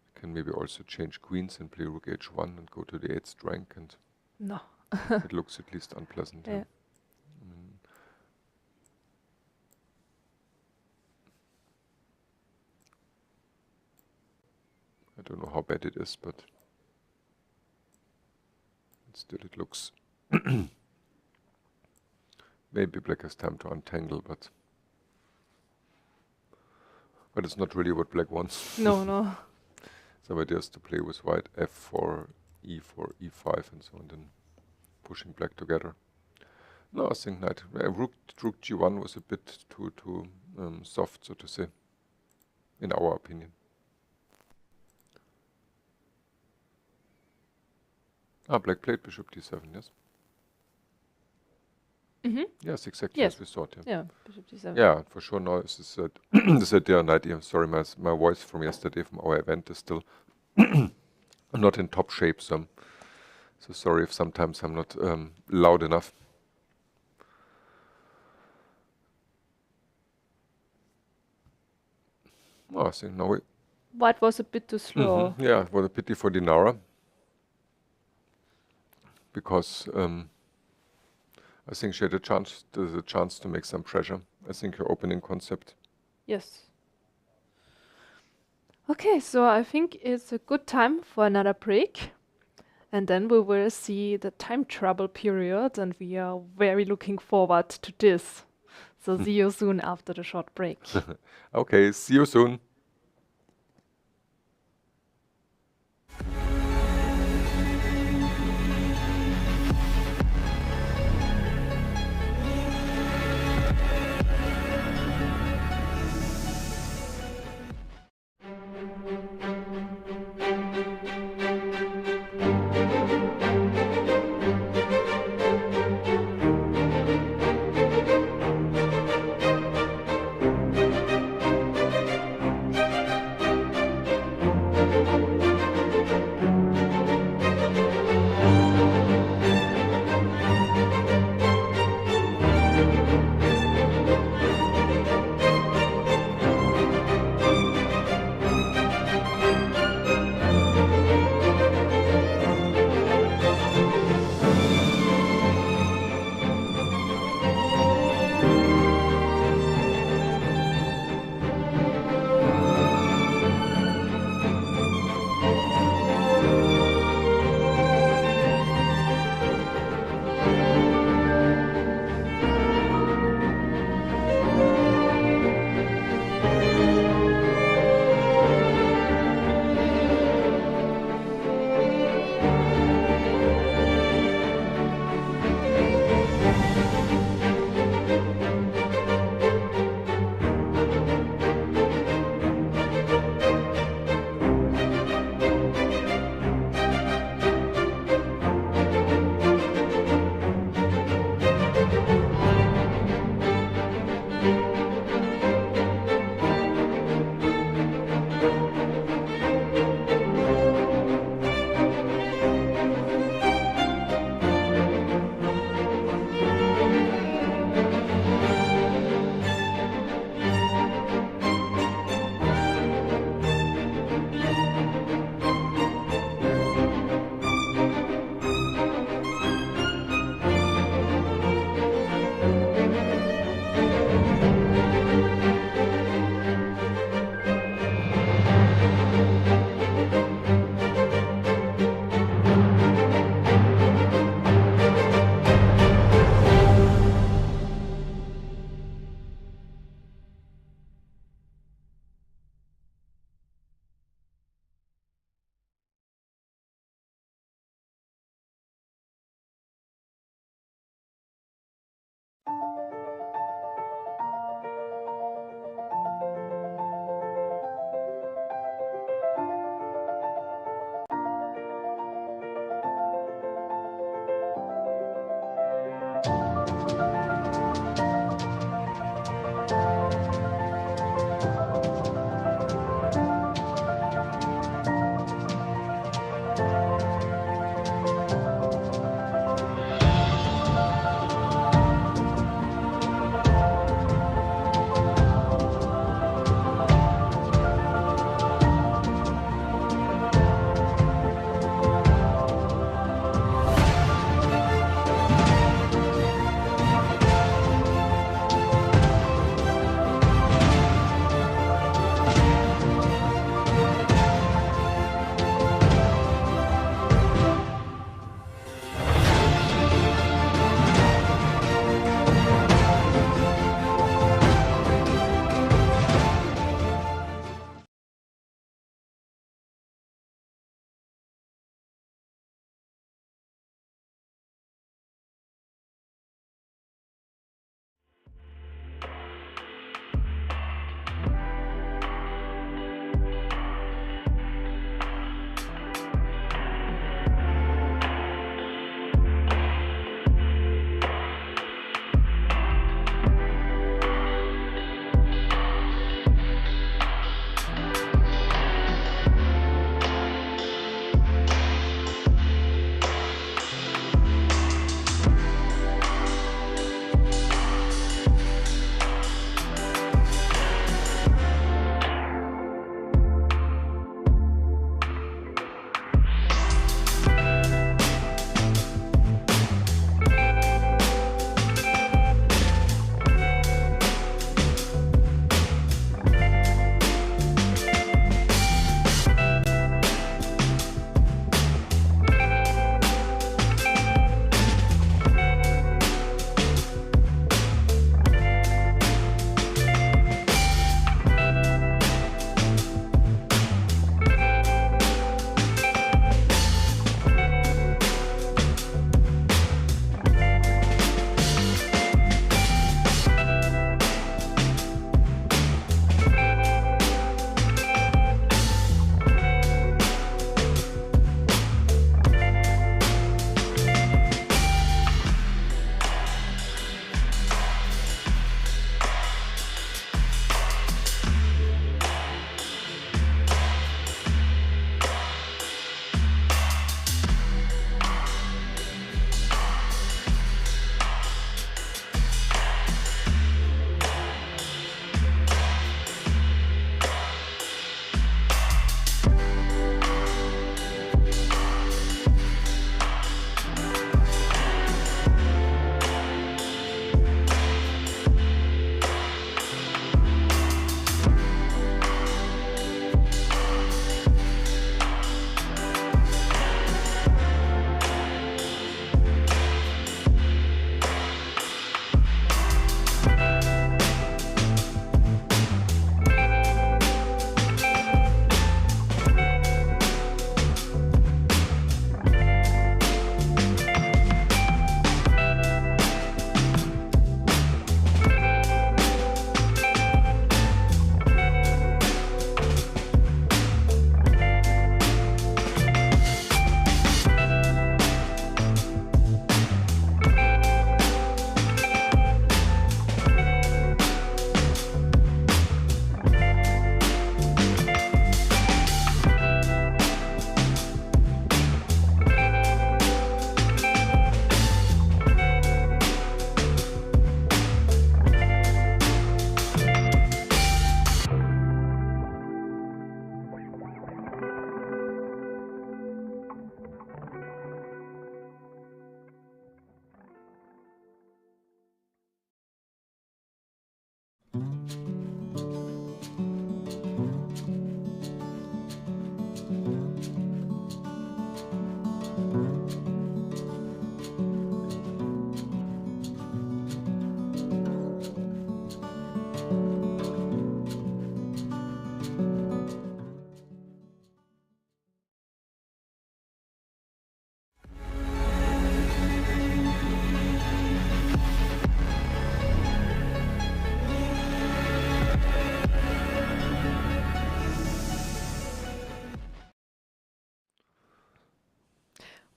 you can maybe also change queens and play rook h1 and go to the 8th rank, and No. it looks at least unpleasant. Yeah. I don't know how bad it is, but still it looks maybe black has time to untangle, but it's not really what black wants. No. Some ideas to play with white, f4, e4, e5, and so on, then pushing black together. No, I think knight. Rook g1 was a bit too soft, so to say, in our opinion. Black played bishop d7, yes? Yes, exactly as we thought. Yeah, bishop d7. Yeah, for sure. Now this is this idea knight. Sorry, my voice from yesterday from our event is still not in top shape. So sorry if sometimes I'm not loud enough. I think now White was a bit too slow. yeah, it was a pity for Dinara, because I think she had a chance to make some pressure. I think her opening concept. Yes. Okay, so I think it's a good time for another break. And then we will see the time trouble period, and we are very looking forward to this. So see you soon after the short break. Okay, see you soon.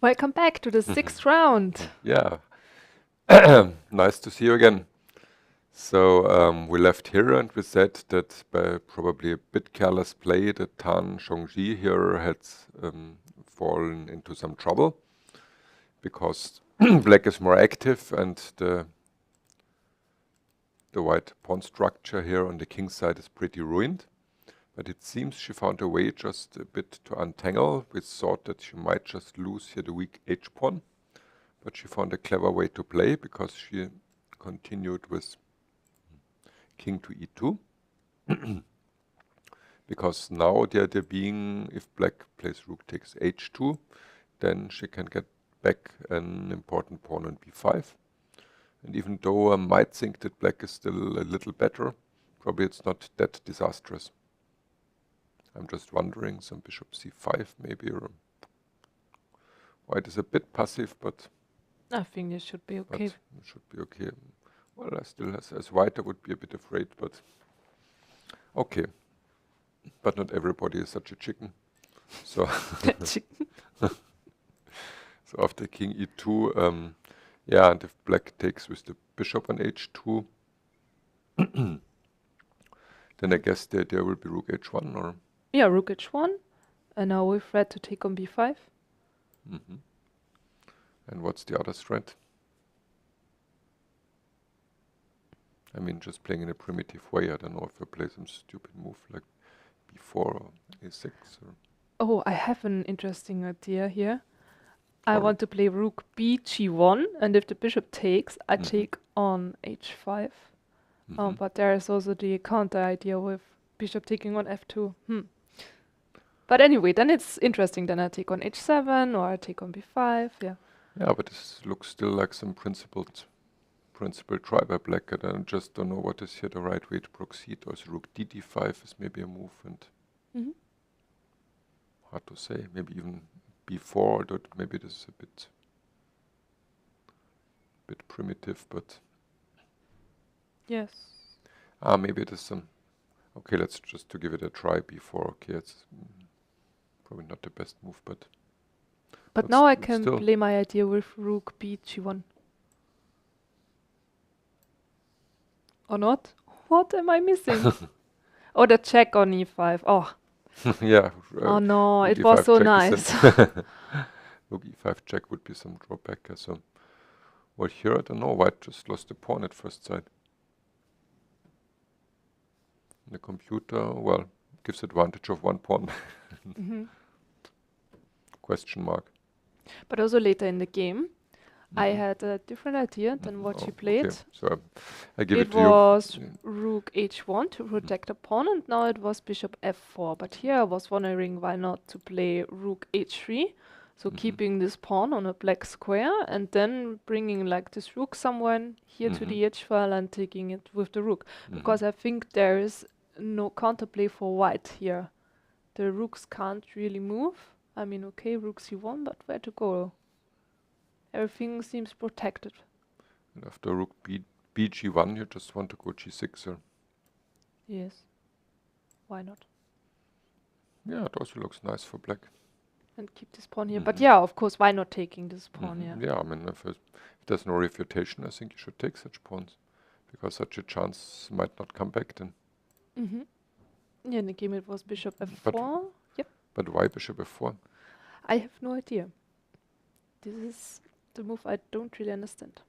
Welcome back to the sixth round. Yeah. Nice to see you again. So we left here and we said that by probably a bit careless play, the Tan Zhongyi here had fallen into some trouble because black is more active and the white pawn structure here on the king side is pretty ruined. But it seems she found a way just a bit to untangle. We thought that she might just lose here the weak h-pawn. But she found a clever way to play because she continued with king to e2. Because now the idea being, if black plays rook takes h2, then she can get back an important pawn on b5. And even though I might think that black is still a little better, probably it's not that disastrous. I'm just wondering, some bishop c5 maybe, or white is a bit passive, but I think this should be okay. it should be okay. Well, I still, as white, I would be a bit afraid, but okay. But not everybody is such a chicken. So, so after king e2, yeah, and if black takes with the bishop on h2, then I guess there will be rook h1, or? Yeah, rook h1, and now we've red to take on b5. And what's the other threat? I mean, just playing in a primitive way. I don't know if I play some stupid move like b4 or a6. Or Oh, I have an interesting idea here. I want to play rook b g1, and if the bishop takes, I take on h5. But there is also the counter idea with bishop taking on f2. But anyway, then it's interesting. Then I take on h7 or I take on b5. Yeah. yeah, but this looks still like some principled try by black. And I just don't know what is here the right way to proceed. Also, rook d5 is maybe a move, and hard to say. Maybe even b4. That maybe this is a bit primitive, but Yes. maybe it is some. Okay, let's just to give it a try. b4. Okay, it's probably not the best move, but But now I but can still. play my idea with rook b g1. Or not? What am I missing? Oh, the check on e5. Oh, yeah. oh no, rook it was e5 so check nice. Rook e5 check would be some drawback. So, well, here I don't know. White just lost the pawn at first sight. The computer, well, gives advantage of one pawn. Question mark. But also later in the game, I had a different idea than what she played. Okay. So I give it It to you. was rook h1 to protect the pawn, and now it was bishop f4. But here I was wondering why not to play rook h3, so keeping this pawn on a black square, and then bringing like this rook somewhere here to the h file and taking it with the rook. Because I think there is no counterplay for white here. The rooks can't really move. I mean, okay, rook c1, but where to go? Everything seems protected. And after rook bg1, you just want to go g6. Or Yes. Why not? yeah, it also looks nice for black. And keep this pawn here. But yeah, of course, why not taking this pawn here? Yeah, I mean, if there's no refutation, I think you should take such pawns, because such a chance might not come back then. Yeah, in the game it was bishop f4. Yep. But why bishop f4? I have no idea. This is the move I don't really understand.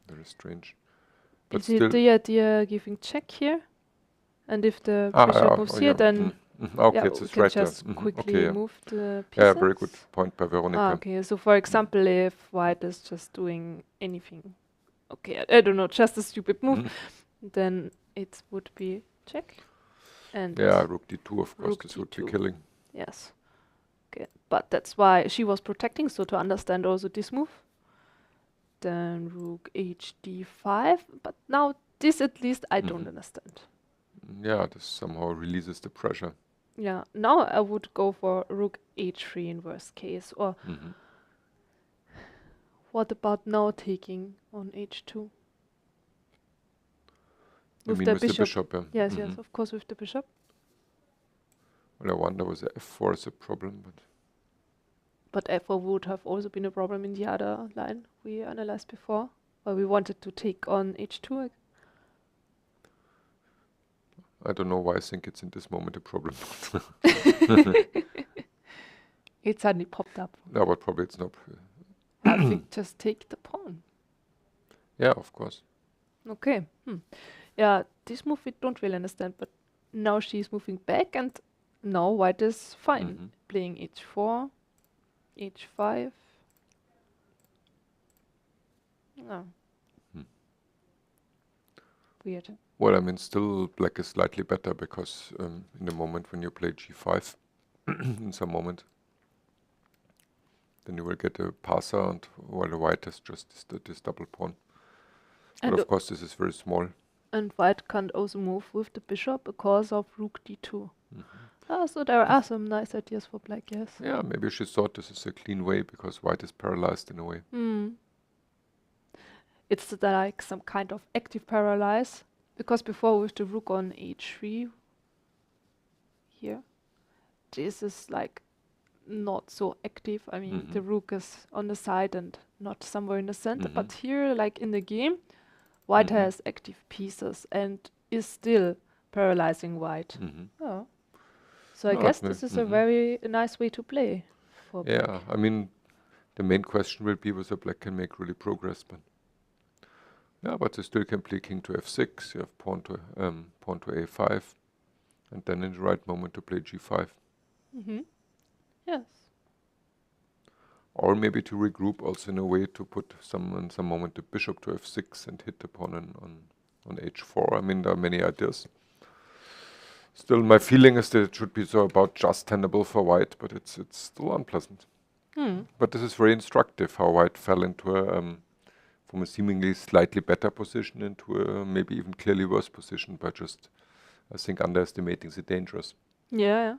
Very strange. But Is it the idea giving check here? And if the Ah, bishop yeah, moves oh, here, yeah, then okay, yeah, it's we a can threat. just Okay, quickly yeah. move the pieces. Yeah, very good point by Veronika. Ah, okay, so for example, if white is just doing anything, okay, I don't know, just a stupid move, then it would be check. And Yeah, rook d2, of course, rook this would be d2. killing. yes. Okay, but that's why she was protecting, so to understand also this move. Then rook hd5, but now this at least I don't understand. Yeah, this somehow releases the pressure. Yeah, now I would go for rook h3 in worst case, or what about now taking on h2? You With mean the with the bishop. bishop? Yeah. Yes, yes, of course with the bishop. Well, I wonder whether f4 is a problem, But f4 would have also been a problem in the other line we analyzed before, where we wanted to take on h2. I don't know why I think it's in this moment a problem. It suddenly popped up. No, but probably it's not. I think just take the pawn. Yeah, of course. Okay. Yeah, this move we don't really understand, but now she's moving back, and now white is fine. Playing h4, h5. No. Weird. Well, I mean, still black is slightly better because in the moment when you play g5, in some moment, then you will get a passer, and while the white has just this double pawn. But And of course, this is very small. And white can't also move with the bishop because of rook d2. So there are some nice ideas for black, yes. Yeah, maybe she thought this is a clean way because white is paralyzed in a way. It's like some kind of active paralyze, because before with the rook on h3 here, this is like not so active. I mean, the rook is on the side and not somewhere in the center, but here, like in the game, white has active pieces and is still paralyzing white. Oh. So I guess this is a very nice way to play for black. Yeah, I mean, the main question will be whether black can make really progress, but yeah, but they still can play king to f6. You have pawn to a5, and then in the right moment to play g5. Yes. Or maybe to regroup also in a way to put in some moment the bishop to f6 and hit the pawn on h4. I mean, there are many ideas. Still, my feeling is that it should be so about just tenable for white, but it's still unpleasant. But this is very instructive how white fell into from a seemingly slightly better position into a maybe even clearly worse position by just, I think, underestimating the dangers. Yeah.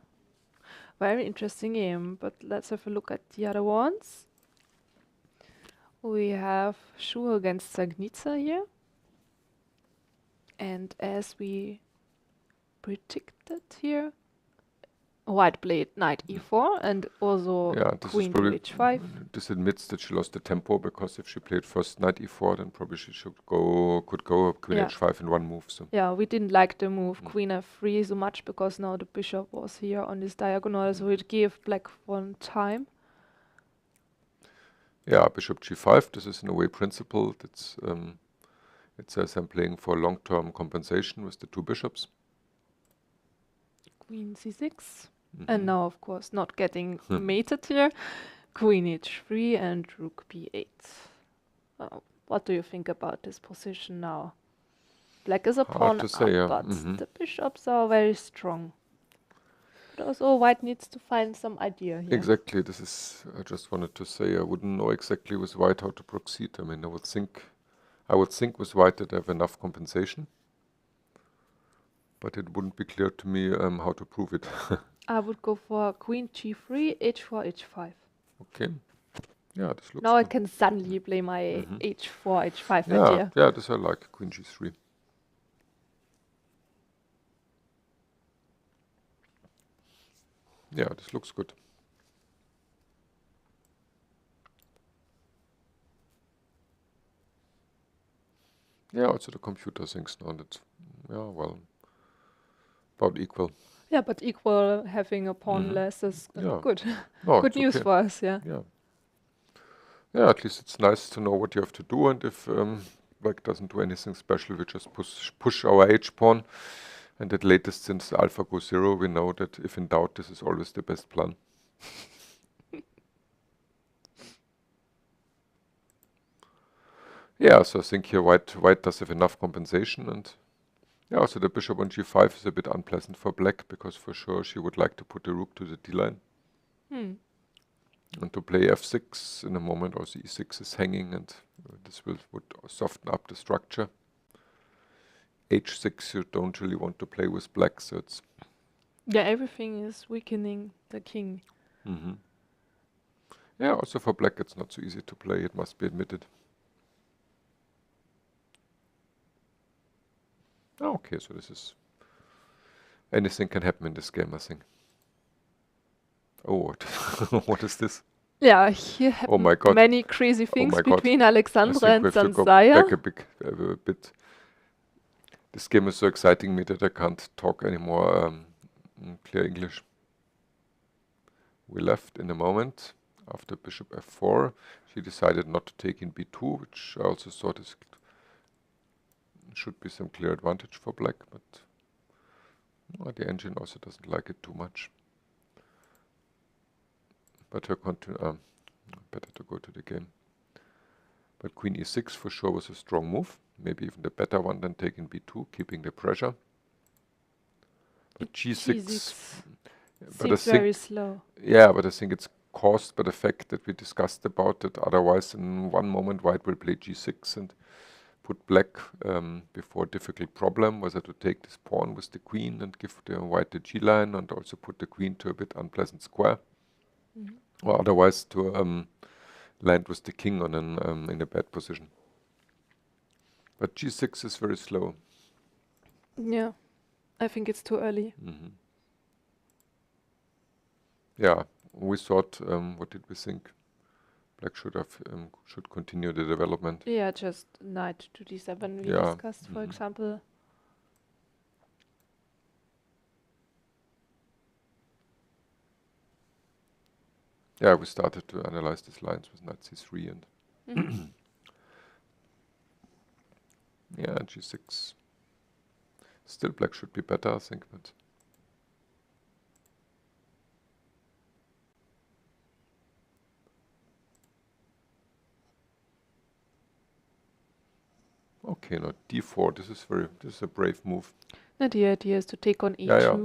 Very interesting game, but let's have a look at the other ones. We have Schuh against Dzagnidze here. And as we predicted here, white played knight e4 and also queen to h5. This admits that she lost the tempo, because if she played first knight e4, then probably she could go queen h5 in one move. So yeah, we didn't like the move queen f3 so much because now the bishop was here on this diagonal, so it gave black one time. Yeah, bishop g5. This is in a way principled. It says I'm playing for long-term compensation with the two bishops. Queen c6. And now, of course, not getting mated here. Queen h3 and rook b8. What do you think about this position now? Black is a pawn up, but the bishops are very strong. But also white needs to find some idea here. Exactly. This is, I just wanted to say, I wouldn't know exactly with white how to proceed. I mean, I would think with white that I have enough compensation, but it wouldn't be clear to me how to prove it. I would go for queen g3, h4, h5. Okay. Yeah, this looks now good. I can suddenly play my h4, h5 idea. Yeah, this I like, queen g3. Yeah, this looks good. Yeah, also the computer thinks now that, well, about equal. Yeah, but equal having a pawn less is good. No, good news for us, yeah. Yeah, at least it's nice to know what you have to do, and if black doesn't do anything special, we just push our h-pawn, and at latest since alpha goes 0, we know that if in doubt, this is always the best plan. Yeah, so I think here white does have enough compensation, and yeah, so the bishop on g5 is a bit unpleasant for black, because for sure she would like to put the rook to the d-line. And to play f6 in a moment, also e6 is hanging, and this would soften up the structure. h6 you don't really want to play with black, so it's... Yeah, everything is weakening the king. Yeah, also for black it's not so easy to play, it must be admitted. Okay, so this is... anything can happen in this game, I think. Oh, what, what is this? Yeah, here Oh my happened God. many crazy things my God. between I Alexandra think and we have to go Zhansaya. back a bit. This game is so exciting me that I can't talk anymore in clear English. We left in a moment after bishop f4. She decided not to take in b2, which I also thought should be some clear advantage for black, but the engine also doesn't like it too much. But her better to go to the game. But queen e6 for sure was a strong move, maybe even the better one than taking b2, keeping the pressure. But g6 seems very slow. Yeah, but I think it's caused by the fact that we discussed about it. Otherwise, in one moment, white will play g6 and put black before a difficult problem, whether to take this pawn with the queen and give the white the g line and also put the queen to a bit unpleasant square. Or otherwise to land with the king on in a bad position. But g6 is very slow. Yeah, I think it's too early. Yeah, we thought, what did we think? Black should continue the development. Yeah, just knight to d7 we Yeah. discussed, for example. Yeah, we started to analyze these lines with knight c3 and yeah, g6. Still black should be better, I think, but okay, now d4. This is a brave move. Now the idea is to take on e2. Yeah.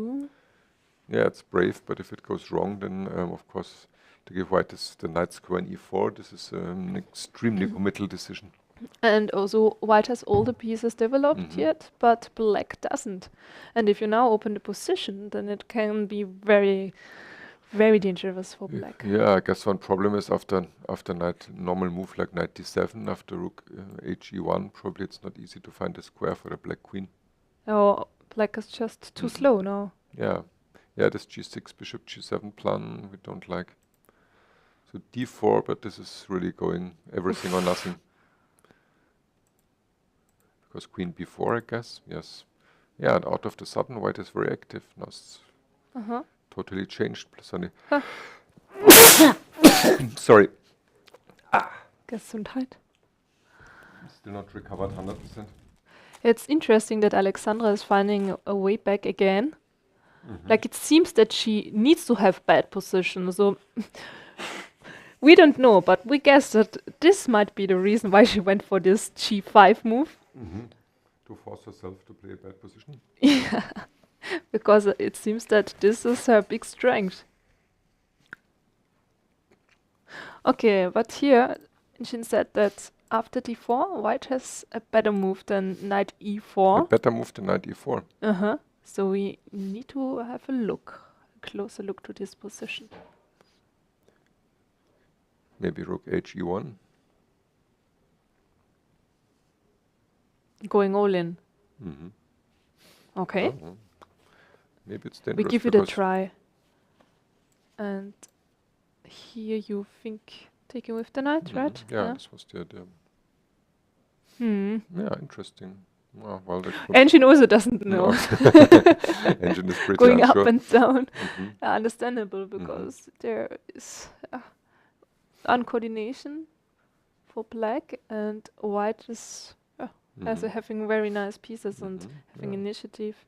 Yeah, it's brave, but if it goes wrong, then of course to give white the knight square in e4, this is an extremely committal decision. And also white has all the pieces developed yet, but black doesn't. And if you now open the position, then it can be very, very dangerous for black. Yeah, I guess one problem is after normal move like knight d7, after rook he1, probably it's not easy to find a square for the black queen. Oh, black is just too slow now. Yeah. Yeah, this g6 bishop g7 plan we don't like. So d4, but this is really going everything or nothing. Because queen b4, I guess. Yes. Yeah, and out of the sudden, white is very active. Now it's totally changed. Sorry. Gesundheit. Still not recovered 100%. It's interesting that Alexandra is finding a way back again. Like it seems that she needs to have bad position. So we don't know, but we guess that this might be the reason why she went for this g5 move. To force herself to play a bad position. Yeah, because it seems that this is her big strength. Okay, but here Jin said that after d4, white has a better move than knight e4. A better move than knight e4. So we need to have a closer look to this position. Maybe rook he1. Going all in. Okay. Maybe it's dangerous. We give it a try. And here you think taking with the knight, right? Yeah, this was the idea. Yeah, interesting. Well, Engine also doesn't know. Engine is pretty going unsure. up and down. Understandable, because there is uncoordination for black, and white is having very nice pieces and having initiative,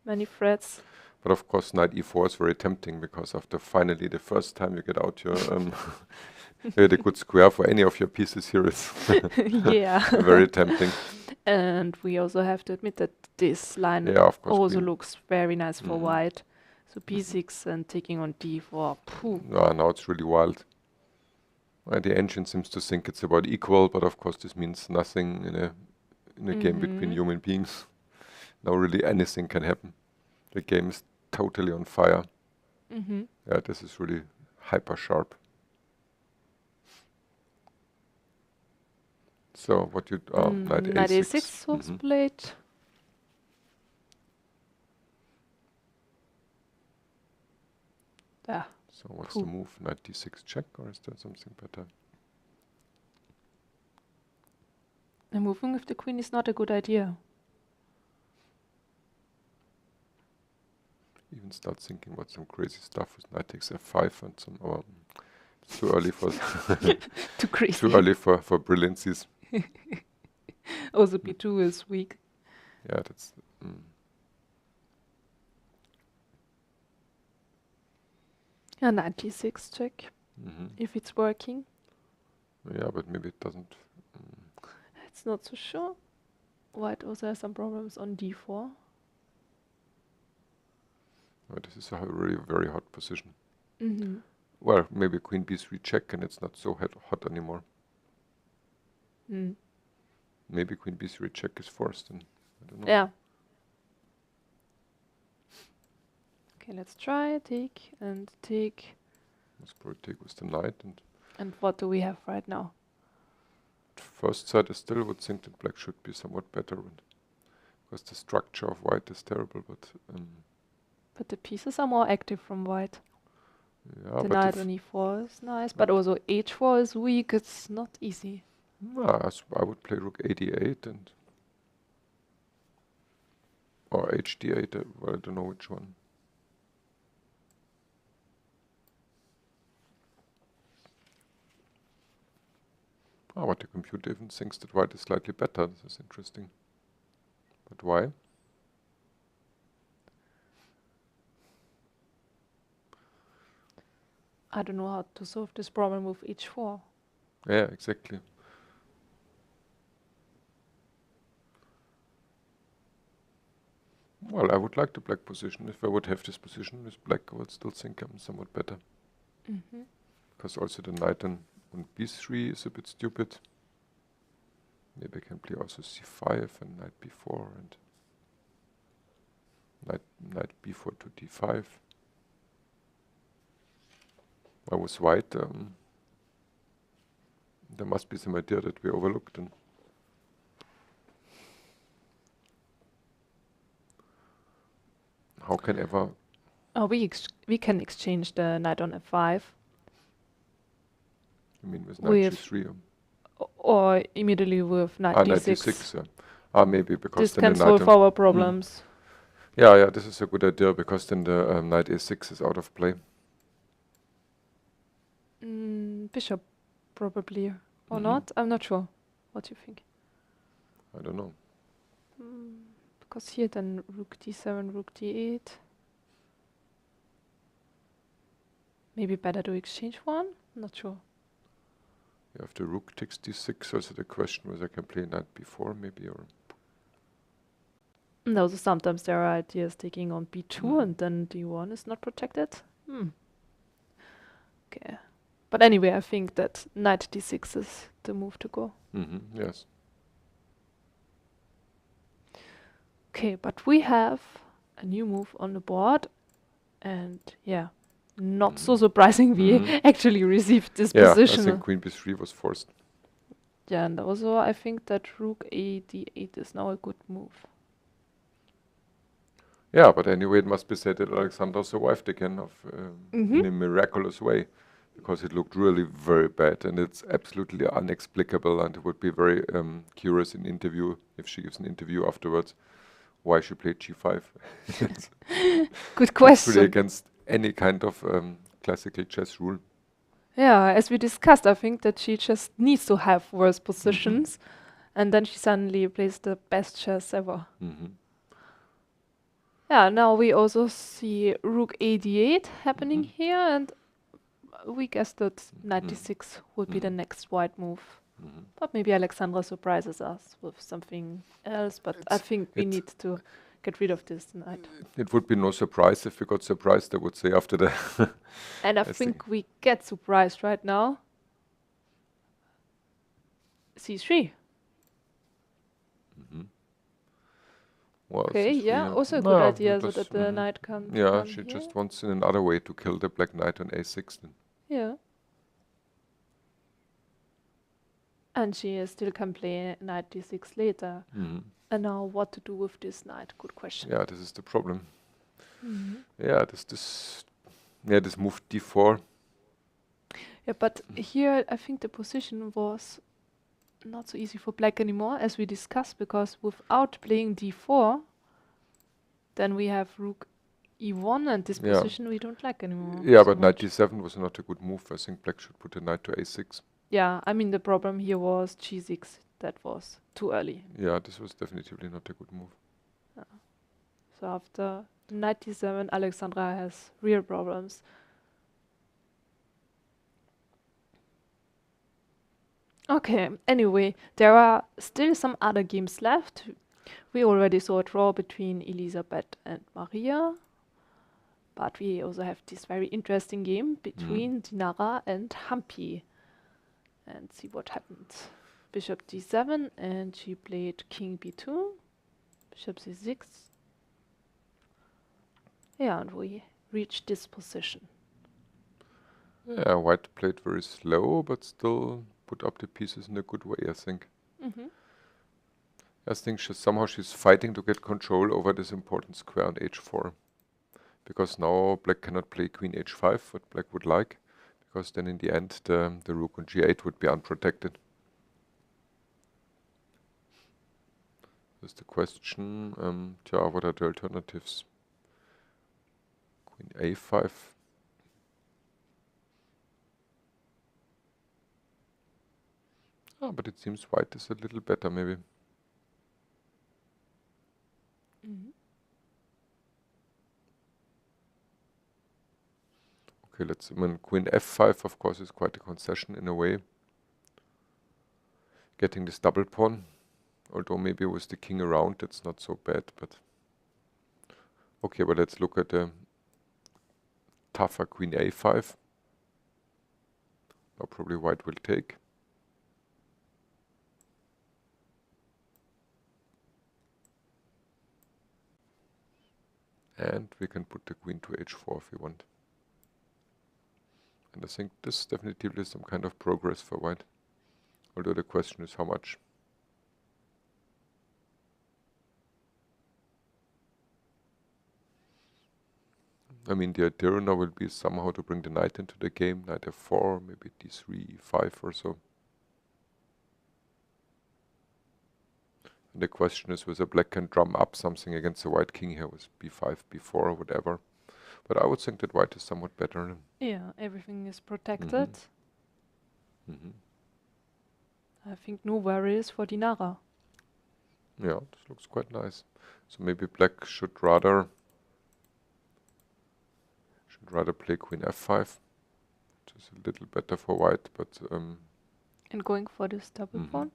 many threats. But of course, knight e4 is very tempting, because after finally the first time you get out your the good square for any of your pieces here is very tempting. And we also have to admit that this line also looks very nice for white. So b6 and taking on d4. Now it's really wild. The engine seems to think it's about equal, but of course this means nothing in a game between human beings. Now really anything can happen. The game is totally on fire. Yeah, this is really hyper sharp. So what you knight a6 was played. So what's Cool. the move? Knight d6 check, or is there something better? And moving with the queen is not a good idea. Even start thinking about some crazy stuff with knight takes f5 and some. It's too early for Too crazy. too early for brilliancies. Also b2 is weak. Yeah, that's. Yeah, knight d6 check, Mhm. if it's working. Yeah, but maybe it doesn't. It's not so sure. White also has some problems on d4. This is a really very hot position. Mm-hmm. Well, maybe queen b3 check and it's not so hot anymore. Mm. Maybe queen b3 check is forced, and I don't know. Yeah. Okay, let's try. Take and take. Let's probably take with the knight. And And what do we have right now? at first sight, I still would think that black should be somewhat better, because the structure of white is terrible. But the pieces are more active from white. yeah, The but knight if on e4 is nice, but also h4 is weak. It's not easy. I would play rook a8 and or hd8. Well, I don't know which one. But the computer even thinks that white is slightly better. This is interesting. But why? I don't know how to solve this problem with h4. Yeah, exactly. Well, I would like the black position. If I would have this position with black, I would still think I'm somewhat better. Mm-hmm. Because also the knight on b3 is a bit stupid. Maybe I can play also c5 and knight b4 and knight b4 to d5. Well, with white, there must be some idea that we overlooked. And how can ever... We can exchange the knight on f5. You mean with knight With g3? Or immediately with knight Knight d6. d6. Maybe because This then can the solve knight our problems. Yeah, this is a good idea, because then the knight a6 is out of play. Bishop, probably. Or Mhm. not? I'm not sure. What do you think? I don't know. Because here then rook d7, rook d8. Maybe better to exchange one? Not sure. You have the rook takes d6, also the question whether I can play knight b4 maybe, or... No, so sometimes there are ideas taking on b2 and then d1 is not protected. Okay. But anyway, I think that knight d6 is the move to go. Yes. Okay, but we have a new move on the board. And yeah, not so surprising we actually received this Yeah, position. I think queen b3 was forced. Yeah, and also I think that rook a d8 is now a good move. Yeah, but anyway, it must be said that Alexandra survived again in a miraculous way, because it looked really very bad, and it's absolutely inexplicable, and it would be very curious in interview, if she gives an interview afterwards, why she played g5. Good It's question. really against any kind of classical chess rule. Yeah, as we discussed, I think that she just needs to have worse positions, and then she suddenly plays the best chess ever. Yeah, now we also see rook a d8 happening here, and we guess that knight d6 would be the next white move. But maybe Alexandra surprises us with something else, but I think we need to get rid of this knight. It would be no surprise if we got surprised, I would say, after the... And I think we get surprised right now. c3. Well, Okay, c3, yeah, also a good idea, so it that was, the knight can yeah, come she here. just wants in another way to kill the black knight on a6 then. Yeah. And she still can play knight d6 later. And now what to do with this knight? Good question. Yeah, this is the problem. Yeah, this Yeah, this move d4. Yeah, but here I think the position was not so easy for black anymore, as we discussed, because without playing d4, then we have rook e1, and this Yeah. position we don't like anymore. Yeah, so but knight much. d7 was not a good move. I think black should put a knight to a6. Yeah, I mean the problem here was g6. That was too early. Yeah, this was definitely not a good move. So after knight d7, Alexandra has real problems. Okay, anyway, there are still some other games left. We already saw a draw between Elisabeth and Mariya. But we also have this very interesting game between Dinara and Humpy. And see what happened. Bishop d7, and she played king b2. Bishop c6. Yeah, and we reached this position. Yeah, white played very slow, but still put up the pieces in a good way, I think. I think somehow she's fighting to get control over this important square on h4. Because now black cannot play queen h5, what black would like. Because then in the end the rook on g8 would be unprotected. That's the question. What are the alternatives? Queen a5. But it seems white is a little better, maybe. Okay, queen f5, of course, is quite a concession in a way. Getting this double pawn, although maybe with the king around, it's not so bad, but... Okay, but let's look at the tougher queen a5. Now probably white will take. And we can put the queen to h4 if we want. And I think this definitely is some kind of progress for white. Although the question is how much. I mean, the idea now will be somehow to bring the knight into the game. Knight f4, maybe d3, 5 or so. And the question is whether black can drum up something against the white king here with b5, b4 or whatever. But I would think that white is somewhat better. Yeah, everything is protected. I think no worries for Dinara. Yeah, this looks quite nice. So maybe black should rather play queen f5, which is a little better for white, but And going for this double pawn?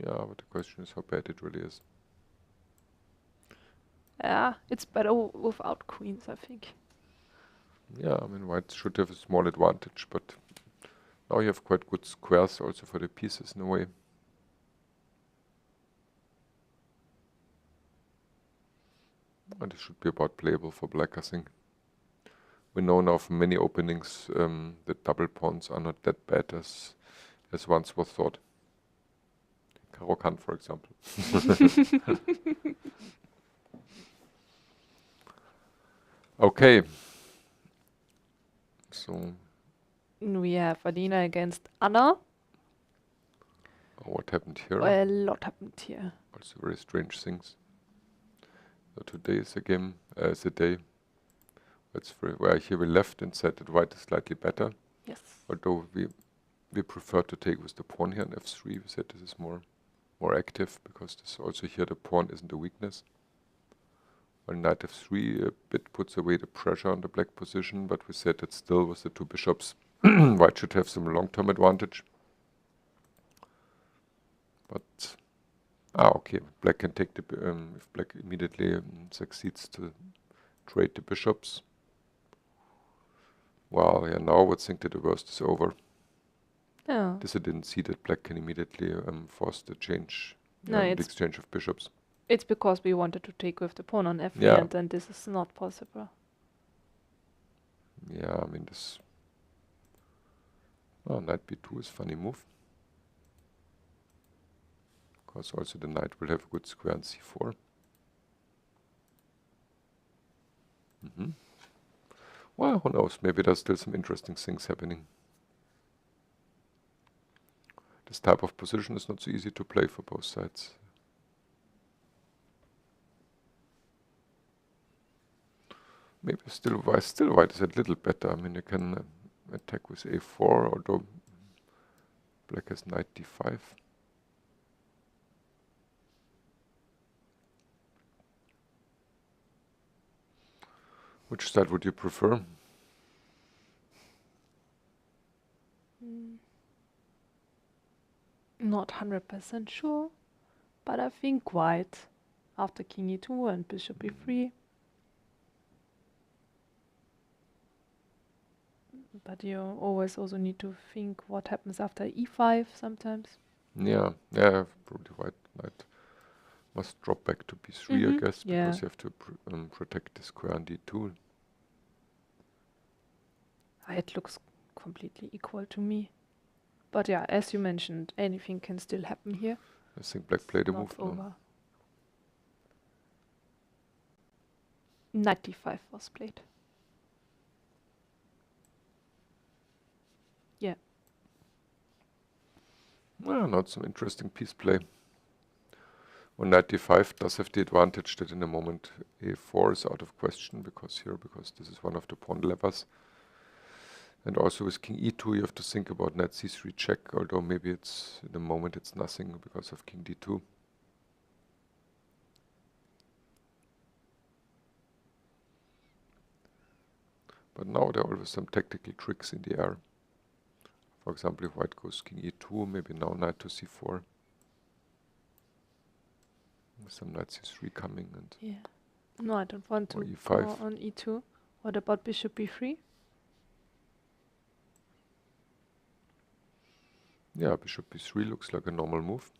yeah, but the question is how bad it really is. Yeah, it's better without queens, I think. Yeah, I mean, white should have a small advantage, but now you have quite good squares also for the pieces in a way. And it should be about playable for black, I think. We know now from many openings that double pawns are not that bad as once was thought. Karo-Kann, for example. Okay. So We have Alina against Anna. what happened here? A lot happened here. Also very strange things. So today is a game, is a day where here we left and said that white is slightly better. Yes. Although we prefer to take with the pawn here on f3. We said this is more active because this also here the pawn isn't a weakness. While knight f3 a bit puts away the pressure on the black position, but we said that still with the two bishops white should have some long-term advantage. But okay, black can take the if black immediately succeeds to trade the bishops. Well, yeah, now I would think that the worst is over. Yeah. This I didn't see that black can immediately force the change, No, the it's exchange of bishops. It's because we wanted to take with the pawn on f3, Yeah. and then this is not possible. Yeah, I mean this. Oh, knight b2 is a funny move. Because also the knight will have a good square on c4. Well, who knows? Maybe there's still some interesting things happening. This type of position is not so easy to play for both sides. Maybe still white is a little better. I mean, you can attack with a4, although black has knight d5. Which side would you prefer? Not 100% sure, but I think white after king e2 and bishop e3. But you always also need to think what happens after e5 sometimes. Yeah, probably white knight must drop back to b3, I guess, because you have to protect the square on d2. It looks completely equal to me. But yeah, as you mentioned, anything can still happen here. I think black played a Not move over. now. Knight d5 was played. Yeah. Well, not some interesting piece play. On knight d5 does have the advantage that in the moment a4 is out of question because this is one of the pawn levers. And also with king e2 you have to think about knight c3 check, although maybe it's in the moment it's nothing because of king d2. But now there are always some tactical tricks in the air. For example, if white goes king e2, maybe now knight to c4. With some knight c3 coming and Yeah. No, I don't want to e5. go on e2. What about bishop b3? Yeah, bishop b3 looks like a normal move.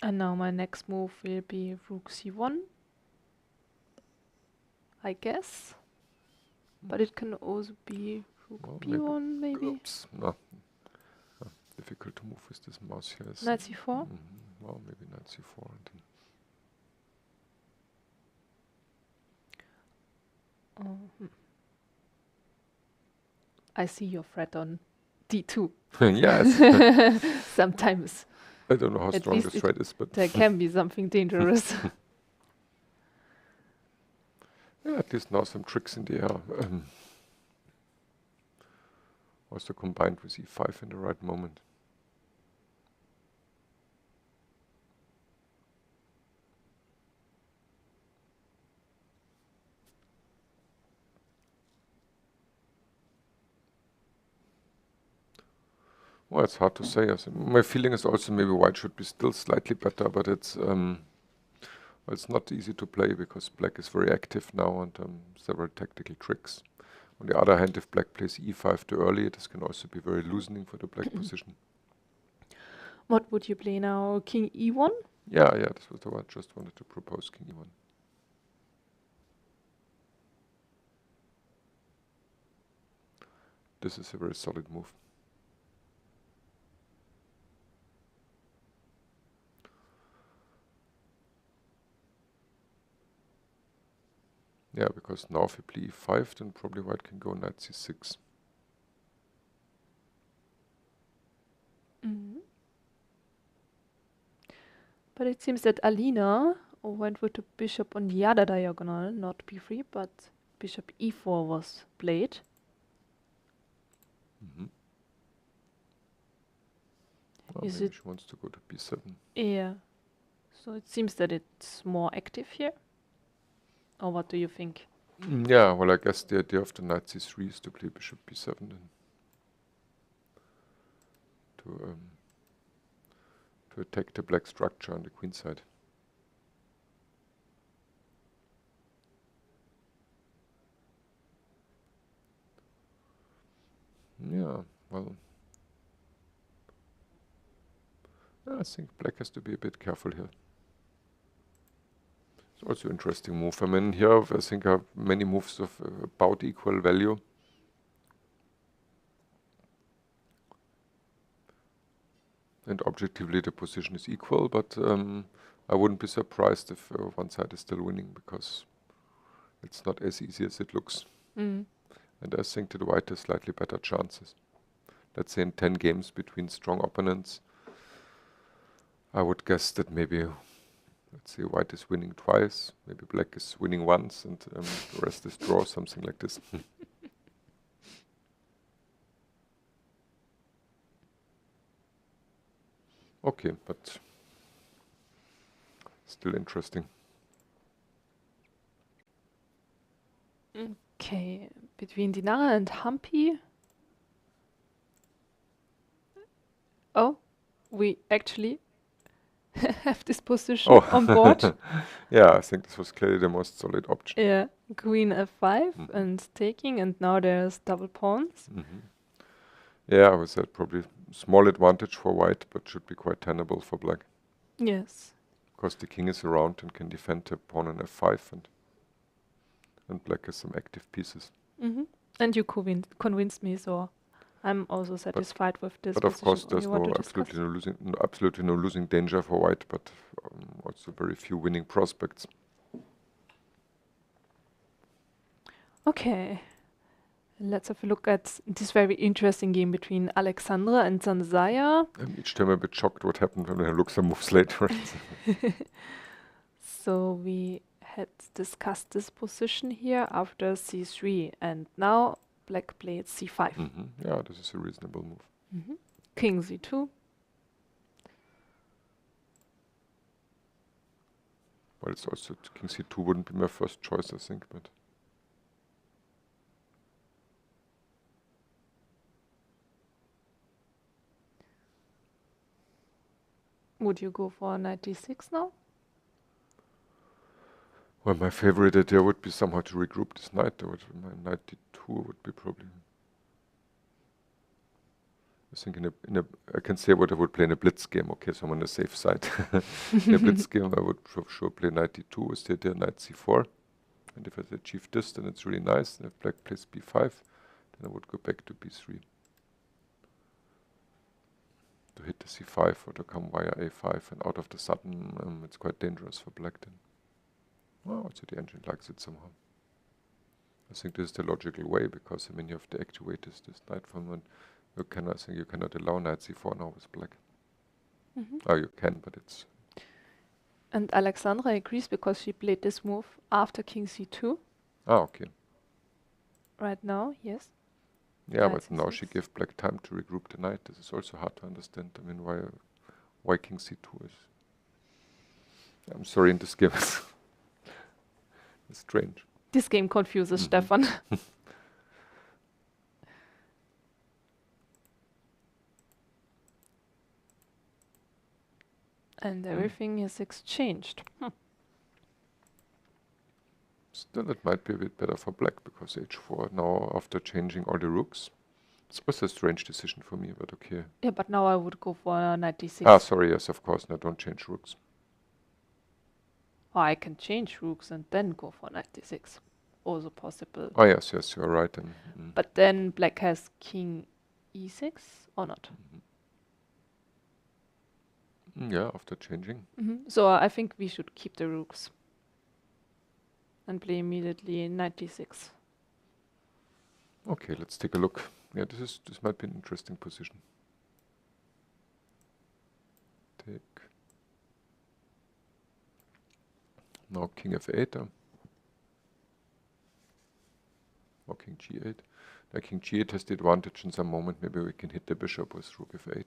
And now my next move will be rook c1, I guess. But it can also be rook Well, b1, maybe. Oops, no. Difficult to move with this mouse here. Knight c4. Well, maybe knight c4. And then I see your threat on d2. yes. Sometimes I don't know how At strong least this threat is, but there can be something dangerous. yeah, at least now some tricks in the air. Also combined with e5 in the right moment. Well, it's hard to say. I think my feeling is also maybe white should be still slightly better, but it's not easy to play because black is very active now and several tactical tricks. On the other hand, if black plays e5 too early, this can also be very loosening for the black position. What would you play now? King e1? Yeah, this was the one I just wanted to propose, king e1. This is a very solid move. Yeah, because now if you play e5, then probably white can go knight c6. But it seems that Alina went with the bishop on the other diagonal, not b3, but bishop e4 was played. Well, Is maybe it- she wants to go to b7. Yeah. So it seems that it's more active here. Or what do you think? Yeah, well, I guess the idea of the knight c3 is to play bishop b7 then. To attack the black structure on the queen side. Yeah, well, I think black has to be a bit careful here. It's also an interesting move. I mean, here I think I have many moves of about equal value. And objectively the position is equal, but I wouldn't be surprised if one side is still winning, because it's not as easy as it looks. Mm. And I think that white has slightly better chances. Let's say in 10 games between strong opponents, I would guess that maybe, let's say white is winning twice, maybe black is winning once, and the rest is draw, something like this. Okay, but still interesting. Okay, between Dinara and Humpy. Oh, we actually have this position on board. Yeah, I think this was clearly the most solid option. Yeah, queen f5 and taking, and now there's double pawns. Yeah, I would say probably small advantage for white, but should be quite tenable for black. Yes. Because the king is around and can defend the pawn on f5, and black has some active pieces. And you convinced me, so I'm also satisfied with this. But of course, there's You want no to discuss? absolutely no losing danger for white, but also very few winning prospects. Okay, let's have a look at this very interesting game between Alexandra and Zhansaya. I'm each time a bit shocked what happened when I look some moves later. So we had discussed this position here after c3, and now black played c5. Yeah, this is a reasonable move. King c2. Well, it's also king c2 wouldn't be my first choice, I think, but Would you go for knight d6 now? well, my favorite idea would be somehow to regroup this knight. My knight d2 would be probably. I think I can say what I would play in a blitz game. Okay, so I'm on the safe side. In a blitz game, I would for sure play knight d2 with the idea knight c4. And if I achieve this, then it's really nice. And if black plays b5, then I would go back to b3. To hit the c5 or to come via a5, and out of the sudden, it's quite dangerous for black then. Well, also the engine likes it somehow. I think this is the logical way, because I mean you have to activate this knight from one. I think you cannot allow knight c4 now with black. Oh, you can, but it's. And Alexandra agrees because she played this move after king c2. Ah, okay. Right now, yes. Yeah, Knight but now she c6. gave black time to regroup the knight. This is also hard to understand. I mean, why king c2 is. I'm sorry, in this game it's strange. This game confuses Stefan. And everything is exchanged. Still, it might be a bit better for black, because h4 now, after changing all the rooks. It's also a strange decision for me, but okay. Yeah, but now I would go for knight d6. Ah, sorry, yes, of course. No, don't change rooks. Or I can change rooks and then go for knight d6. Also possible. Oh, yes, you're right. But then black has king e6 or not. Yeah, after changing. So I think we should keep the rooks and play immediately knight d6. Okay, let's take a look. Yeah, this might be an interesting position. Take. Now king f8. Or king g8. Now king g8 has the advantage in some moment. Maybe we can hit the bishop with rook f8.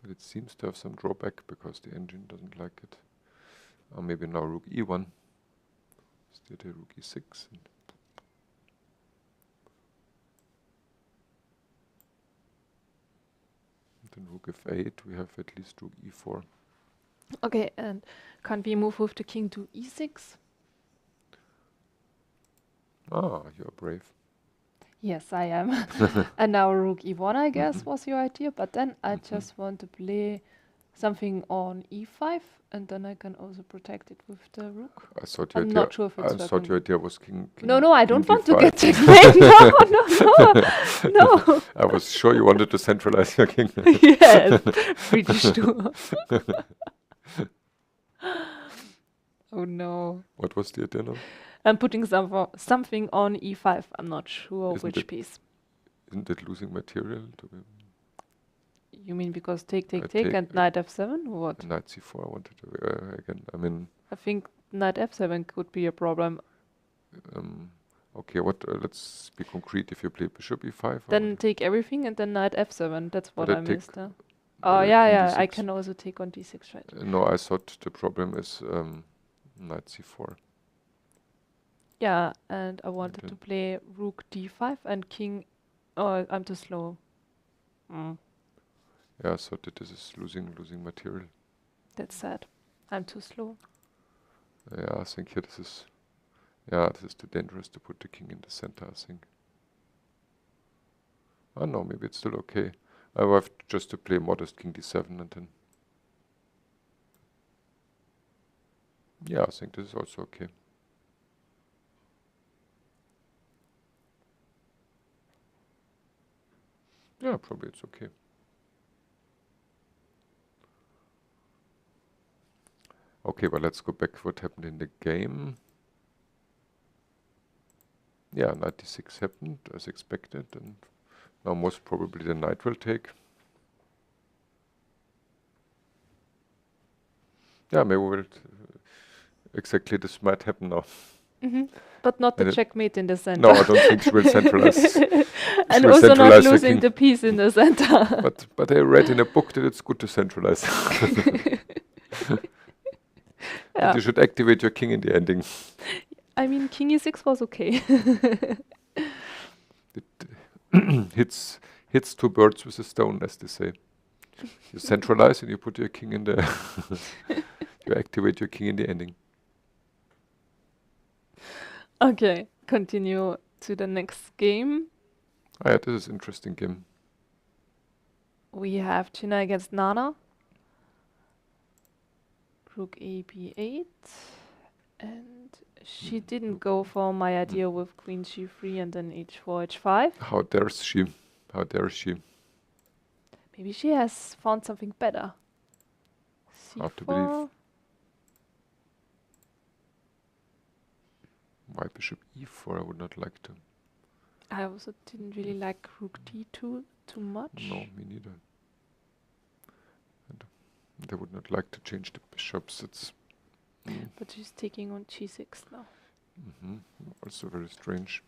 But it seems to have some drawback, because the engine doesn't like it. Or maybe now rook e1. Instead of rook e6. And then rook f8, we have at least rook e4. Okay, and can we move with the king to e6? Ah, you're brave. Yes, I am. And now rook e1, I guess, was your idea. But then I just want to play something on e5, and then I can also protect it with the rook. I thought I'm your not idea, sure if I it's thought working. your idea was king. No, I don't king want to get d5. checkmate. No. I was sure you wanted to centralize your king. Yes, pretty sure. Oh no. What was the idea now? I'm putting something on e5. I'm not sure Isn't which it- piece. Isn't it losing material to be You mean because take, I take, and knight f7 or what? knight c4? I wanted to again. I mean, I think knight f7 could be a problem. okay. What? Let's be concrete. If you play bishop e5, or Then what? take everything and then knight f7. That's what But I I take, missed. Oh, king yeah, I d6. can also take on d6, right? No, I thought the problem is knight c4. Yeah, and I wanted Okay. to play rook d5 and king. Oh, I'm too slow. Yeah, I thought that this is losing material. That's sad. I'm too slow. Yeah, I think here this is. Yeah, this is too dangerous to put the king in the center. I think. Oh no, maybe it's still okay. I will have just to play modest king d7 and then. Yeah, I think this is also okay. Yeah, probably it's okay. Okay, but let's go back what happened in the game. Yeah, knight d6 happened as expected, and now most probably the knight will take. Yeah, maybe we'll exactly this might happen now. But not the And checkmate in the center. No, I don't think she will centralize. And will also not centralize the losing king. the piece in the center. But I read in a book that it's good to centralize. Yeah. And you should activate your king in the ending. I mean, king e6 was okay. It hits two birds with a stone, as they say. You centralize and you put your king in the. You activate your king in the ending. Okay, continue to the next game. Ah, yeah, this is interesting game. We have Jiner against Nana. Rook a b8. And she didn't go for my idea with queen g3 and then h4, h5. How dares she? How dare she? Maybe she has found something better. Hard to c4. believe. Why bishop e4? I would not like to. I also didn't really like rook d2 too much. No, me neither. And they would not like to change the bishops. It's But she's taking on g6 now. also very strange.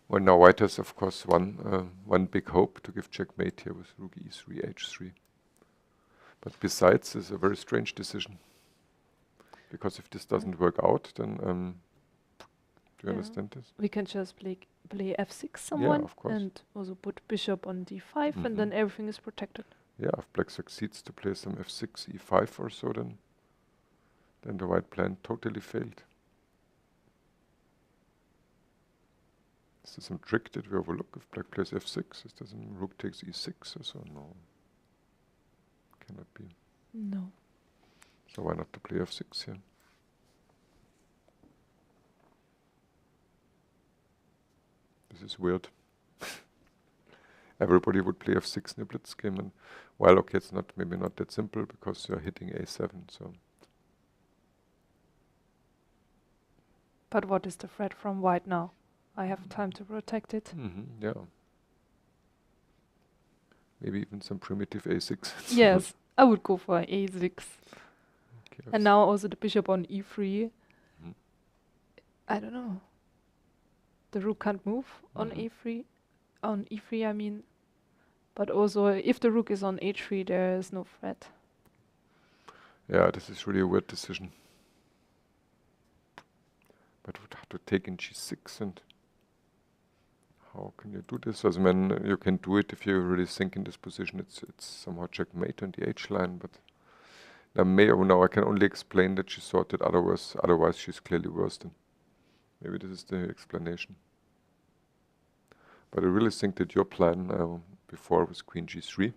Well, now white has, of course, one big hope to give checkmate here with rook e3, h3. But besides, it's a very strange decision. Because if this doesn't work out, then do you understand this? We can just play f6 someone of course. and also put bishop on d5 and then everything is protected. Yeah, if black succeeds to play some f6, e5 or so, then the white plan totally failed. Is there some trick that we overlook if black plays f6? Is there some rook takes e6 or so? No. Cannot be. No. So why not to play f6 here? This is weird. Everybody would play f6 in a blitz game, and well, okay, it's maybe not that simple because you're hitting a7. So, But what is the threat from white now? I have time to protect it. yeah, maybe even some primitive a6. Yes, I would go for a6. Okay, And now also the bishop on e3. Mhm. I don't know. The rook can't move on a3. On e3, I mean. But also, if the rook is on h3, there is no threat. yeah, this is really a weird decision. But would have to take in g6, and how can you do this? As man, you can do it if you really think in this position. It's somehow checkmate on the h line, but now I can only explain that she thought that otherwise she's clearly worse than. Maybe this is the explanation. But I really think that your plan before was queen g3.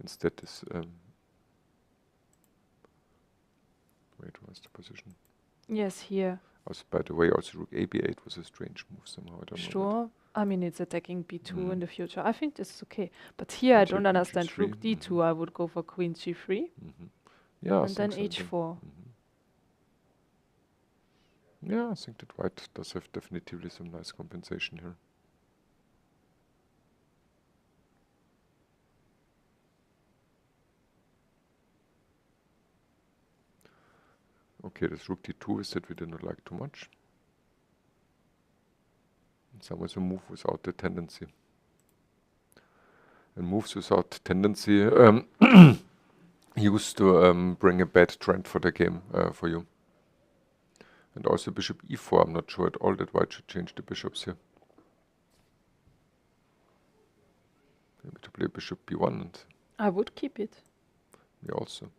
instead this. Wait, where's the position? Yes, here. Also, by the way, also rook a b8 was a strange move somehow. I don't know. Sure. I mean, it's attacking b2 Mm. in the future. I think this is okay. But here I And don't queen understand. g3. Rook d2, I would go for queen g3. Yeah, I And then think so. h4. Yeah, I think that white does have definitively some nice compensation here. Okay, this rook d2 is that we do not like too much. And some was a move without the tendency. And moves without tendency used to bring a bad trend for the game for you. And also bishop e4, I'm not sure at all that white should change the bishops here. Maybe to play bishop b1, and I would keep it. we also.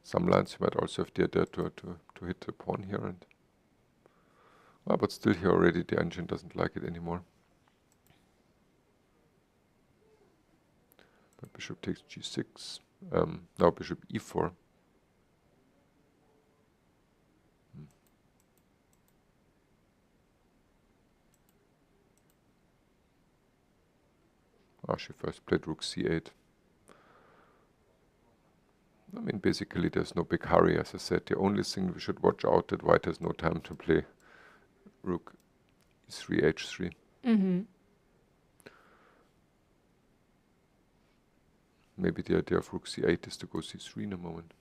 Some lines you might also have the idea to hit the pawn here, and but still here already the engine doesn't like it anymore. But bishop takes g6. Now bishop e4. She first played rook c8. I mean, basically there's no big hurry, as I said. The only thing we should watch out that white has no time to play rook e3, h3. Maybe the idea of rook c8 is to go c3 in a moment.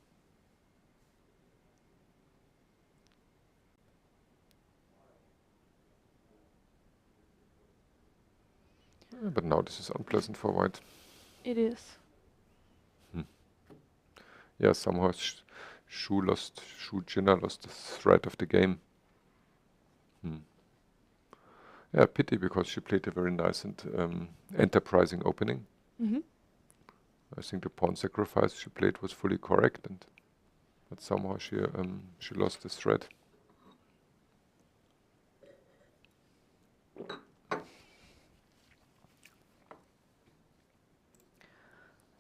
But now this is unpleasant for white. It is. Yeah, somehow Jiner lost the thread of the game. Yeah, pity, because she played a very nice and enterprising opening. I think the pawn sacrifice she played was fully correct, but somehow she lost the thread.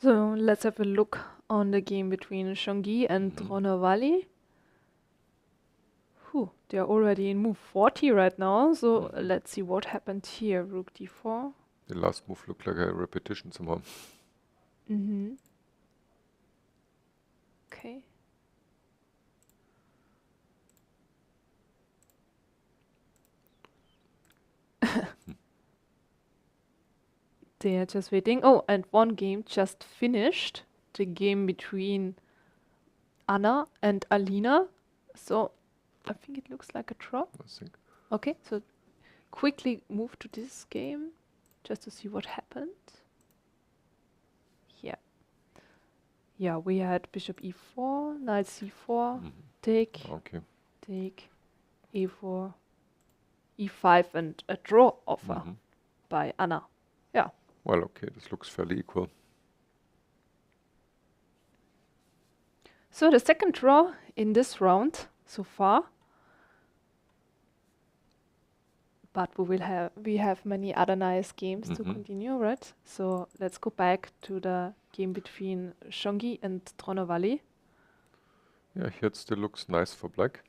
So let's have a look on the game between Zhongyi and Dronavalli. They are already in move 40 right now, so let's see what happened here. Rook d4. The last move looked like a repetition somehow. Okay. They are just waiting. Oh, and one game just finished. The game between Anna and Alina. So I think it looks like a draw. I think. Okay, so quickly move to this game just to see what happened. Yeah. Yeah, we had bishop e4, knight c4, take, Okay. take, e4, e5, and a draw offer by Anna. Yeah. Well, okay, this looks fairly equal. So the second draw in this round so far. But we have many other nice games to continue, right? So let's go back to the game between Zhongyi and Dronavalli. Yeah, here it still looks nice for black.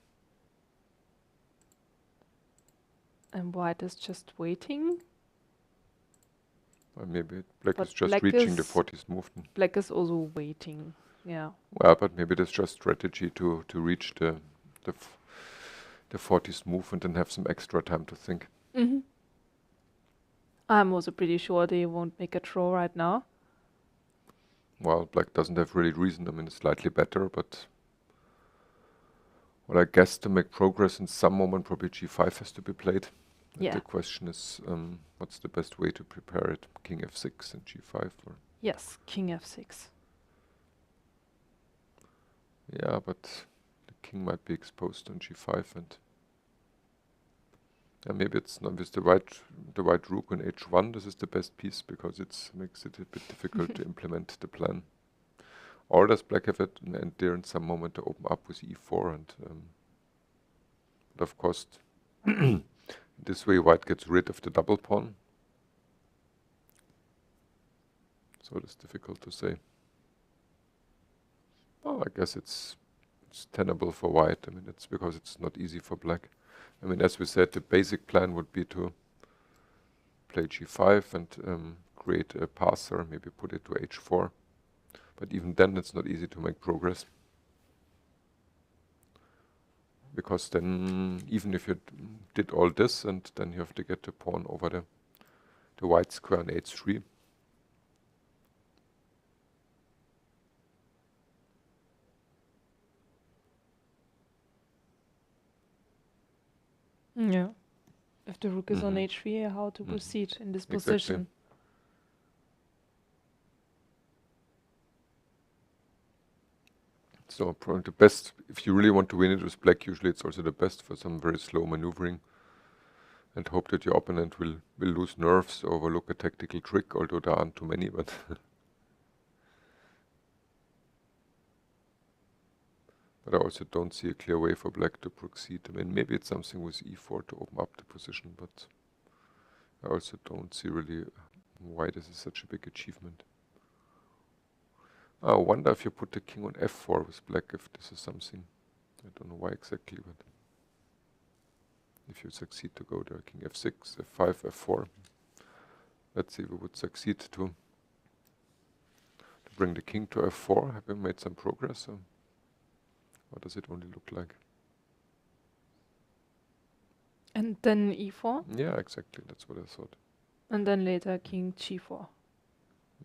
And white is just waiting. Or maybe black But is just black reaching the is- 40th move. Black is also waiting. Yeah. Well, but maybe that's just strategy to reach the 40th move and then have some extra time to think. I'm also pretty sure they won't make a draw right now. Well, black doesn't have really reason. I mean, it's slightly better, but well, I guess to make progress in some moment, probably g5 has to be played. And Yeah. the question is, what's the best way to prepare it? King f6 and g5? Or Yes, king f6. yeah, but the king might be exposed on g5, and maybe it's not with the white rook on h1. This is the best piece because it makes it a bit difficult to implement the plan. Or does black have it and there in some moment to open up with e4, and but of course this way white gets rid of the double pawn. So it's difficult to say. Oh, I guess it's tenable for white. I mean, it's because it's not easy for black. I mean, as we said, the basic plan would be to play g5 and create a passer, maybe put it to h4. But even then, it's not easy to make progress. Because then, even if you did all this, and then you have to get the pawn over the white square on h3. Yeah. If the rook is on h3, how to proceed in this position? So probably the best, if you really want to win it with black, usually it's also the best for some very slow maneuvering and hope that your opponent will lose nerves or overlook a tactical trick, although there aren't too many, but but I also don't see a clear way for black to proceed. I mean, maybe it's something with e4 to open up the position, but I also don't see really why this is such a big achievement. I wonder if you put the king on f4 with black, if this is something. I don't know why exactly, but if you succeed to go there, king f6, f5, f4. Let's see if we would succeed to bring the king to f4. Have we made some progress? Or what does it only look like? And then e4? Yeah, exactly. That's what I thought. And then later king g4.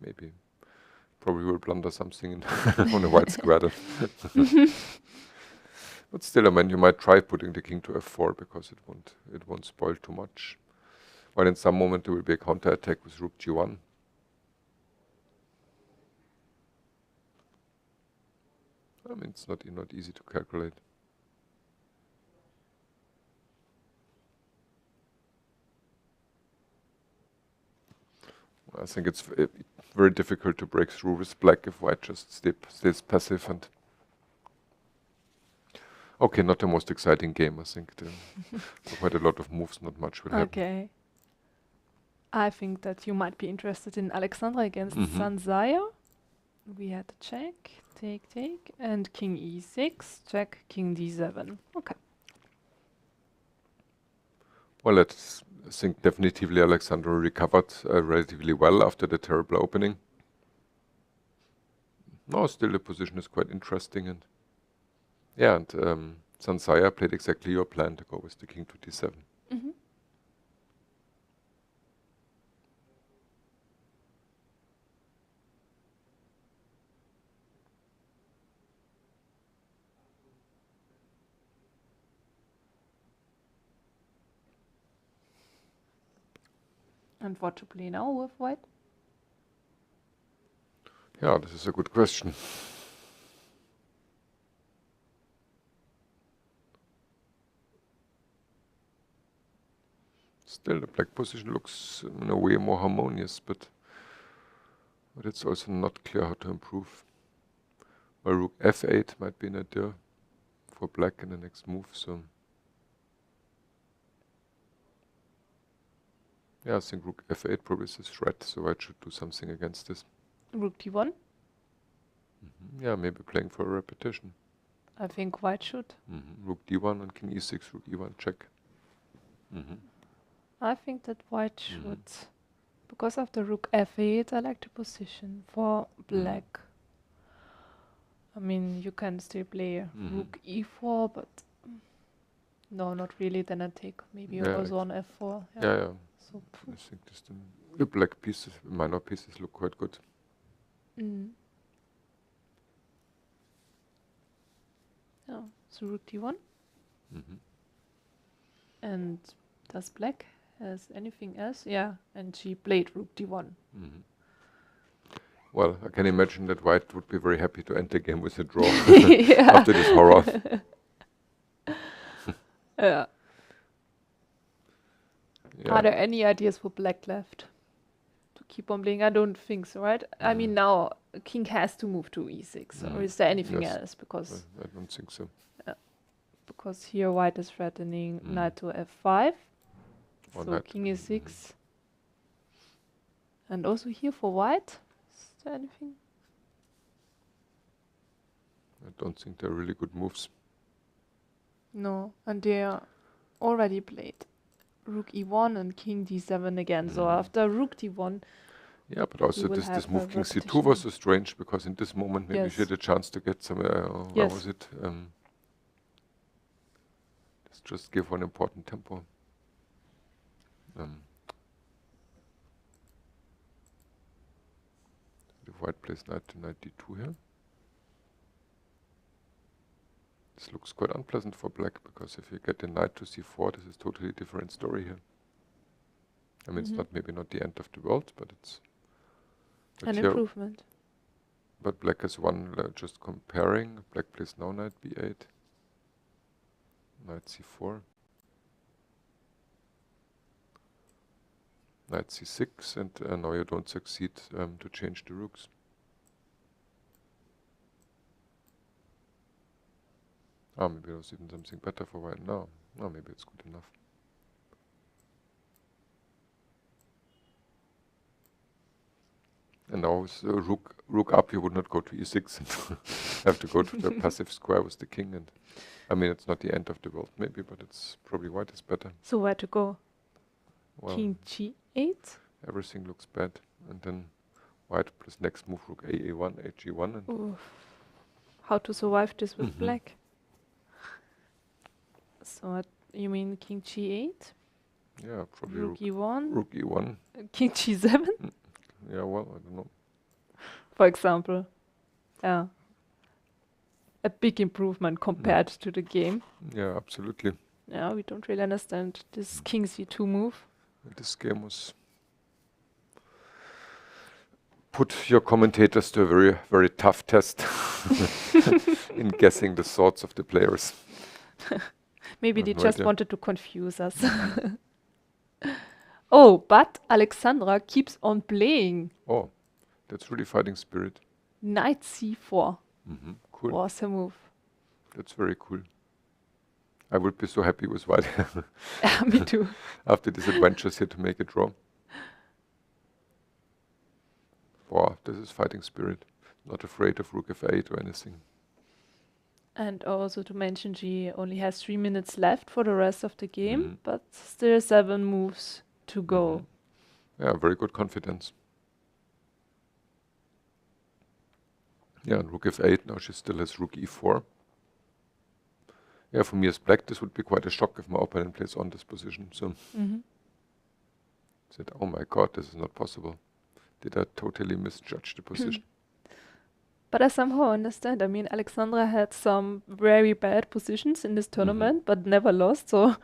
Maybe. Probably will blunder something in on a white square. But still, I mean, you might try putting the king to f4 because it won't spoil too much. While in some moment there will be a counter-attack with rook g1. I mean, it's not easy to calculate. I think it's very difficult to break through with black if white just stays passive. And okay, not the most exciting game. I think quite a lot of moves, not much will happen. Okay. I think that you might be interested in Alexandra against Zhansaya. We had a check, take, and king e6, check, king d7. Okay. Well, I think definitively Alexandra recovered relatively well after the terrible opening. No, still the position is quite interesting, and yeah, and Zhansaya played exactly your plan to go with the king to d7. And what to play now with white? Yeah, this is a good question. Still, the black position looks in a way more harmonious, but it's also not clear how to improve. Well, rook f8 might be an idea for black in the next move, so yeah, I think rook f8 probably is a threat, so white should do something against this. Rook d1? Yeah, maybe playing for a repetition. I think white should. Rook d1 and king e6, rook e1, check. I think that white should. Because of the rook f8, I like the position for black. I mean, you can still play rook e4, but no, not really. Then I take maybe also on f4. Yeah. So I think the black pieces, minor pieces, look quite good. Yeah, so rook d1. And does black has anything else? Yeah, and she played rook d1. Well, I can imagine that white would be very happy to end the game with a draw Yeah. after this horror. Yeah. Yeah. Are there any ideas for black left to keep on playing? I don't think so, right? I mean, now king has to move to e6, or is there anything Yes. else? Because I don't think so. because here white is threatening knight to f5, Or so knight. king e6, and also here for white. Is there anything? I don't think they're really good moves. No, and they are already played rook e1 and king d7 again. So after rook d1, Yeah, but also will this have move a king c2 repetition. was so strange, because in this moment maybe she Yes. had a chance to get some, where Yes. was it? Let's just give one important tempo. The white plays knight to knight d2 here. This looks quite unpleasant for black, because if you get the knight to c4, this is totally different story here. I mean, it's not maybe not the end of the world, but it's an here- improvement. But black has one, just comparing. Black plays now knight b8, knight c4, knight c6, and now you don't succeed to change the rooks. Maybe there's even something better for white now. No, maybe it's good enough. And now with rook up, you would not go to e6 and have to go to the passive square with the king. And I mean, it's not the end of the world, maybe, but it's probably white is better. So where to go? Well, King g8? everything looks bad, and then white plus next move rook a1, hg1, and Oof. How to survive this with Mhm. black? So you mean king g8? yeah, probably Rook e1? rook e1. King g7, Yeah, well, I don't know. for example. Yeah. A big improvement compared to the game. Yeah, absolutely. Yeah, we don't really understand this king c2 move. This game was put your commentators to a very, very tough test in guessing the thoughts of the players. Maybe I they have no just idea. wanted to confuse us. Oh, but Alexandra keeps on playing. Oh, that's really fighting spirit. Knight c4 Cool. was her move. That's very cool. I would be so happy with white Yeah, me too. after these adventures here to make a draw. Wow, this is fighting spirit. Not afraid of rook f8 or anything. And also to mention, she only has 3 minutes left for the rest of the game, Mhm. but still 7 moves to go. Yeah, very good confidence. Yeah, and rook f8, now she still has rook e4. Yeah, for me as black, this would be quite a shock if my opponent plays on this position. So, said, oh my god, this is not possible. Did I totally misjudge the position? But I somehow understand. I mean, Alexandra had some very bad positions in this tournament, but never lost. So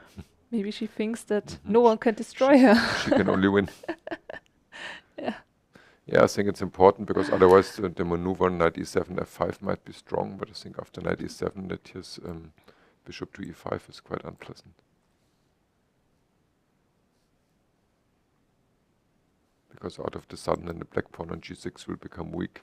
maybe she thinks that no one can destroy her. She can only win. Yeah. Yeah, I think it's important, because otherwise the maneuver knight e7, f5 might be strong, but I think after knight e7 that his bishop to e5 is quite unpleasant. Because out of the sudden then the black pawn on g6 will become weak.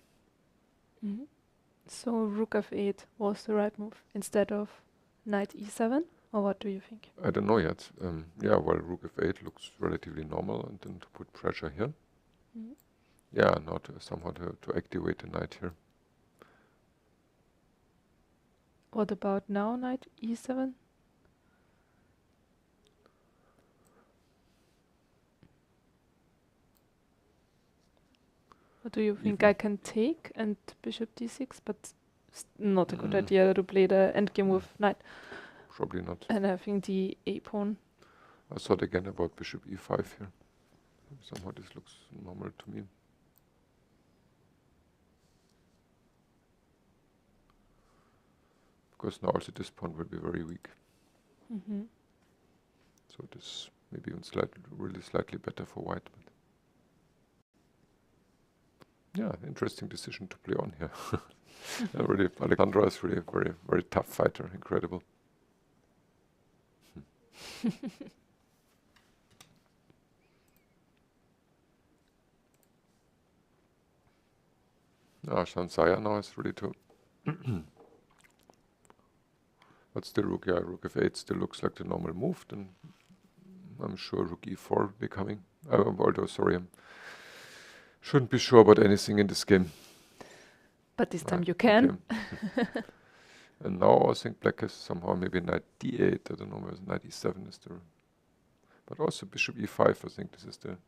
So rook f8 was the right move instead of knight e7? Or what do you think? I don't know yet. Yeah, well, rook f8 looks relatively normal, and then to put pressure here. Yeah, now to somehow to activate the knight here. What about now, knight e7? What do you think? I can take and bishop d6, but not a good idea to play the endgame with knight. Probably not. And I think the a pawn. I thought again about bishop e5 here. Somehow this looks normal to me. Because now also this pawn will be very weak. So this maybe even really slightly better for white. But yeah, interesting decision to play on here. Really, Alexandra is really a very, very tough fighter. Incredible. Zhansaya now is ready to. But still rook f8 still looks like the normal move. Then I'm sure rook e4 will be coming. Although, sorry, I shouldn't be sure about anything in this game. But this time you can. Okay. And now I think black has somehow maybe knight d8. I don't know whether knight e7 is the... But also bishop e5, I think this is the...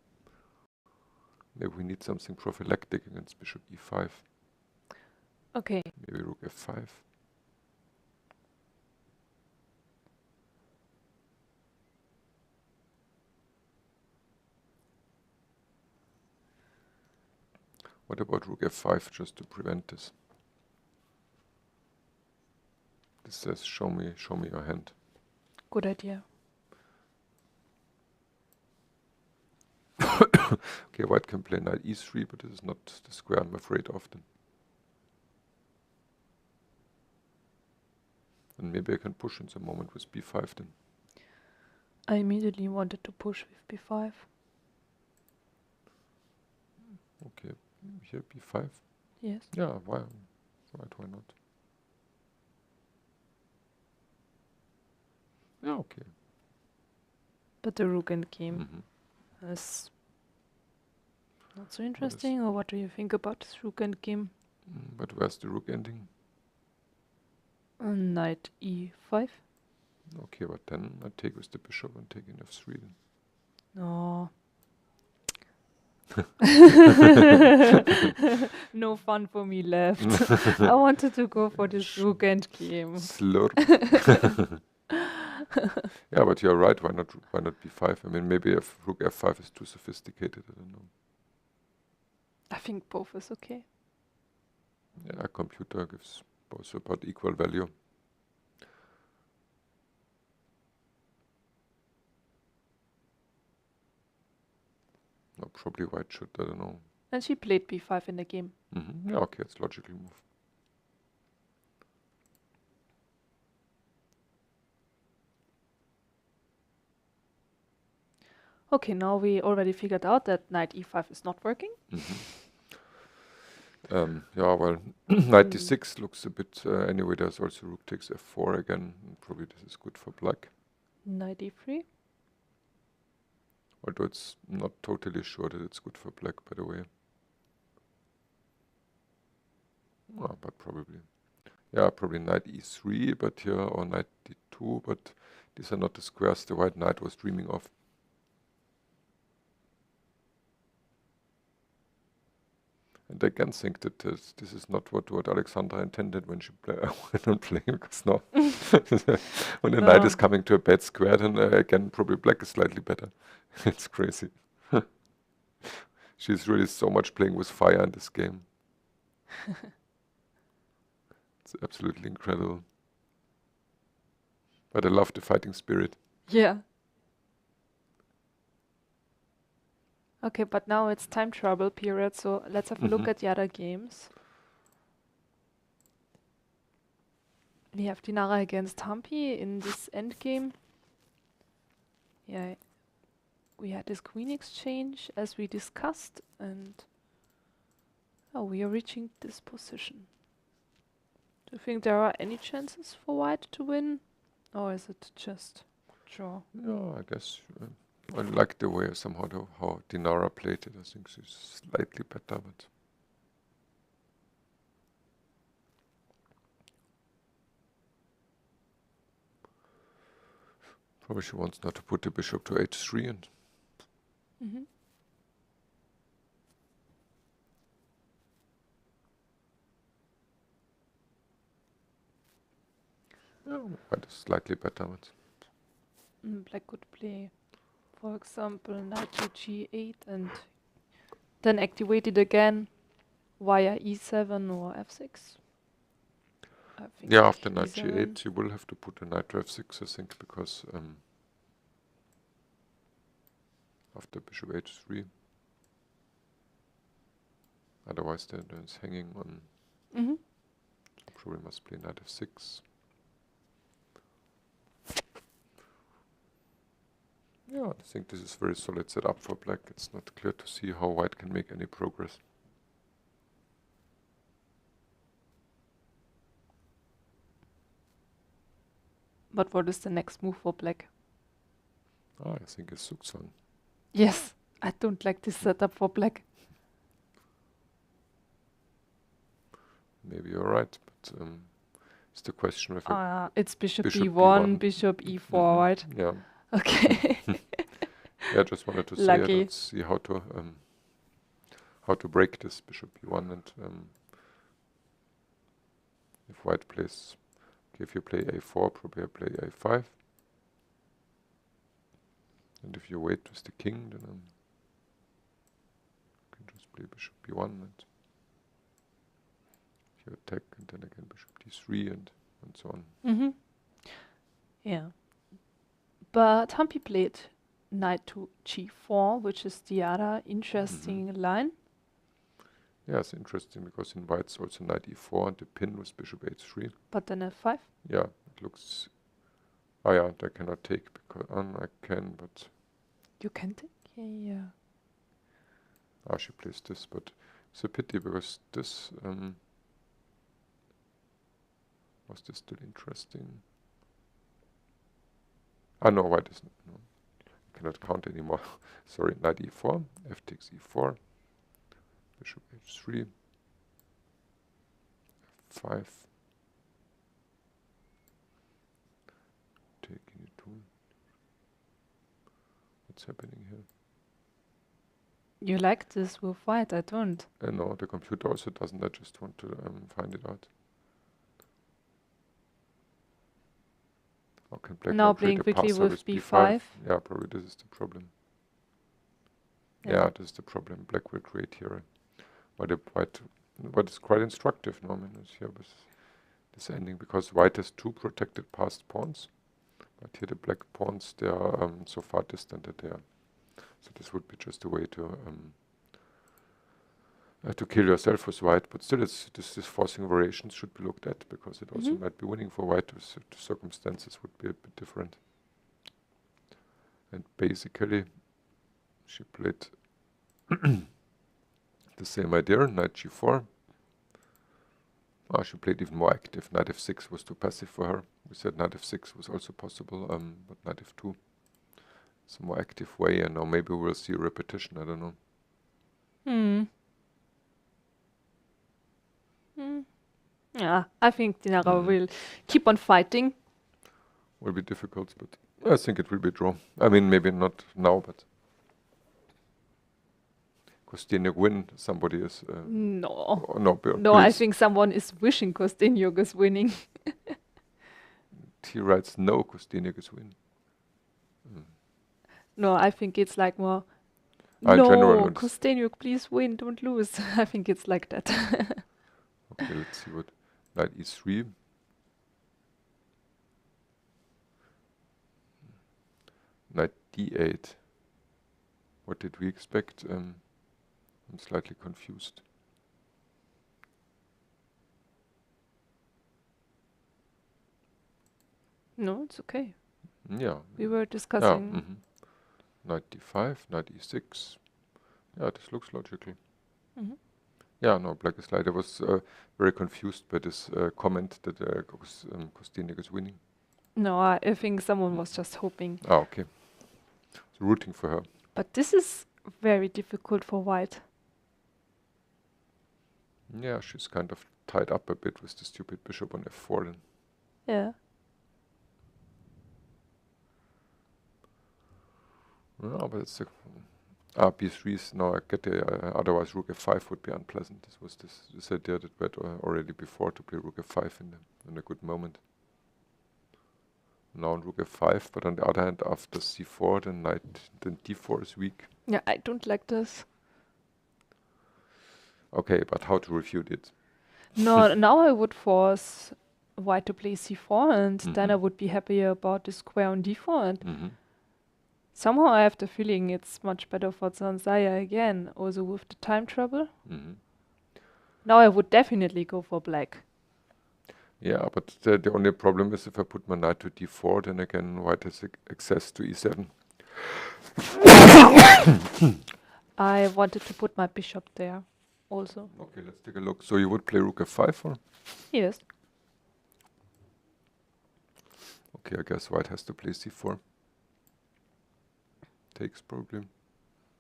Maybe we need something prophylactic against bishop e5. Okay. Maybe rook f5. What about rook f5 just to prevent this? This says show me your hand. Good idea. Okay, white can play knight e3, but this is not the square I'm afraid often. And maybe I can push in the moment with b5 then. I immediately wanted to push with b5. Okay, here b5. Yes. Yeah, why? Right, why not? Yeah, okay. But the rook endgame Mm-hmm. is not so interesting, or what do you think about this rook endgame? But where's the rook ending? Knight e5. Okay, but then I take with the bishop and take in f3 then. No. No fun for me left. I wanted to go for this rook endgame. Slurp. Yeah, but you're right. Why not b5? I mean, maybe if rook f5 is too sophisticated. I don't know. I think both is okay. Yeah, a computer gives both about equal value. No, probably white should. I don't know. And she played b5 in the game. Yeah, okay, it's a logical move. Okay, now we already figured out that knight e5 is not working. Yeah, well, knight d6 looks a bit... anyway, there's also rook takes f4 again. Probably this is good for black. Knight e3. Although it's not totally sure that it's good for black, by the way. Oh, but probably. Yeah, probably knight e3, but here, or knight d2, but these are not the squares the white knight was dreaming of. And I again think that this is not what Alexandra intended when she went on playing, because now when the knight is coming to a bad square, then again probably black is slightly better. It's crazy. She's really so much playing with fire in this game. It's absolutely incredible. But I love the fighting spirit. Yeah. Okay, but now it's time travel period, so let's have a look at the other games. We have Dinara against Humpy in this endgame. Yeah, we had this queen exchange as we discussed, and we are reaching this position. Do you think there are any chances for white to win, or is it just draw? Yeah, I guess I like the way somehow how Dinara played it. I think she's slightly better, but probably she wants not to put the bishop to h3 and white is slightly better, but Black could play, for example, knight to g8 and then activate it again via e7 or f6. I think yeah, after knight e7. g8 you will have to put a knight to f6, I think, because after bishop h3, otherwise then it's hanging on. Probably must play knight f6. Yeah, I think this is very solid setup for black. It's not clear to see how white can make any progress. But what is the next move for black? I think it's Zugzwang. Yes, I don't like this setup for black. Maybe you're right, but It's the question with It's bishop bishop b1, b1. bishop e4, right? Yeah. Okay. Yeah, I just wanted to say Lucky. let's see how to break this bishop b1 and if white plays, okay, if you play a4, probably I play a5. And if you wait with the king, then you can just play bishop b1 and you attack, and then again bishop d3 and so on. Yeah. But Humpy played knight to g4, which is the other interesting line. Yeah, it's interesting because in white's also knight e4 and the pin with bishop h3. But then f5. Yeah, it looks. Oh yeah, I cannot take because I can, but You can take? Yeah. she plays this, but it's a pity because this was this still interesting? No, white is no. Cannot count anymore. Sorry, knight e4, f takes e4, bishop h3, f5, taking it to. What's happening here? You like this with white? I don't. No, the computer also doesn't. I just want to find it out. How can black Now play playing the quickly passer with b5. Yeah, probably this is the problem. Yeah. Yeah, this is the problem. Black will create here. But it's quite instructive now, here with this ending, because white has two protected passed pawns, but here the black pawns, they are so far distant that they are. So this would be just a way to kill yourself with white, but still this forcing variations should be looked at, because it also might be winning for white if the circumstances would be a bit different. And basically she played the same idea, knight g4. She played even more active. Knight f6 was too passive for her. We said knight f6 was also possible, but knight f2 is a more active way, and now maybe we'll see a repetition, I don't know. Yeah, I think Dinara will keep on fighting. Will be difficult, but I think it will be a draw. I mean, maybe not now, but Kosteniuk win. Somebody is No. no, No, I think someone is wishing Kosteniuk is winning. he writes no. Kosteniuk is win. No, I think it's like more. In No, general, Kosteniuk, please win, don't lose. I think it's like that. Okay, let's see what knight e3. Knight d8. What did we expect? I'm slightly confused. No, it's okay. Yeah. We were discussing. Knight d5, knight e6. Yeah, this looks logical. Yeah, no, black is light. I was very confused by this comment that Kosteniuk is winning. No, I think someone was just hoping. Okay. So rooting for her. But this is very difficult for white. Yeah, she's kind of tied up a bit with the stupid bishop on f4 then. Yeah. No, but it's b3 is now I get otherwise rook f5 would be unpleasant. This was this idea that we had already before to play rook f5 in a good moment. Now on rook f5, but on the other hand, after c4, then d4 is weak. Yeah, I don't like this. Okay, but how to refute it? No, now I would force white to play c4, and then I would be happier about the square on d4. And somehow I have the feeling it's much better for Zhansaya again, also with the time trouble. Now I would definitely go for black. Yeah, but the only problem is if I put my knight to d4, then again white has access to e7. I wanted to put my bishop there also. Okay, let's take a look. So you would play rook f5 or? Yes. Okay, I guess white has to play c4. Takes probably.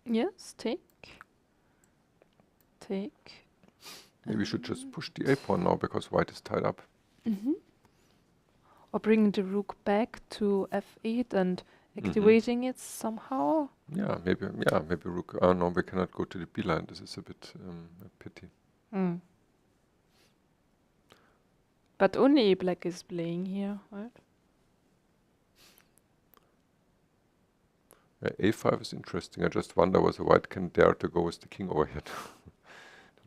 Yes, take. Maybe we should just push the a pawn now because white is tied up. Or bringing the rook back to f8 and activating it somehow. Yeah, maybe rook. Oh no, we cannot go to the b line. This is a bit a pity. But only black is playing here, right? A5 is interesting. I just wonder whether white can dare to go with the king over here to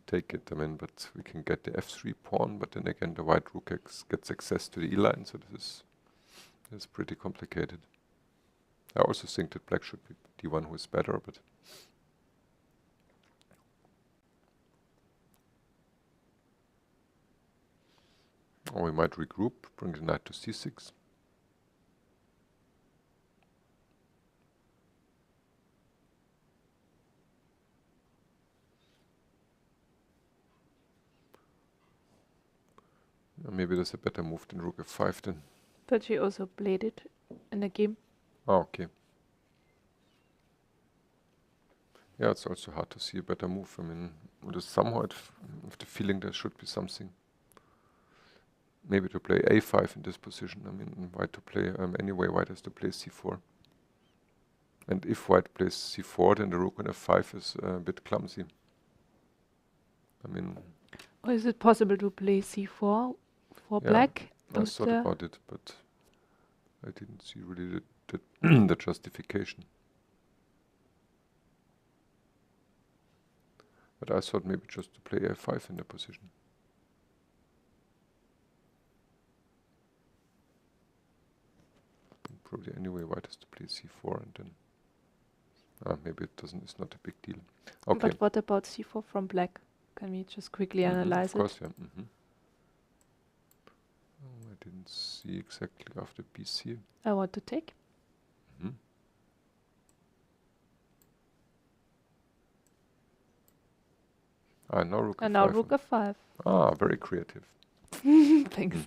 take it. I mean, but we can get the f3 pawn, but then again the white rook gets access to the e line, so this is pretty complicated. I also think that black should be the one who is better, but we might regroup, bring the knight to c6. Maybe there's a better move than rook f5 then. But she also played it in the game. Oh, okay. Yeah, it's also hard to see a better move. I mean, somehow I have the feeling there should be something. Maybe to play a5 in this position. I mean, white to play, anyway, white has to play c4. And if white plays c4, then the rook on f5 is a bit clumsy. I mean... Or is it possible to play c4 for black? I thought about it, but I didn't see really the justification. But I thought maybe just to play a5 in the position. And probably anyway white has to play c4 and then maybe it's not a big deal. Okay. But what about c4 from black? Can we just quickly analyze it? Of course, yeah. Oh, I didn't see exactly after bc. I want to take. Now rook and f5. now rook f5. Ah, very creative. Thanks.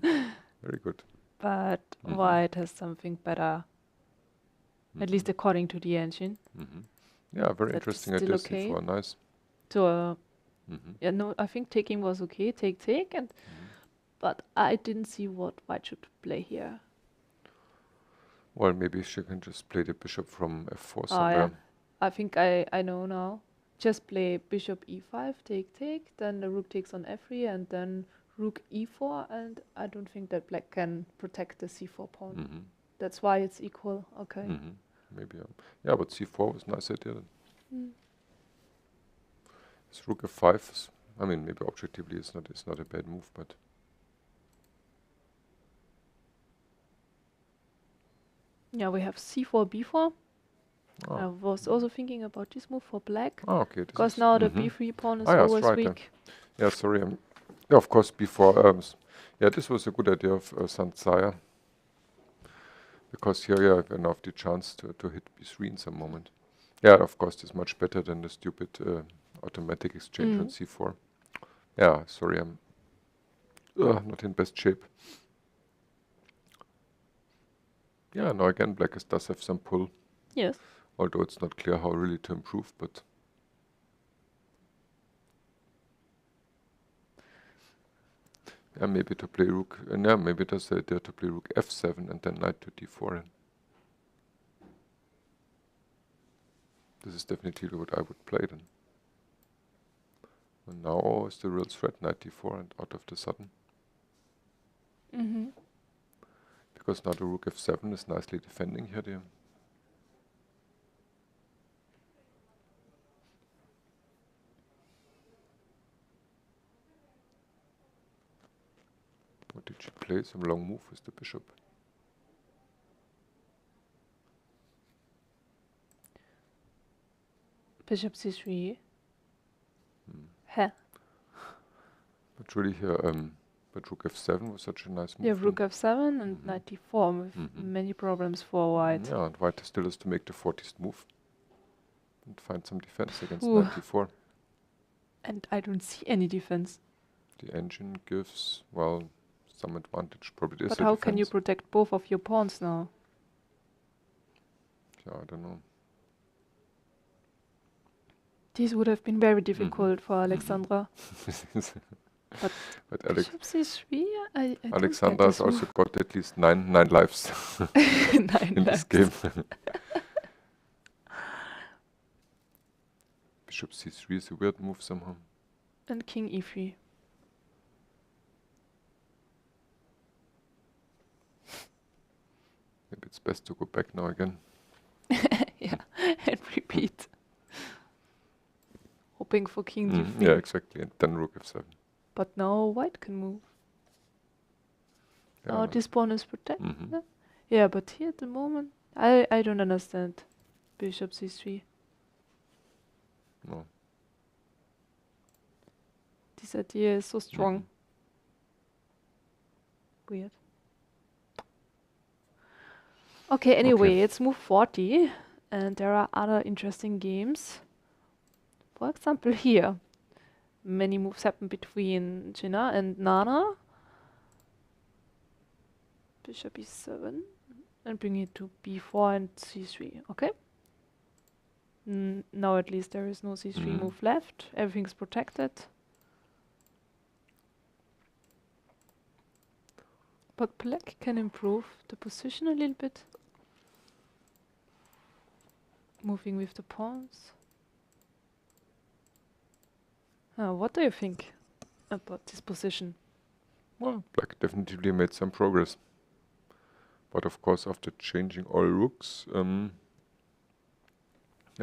Very good. But white has something better, at least according to the engine. Yeah, very That's interesting still idea. okay. C4, nice. So, yeah, no, I think taking was okay. Take, and but I didn't see what white should play here. Well, maybe she can just play the bishop from f4 Oh, somewhere. yeah. I think I know now. Just play bishop e5, take, then the rook takes on f3, and then rook e4, and I don't think that black can protect the c4 pawn. That's why it's equal. Okay. Maybe, yeah, but c4 was a nice idea then. This rook f5 is, I mean, maybe objectively it's not a bad move, but yeah, we have c4, b4. I was also thinking about this move for black. Oh, okay. Because now the b3 pawn is yes, always right, weak. Yeah, sorry. Yeah, of course, before. Yeah, this was a good idea of Zhansaya. Because here, yeah, I now have the chance to hit b3 in some moment. Yeah, of course, it's much better than the stupid automatic exchange on c4. Yeah, sorry, I'm not in best shape. Yeah, now again, black does have some pull. Yes. Although it's not clear how really to improve, but yeah, maybe to play rook. Yeah, maybe there's the idea to play rook f7 and then knight to d4. This is definitely what I would play then. And now is the real threat, knight d4, and out of the sudden. Because now the rook f7 is nicely defending here. What did she play? Some long move with the bishop. Bishop c3. Heh. But really here, but rook f7 was such a nice move. Yeah, rook f7 and knight d4 with many problems for white. Yeah, and white still has to make the 40th move and find some defense against knight d4. And I don't see any defense. The engine gives, well, some advantage. Probably is. But how can you protect both of your pawns now? Yeah, I don't know. This would have been very difficult for Alexandra. But Alex Bishop C3, I don't get Alexandra has this also move. got at least nine lives 9 in this lives. game. Bishop C3 is a weird move somehow. And King E3. Maybe it's best to go back now again. Yeah, and repeat. Hoping for King D3. Yeah, exactly. And then Rook F7. But now white can move. Yeah, Oh, this pawn is protected. Mhm. Yeah, but here at the moment, I don't understand. Bishop C3. No. This idea is so strong. Mhm. Weird. Okay, anyway, it's move 40, and there are other interesting games. For example, here, many moves happen between Jiner and Nana. Bishop E7, and bring it to B4 and C3. Okay. Now at least there is no C3 Mhm. move left. Everything's protected. But black can improve the position a little bit. Moving with the pawns. What do you think about this position? Well, black definitely made some progress. But of course, after changing all rooks, I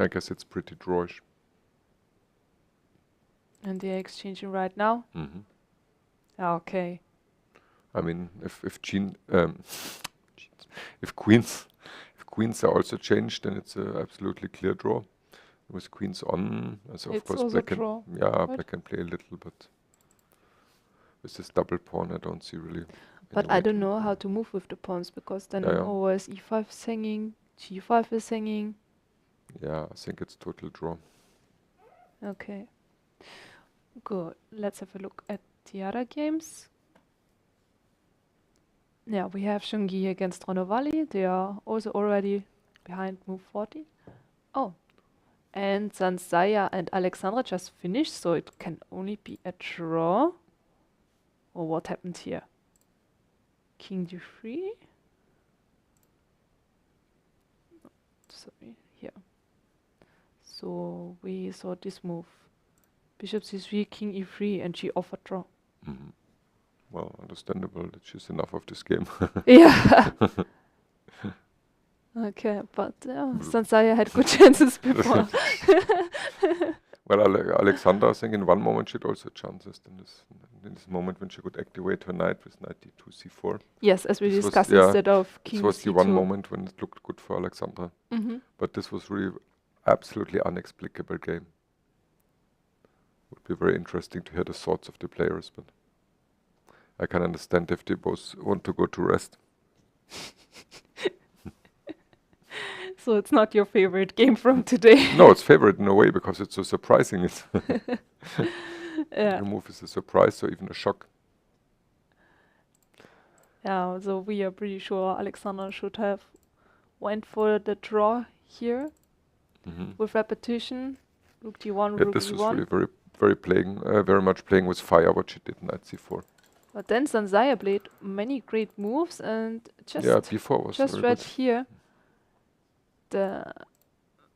guess it's pretty drawish. And they are exchanging right now? Mhm. Okay. I mean, if queens are also changed, then it's a absolutely clear draw. With queens on, so of It's course also black can, draw, yeah, right? black can play a little, but with this double pawn, I don't see really. But any I way don't to- know how to move with the pawns, because then Yeah. always E5 is hanging, G5 is hanging. Yeah, I think it's total draw. Okay. Good. Let's have a look at the other games. Yeah, we have Zhongyi against Dronavalli. They are also already behind move 40. Oh. And Zhansaya and Alexandra just finished, so it can only be a draw. Or what happened here? King D3? Sorry, here. So we saw this move. Bishop C3, King E3, and she offered draw. Mhm. Well, understandable. That's just enough of this game. Yeah. Okay, but Zhansaya had good chances before. Well, Alexandra, I think in one moment she had also chances. In this moment when she could activate her knight with knight d2, c4. Yes, as we This was- discussed, yeah, instead of King This was C2. the one moment when it looked good for Alexandra. Mhm. But this was really absolutely inexplicable game. Would be very interesting to hear the thoughts of the players, but I can understand if they both want to go to rest. So it's not your favorite game from today. No, it's favorite in a way because it's so surprising. Yeah. The move is a surprise or even a shock. Yeah, so we are pretty sure Alexandra should have went for the draw here Mhm. with repetition. Rook d1, Yeah, rook this was e1. really very much playing with fire what she did knight c4. But then Zhansaya played many great moves, and just Yeah, b4 was just very read good. here the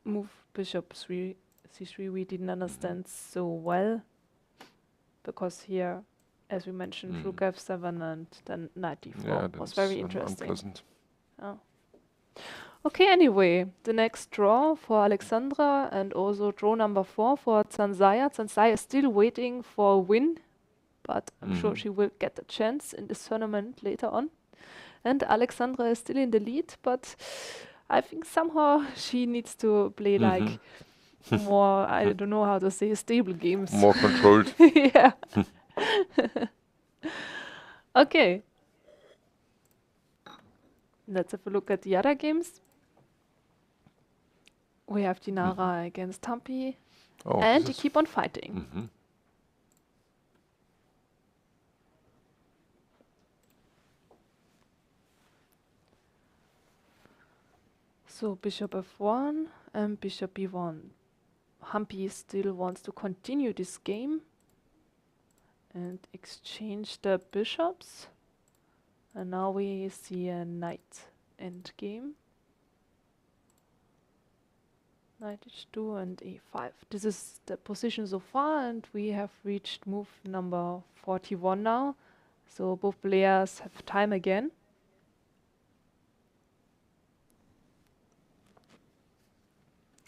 move bishop c3 we didn't understand so well, because here, as we mentioned, rook f7 and then knight d4 Yeah, was that's very interesting. unpleasant. Oh. Okay, anyway, the next draw for Alexandra and also draw number 4 for Zhansaya. Zhansaya is still waiting for a win, but I'm sure she will get a chance in this tournament later on. And Alexandra is still in the lead, but I think somehow she needs to play like more, I don't know how to say, stable games. More controlled. Yeah. Okay. Let's have a look at the other games. We have Dinara against Humpy, Oh, and this they is- keep on fighting. Mhm. So bishop f1 and bishop b1. Humpy still wants to continue this game. and exchange the bishops. And now we see a knight endgame. Knight h2 and a5. This is the position so far, and we have reached move number 41 now. So both players have time again.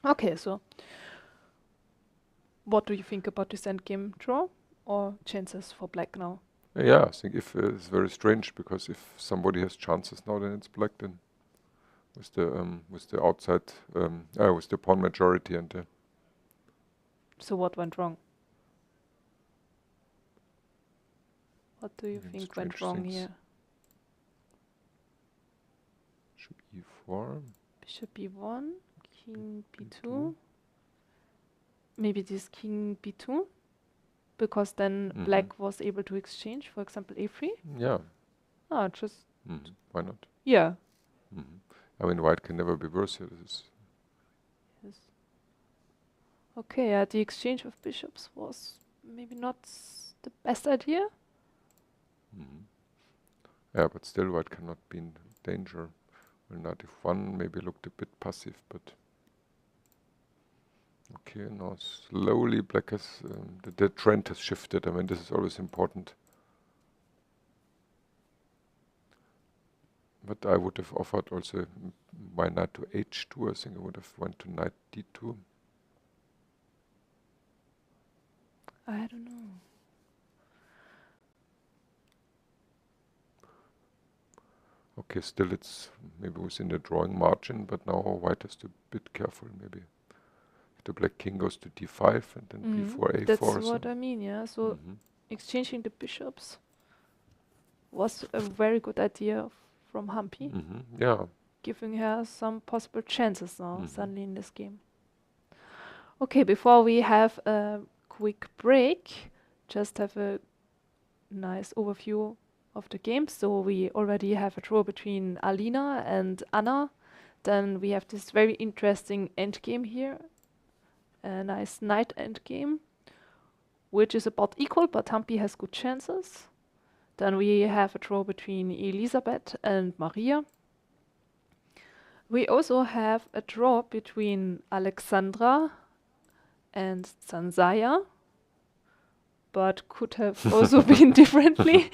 Okay, so what do you think about this endgame draw or chances for black now? Yeah, I think if it's very strange, because if somebody has chances now, then it's black. Then with the outside with the pawn majority and the. So what went wrong? What do you think went wrong here? Bishop e4. Bishop e1, king b2. Maybe this king b2, because then black was able to exchange, for example, a3. Yeah. Ah, just. Why not? Yeah. I mean, white can never be worse here. This is. Yes. Okay, the exchange of bishops was maybe not the best idea. Yeah, but still white cannot be in danger. Well, knight f1 maybe looked a bit passive, but. Okay, now slowly black has, the trend has shifted. I mean, this is always important. But I would have offered also my knight to h2. I think I would have went to knight d2. I don't know. Okay, still it's maybe within the drawing margin, but now white has to be a bit careful maybe. If the black king goes to d5 and then b4, a4. That's what I mean, yeah. So exchanging the bishops was a very good idea from Humpy. Yeah. Giving her some possible chances now suddenly in this game. Okay, before we have a quick break, just have a nice overview of the game. So we already have a draw between Alina and Anna. Then we have this very interesting endgame here. A nice knight endgame, which is about equal, but Humpy has good chances. Then we have a draw between Elisabeth and Mariya. We also have a draw between Alexandra and Zhansaya, but could have also been differently.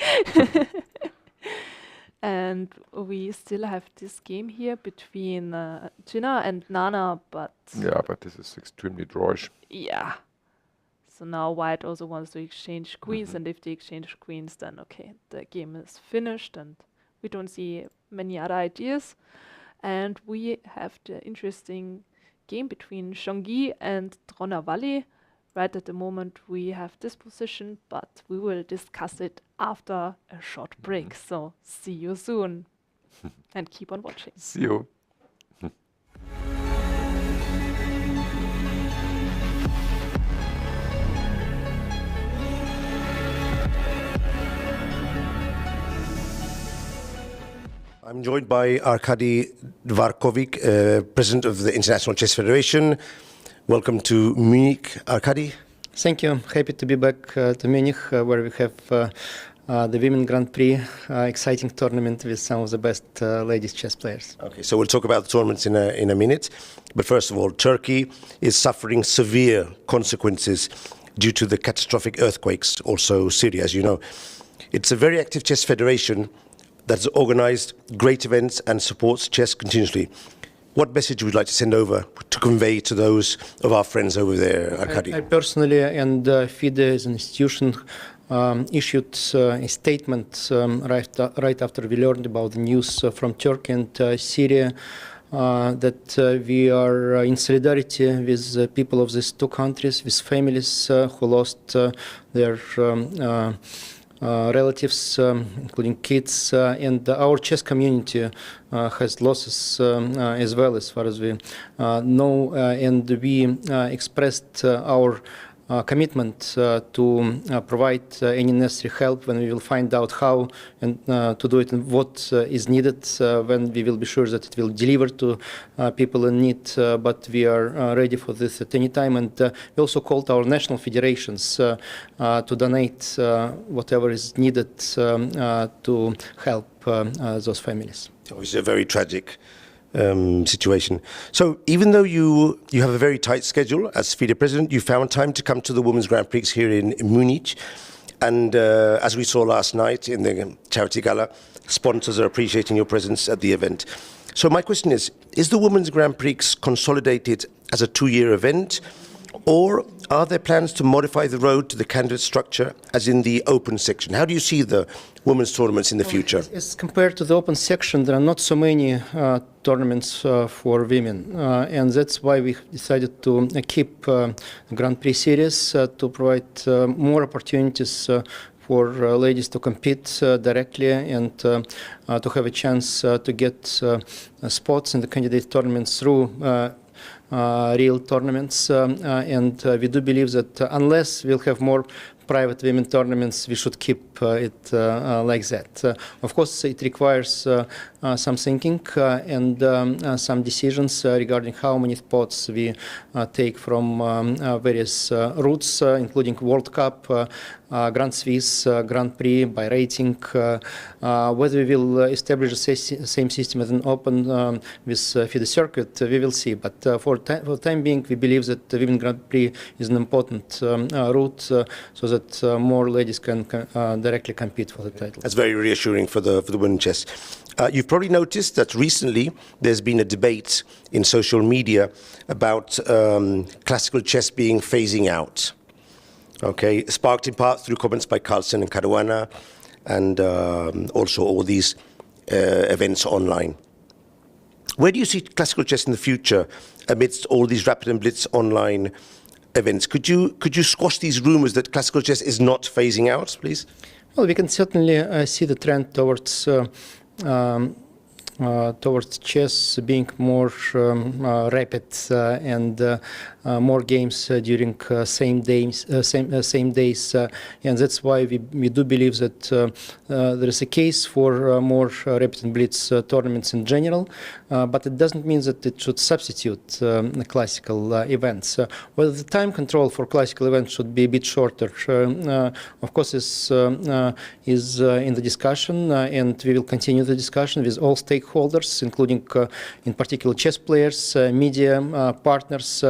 And we still have this game here between Jiner and Nana, but... Yeah, but this is extremely drawish. Yeah. So now white also wants to exchange queens, and if they exchange queens, then okay, the game is finished, and we don't see many other ideas. And we have the interesting game between Zhongyi and Dronavalli. Right at the moment we have this position, but we will discuss it after a short break. So see you soon and keep on watching. See you. I'm joined by Arkady Dvorkovich, President of the International Chess Federation. Welcome to Munich, Arkady. Thank you. Happy to be back to Munich, where we have the Women Grand Prix, exciting tournament with some of the best ladies chess players. Okay, so we'll talk about the tournaments in a minute. But first of all, Turkey is suffering severe consequences due to the catastrophic earthquakes, also Syria, as you know. It's a very active chess federation that's organized great events and supports chess continuously. What message would you like to send over to convey to those of our friends over there, Arkady? I personally, and FIDE as an institution, issued a statement right after we learned about the news from Turkey and Syria that we are in solidarity with the people of these two countries, with families who lost their relatives, including kids, and our chess community has losses as well, as far as we know, and we expressed our commitment to provide any necessary help when we will find out how and to do it and what is needed, when we will be sure that it will deliver to people in need. But we are ready for this at any time. And we also called our national federations to donate whatever is needed to help those families. It's a very tragic situation. So even though you have a very tight schedule as FIDE president, you found time to come to the Women's Grand Prix here in Munich. And as we saw last night in the charity gala, sponsors are appreciating your presence at the event. So my question is the Women's Grand Prix consolidated as a 2-year event, or are there plans to modify the road to the candidate structure as in the open section? How do you see the women's tournaments in the future? As compared to the open section, there are not so many tournaments for women. And that's why we decided to keep the Grand Prix series to provide more opportunities for ladies to compete directly and to have a chance to get spots in the candidate tournaments through real tournaments, and we do believe that unless we'll have more private women tournaments, we should keep it like that. Of course, it requires some thinking and some decisions regarding how many spots we take from various routes, including World Cup, Grand Swiss, Grand Prix by rating. Whether we will establish the same system as an open with FIDE circuit, we will see. But for the time being, we believe that the Women Grand Prix is an important route so that more ladies can directly compete for the title. That's very reassuring for the women chess. You've probably noticed that recently there's been a debate in social media about classical chess being phasing out. Okay, sparked in part through comments by Carlsen and Caruana, and also all these events online. Where do you see classical chess in the future amidst all these rapid and blitz online events? Could you squash these rumors that classical chess is not phasing out, please? Well, we can certainly see the trend towards chess being more rapid and more games during same days, and that's why we do believe that there is a case for more rapid and blitz tournaments in general, but it doesn't mean that it should substitute classical events. Whether the time control for classical events should be a bit shorter, of course, is in the discussion, and we will continue the discussion with all stakeholders, including, in particular, chess players, media, partners.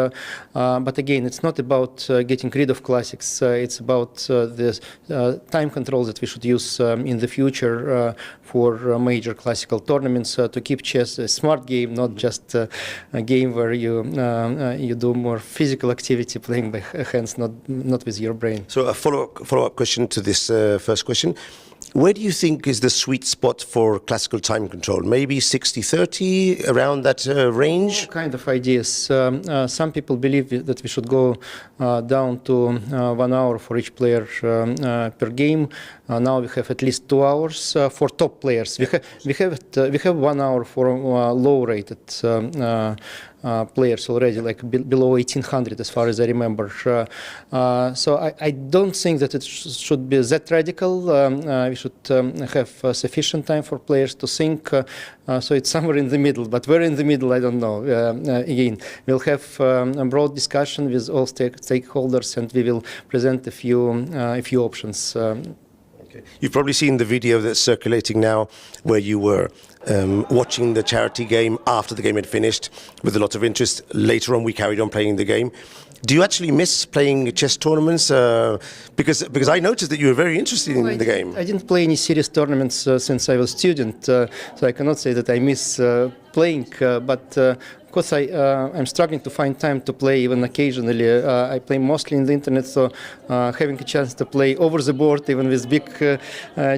But again, it's not about getting rid of classics. It's about the time control that we should use in the future for major classical tournaments to keep chess a smart game, not just a game where you do more physical activity playing by hands, not with your brain. So a follow-up question to this first question. Where do you think is the sweet spot for classical time control? Maybe 60-30, around that range? All kind of ideas. Some people believe that we should go down to 1 hour for each player per game. Now we have at least 2 hours for top players. We have 1 hour for low-rated players already, like below 1800, as far as I remember. So I don't think that it should be that radical. We should have sufficient time for players to think. So it's somewhere in the middle, but where in the middle, I don't know. Again, we'll have a broad discussion with all stakeholders, and we will present a few options. Okay. You've probably seen the video that's circulating now where you were watching the charity game after the game had finished with a lot of interest. Later on, we carried on playing the game. Do you actually miss playing chess tournaments? Because I noticed that you were very interested in the game. I didn't play any serious tournaments since I was a student, so I cannot say that I miss playing. But of course, I'm struggling to find time to play even occasionally. I play mostly in the internet, so having a chance to play over the board, even with big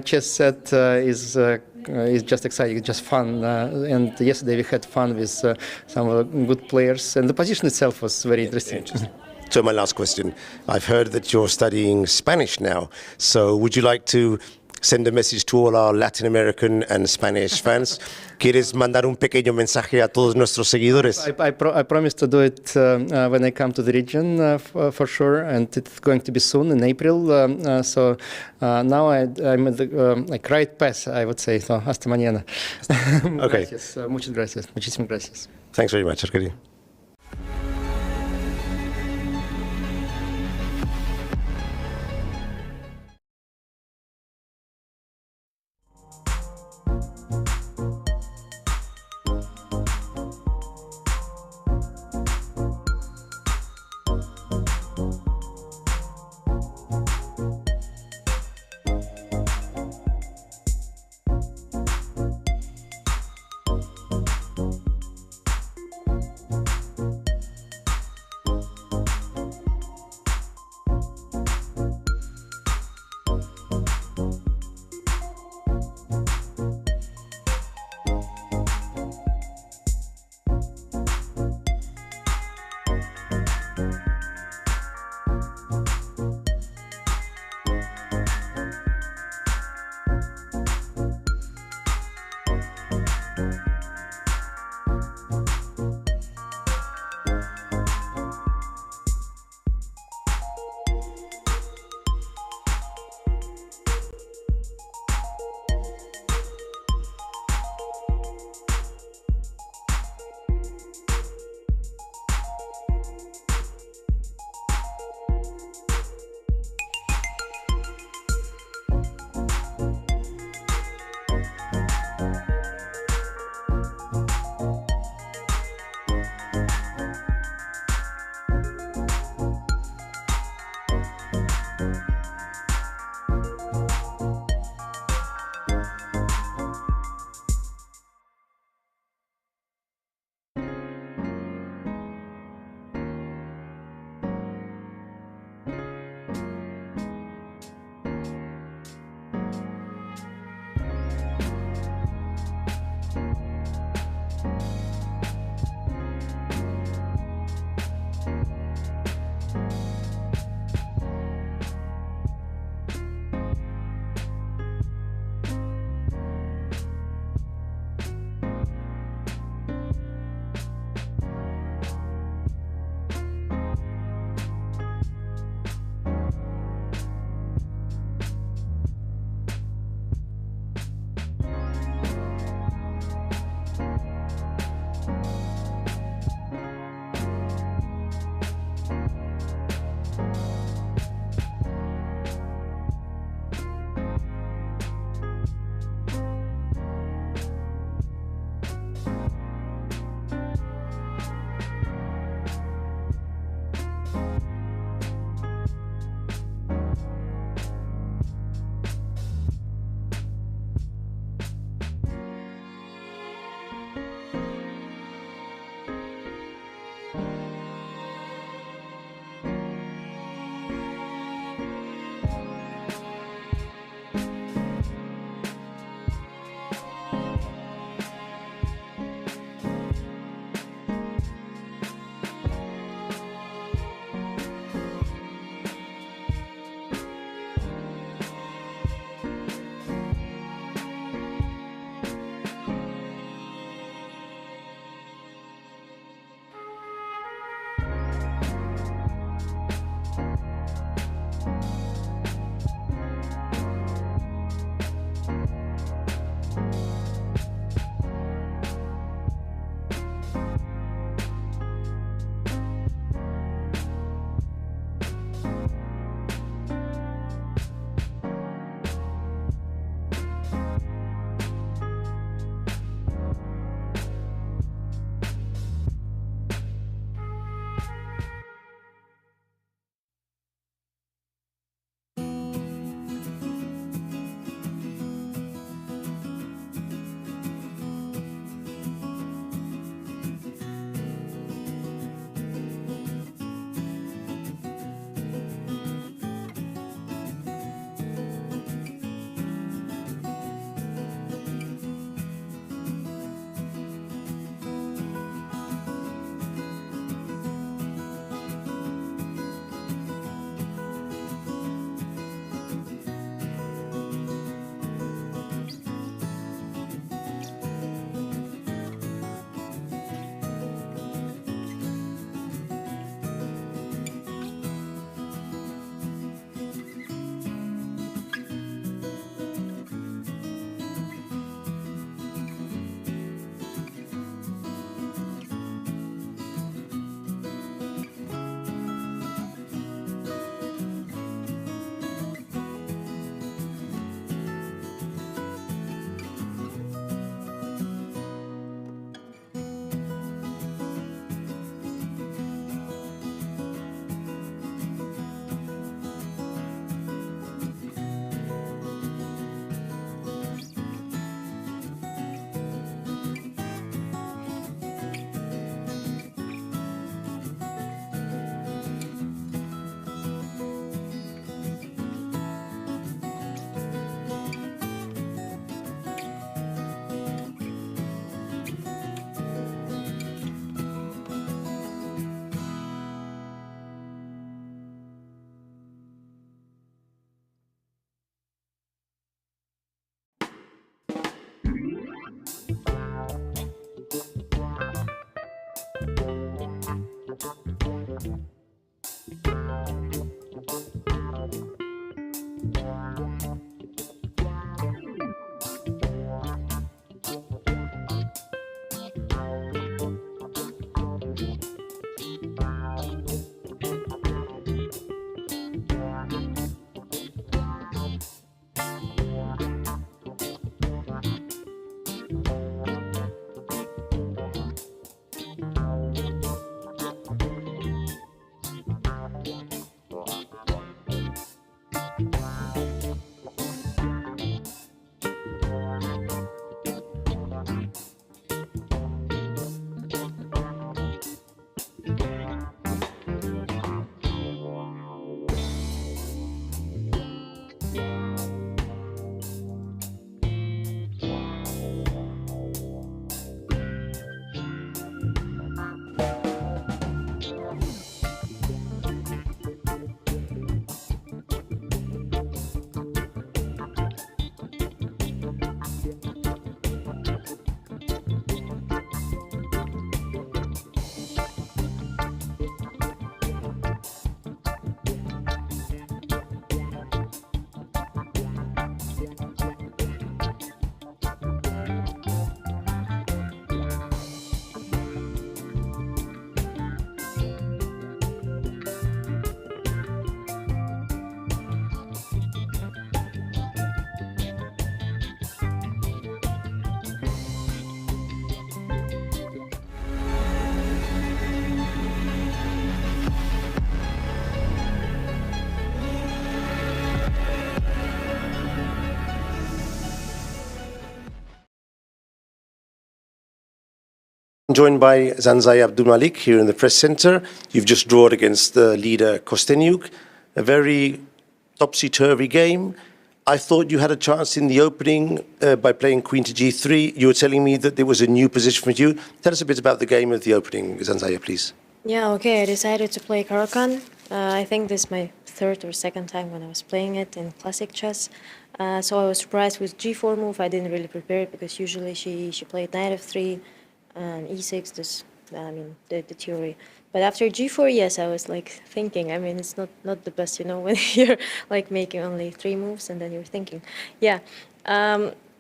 chess set, is just exciting, just fun. And yesterday we had fun with some good players, and the position itself was very interesting. So my last question. I've heard that you're studying Spanish now. So would you like to send a message to all our Latin American and Spanish fans. ¿Quieres mandar un pequeño mensaje a todos nuestros seguidores? I promise to do it when I come to the region for sure, and it's going to be soon in April. So now I'm at the like right path, I would say. So hasta mañana. Okay. Gracias, muchas gracias. Muchísimas gracias. Thanks very much, Arkady. Joined by Zhansaya Abdumalik here in the press center. You've just drawn against the leader Kosteniuk, a very topsy-turvy game. I thought you had a chance in the opening by playing queen to g3. You were telling me that there was a new position for you. Tell us a bit about the game of the opening, Zhansaya, please. Yeah, okay, I decided to play Karo-Kann. I think this is my third or second time when I was playing it in classic chess. So I was surprised with g4 move. I didn't really prepare it because usually she played knight f3 and e6, this, the theory. But after g4, yes, I was like thinking. I mean, it's not the best, you know, when you're like making only 3 moves and then you're thinking. Yeah.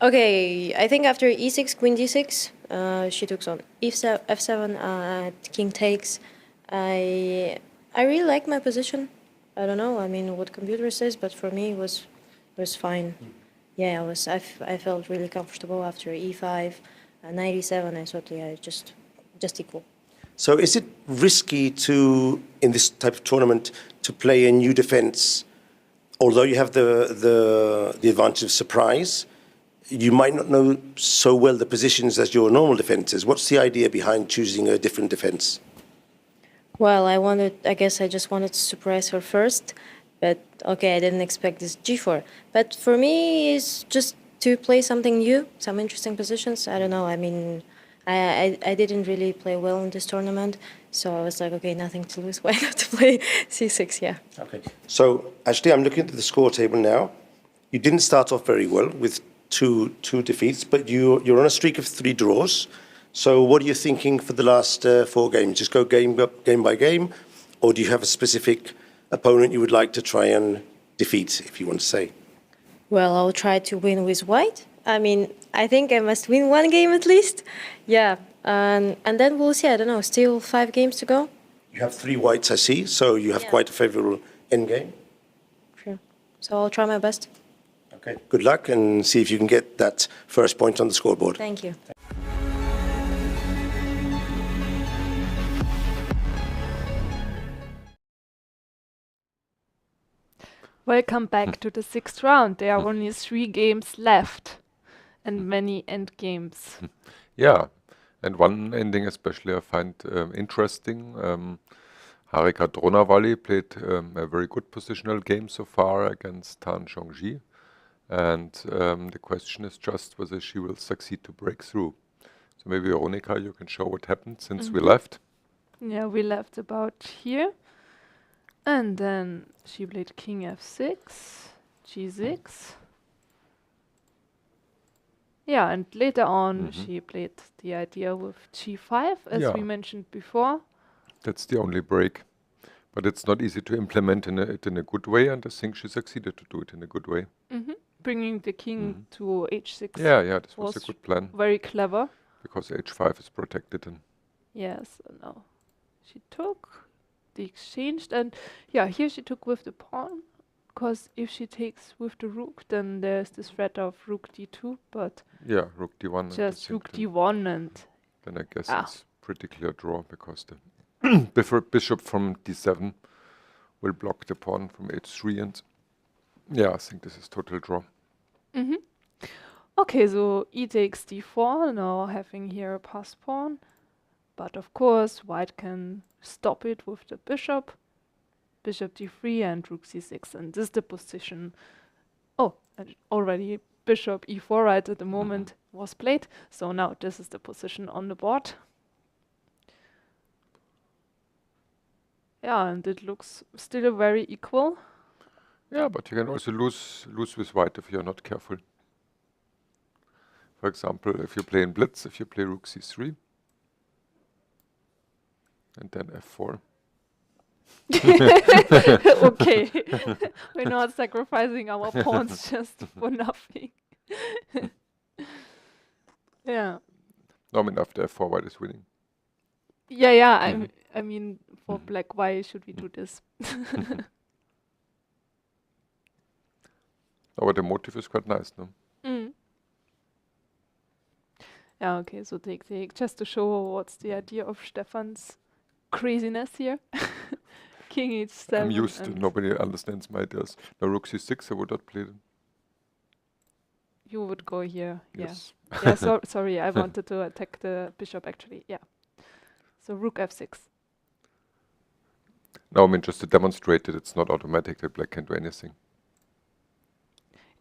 Okay, I think after e6, queen d6, she took on f7, king takes. I really like my position. I don't know, I mean, what computer says, but for me it was fine. Yeah, I felt really comfortable after e5, knight e7. I thought, yeah, just equal. So is it risky to, in this type of tournament, to play a new defense? Although you have the advantage of surprise, you might not know so well the positions as your normal defenses. What's the idea behind choosing a different defense? Well, I guess I just wanted to surprise her first, but okay, I didn't expect this g4. But for me, it's just to play something new, some interesting positions. I don't know, I mean, I didn't really play well in this tournament, so I was like, okay, nothing to lose, why not to play c6, yeah. Okay, so actually I'm looking at the score table now. You didn't start off very well with two defeats, but you're on a streak of 3 draws. So what are you thinking for the last 4 games? Just go game by game, or do you have a specific opponent you would like to try and defeat, if you want to say? Well, I'll try to win with white. I mean, I think I must win 1 game at least. Yeah, and then we'll see. I don't know, still 5 games to go. You have 3 whites, I see, so you have quite a favorable endgame. Sure. So I'll try my best. Okay, good luck and see if you can get that first point on the scoreboard. Thank you. Welcome back to the 6th round. There are only 3 games left and many end games. Yeah, and one ending especially I find interesting. Harika Dronavalli played a very good positional game so far against Zhongyi. And the question is just whether she will succeed to break through. So maybe Veronika, you can show what happened since we left. Yeah, we left about here. And then she played king f6, g6. Yeah, and later on she played the idea with g5, as we mentioned before. That's the only break. But it's not easy to implement it in a good way, and I think she succeeded to do it in a good way. Bringing the king to h6 Yeah, this was a good plan, very clever. because h5 is protected. And Yes, no. She took the exchange, and yeah, here she took with the pawn, because if she takes with the rook, then there's this threat of rook d2, but yeah, rook d1. and I just think rook d1 and then I guess Ah. it's pretty clear draw, because the bishop from d7 will block the pawn from h3, and yeah, I think this is total draw. Okay, so e takes d4, now having here a pass pawn. But of course, white can stop it with the bishop. Bishop d3 and rook c6, and this is the position. Oh, and already bishop e4 right at the moment was played. So now this is the position on the board. Yeah, and it looks still very equal. Yeah, but you can also lose with white if you're not careful. For example, if you play in blitz, if you play rook c3, and then f4. Okay, we're not sacrificing our pawns just for nothing. Yeah, No, I mean, after f4, white is winning. yeah. I mean, for black, why should we do this? Oh, but the motive is quite nice, no? Yeah, okay, so take, just to show what's the idea of Stefan's craziness here. King h7. I'm used to, nobody understands my ideas. Now rook c6, I would not play them. You would go here, Yes. yeah. Yeah, sorry, I wanted to attack the bishop actually, yeah. So rook f6. No, I mean, just to demonstrate that it's not automatic that black can do anything.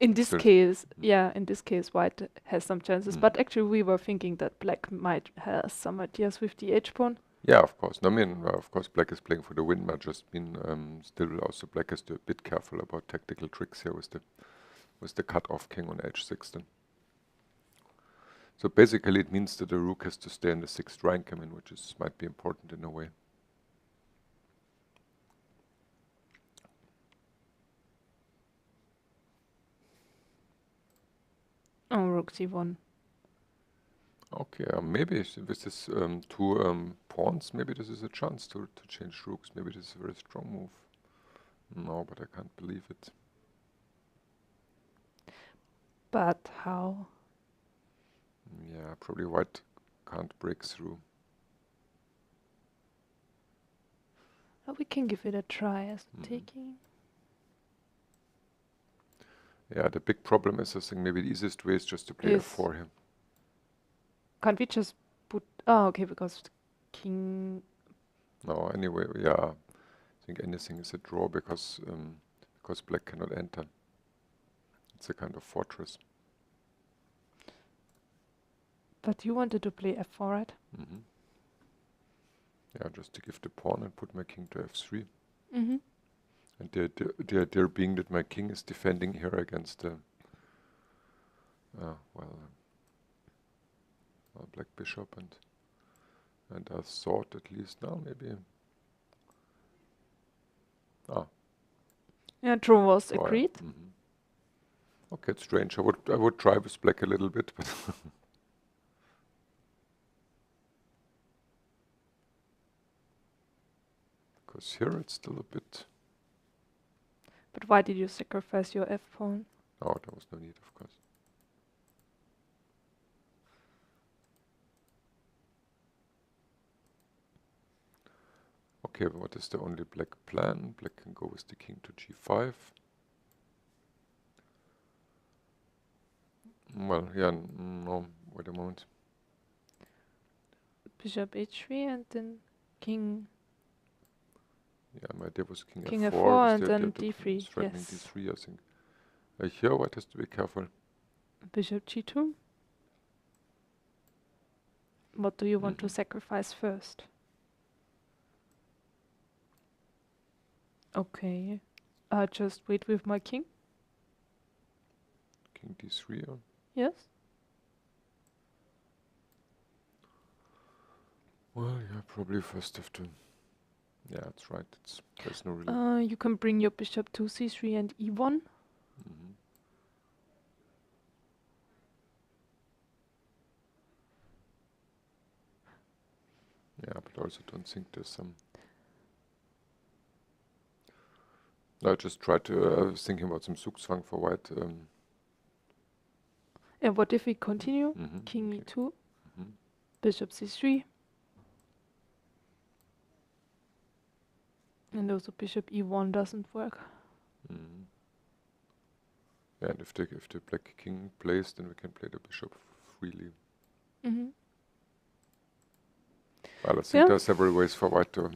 In this Still- case, yeah, in this case, white has some chances. But actually, we were thinking that black might have some ideas with the h-pawn. Yeah, of course. No, I mean, of course, black is playing for the win. I just mean, still also black has to be a bit careful about tactical tricks here with the cut-off king on h6 then. So basically, it means that the rook has to stay in the 6th rank, I mean, which might be important in a way. Oh, rook c1. Okay, maybe with this two pawns, maybe this is a chance to change rooks. Maybe this is a very strong move. No, but I can't believe it. But how? Yeah, probably white can't break through. Oh, we can give it a try as taking. Yeah, the big problem is, I think maybe the easiest way is just to play f4 here. Can't we just put... Oh, okay, because king... No, anyway, yeah, I think anything is a draw because black cannot enter. It's a kind of fortress. But you wanted to play f4, right? Yeah, just to give the pawn and put my king to f3. Mm-hmm. And the idea being that my king is defending here against the black bishop, and I thought at least now maybe. Yeah, draw was agreed. Okay, it's strange. I would try with black a little bit, but because here it's still a bit. But why did you sacrifice your f-pawn? Oh, there was no need, of course. Okay, what is the only black plan? Black can go with the king to g5. Well, yeah, no, wait a moment. Bishop h3 and then king... Yeah, my idea was king King f4. f4 and the then idea to d3, threatening yes. d3, I think. Here white has to be careful. Bishop g2. What do you want to sacrifice first? Okay. Just wait with my king. King d3, yeah. Yes. Well, yeah, probably first have to Yeah, that's right. There's no really. You can bring your bishop to c3 and e1. Mhm. Yeah, but I also don't think there's some. I just tried to. I was thinking about some Zugzwang for white. And what if we continue? Mhm, King okay. e2, Mhm. bishop c3. And also bishop e1 doesn't work. Mhm. Yeah, and if the black king plays, then we can play the bishop freely. Mm-hmm. Well, I think Yeah. there are several ways for white to.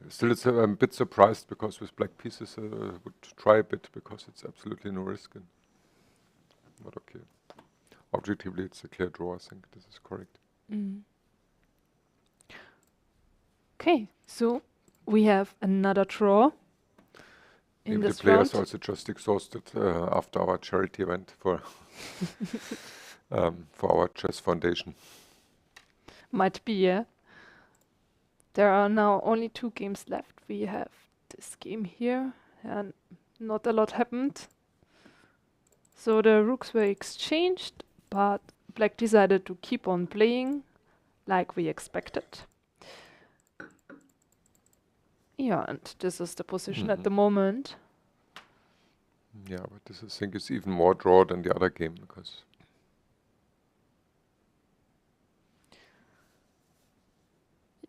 Still, I'm a bit surprised because with black pieces, would try a bit because it's absolutely no risk. But okay. Objectively, it's a clear draw. I think this is correct. Mm. Okay, so we have another draw in Maybe the this players round. also just exhausted after our charity event for our chess foundation. Might be, yeah. There are now only 2 games left. We have this game here, and not a lot happened. So the rooks were exchanged, but black decided to keep on playing like we expected. Yeah, and this is the position at the moment. Yeah, but this I think is even more draw than the other game because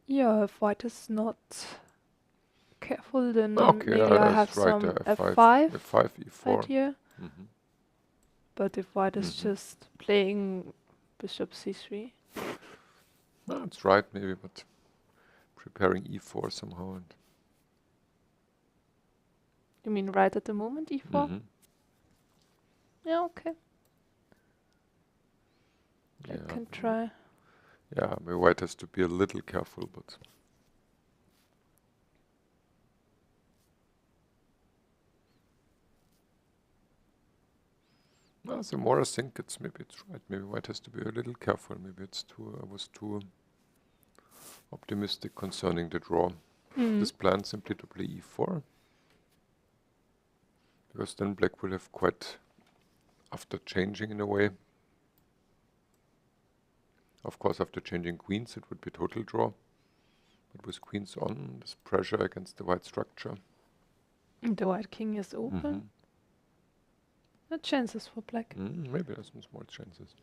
Yeah, if white is not careful, then okay, maybe I have that's right. some F5, F5 F5, E4. right here. Mhm. But if white is just playing bishop c3, That's right, maybe, but preparing E4 somehow. And you mean right at the moment, e4? Yeah, okay. Black yeah, can try. yeah, maybe white has to be a little careful, but the more I think maybe it's right. Maybe white has to be a little careful. Maybe I was too optimistic concerning the draw. This plan simply to play E4. Because then black will have quite, after changing in a way, of course after changing queens it would be total draw. But with queens on, this pressure against the white structure. The white king is open. No chances for black. Maybe there's some small chances.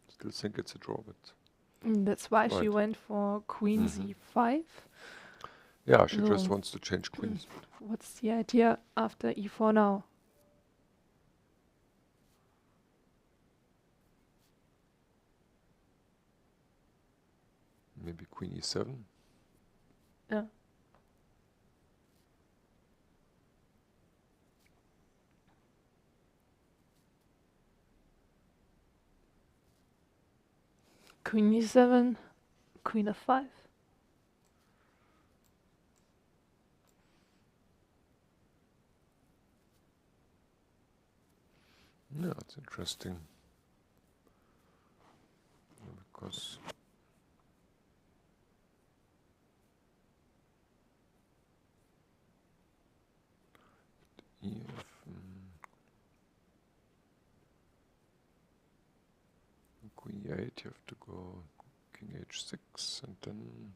Still think it's a draw, but That's why she right. went for queen z5. yeah, she just So, wants to change queens. what's the idea after e4 now? Maybe queen e7. Yeah. Queen e7, queen f5. Yeah, it's interesting. Because queen e8, you have to go king h6 and then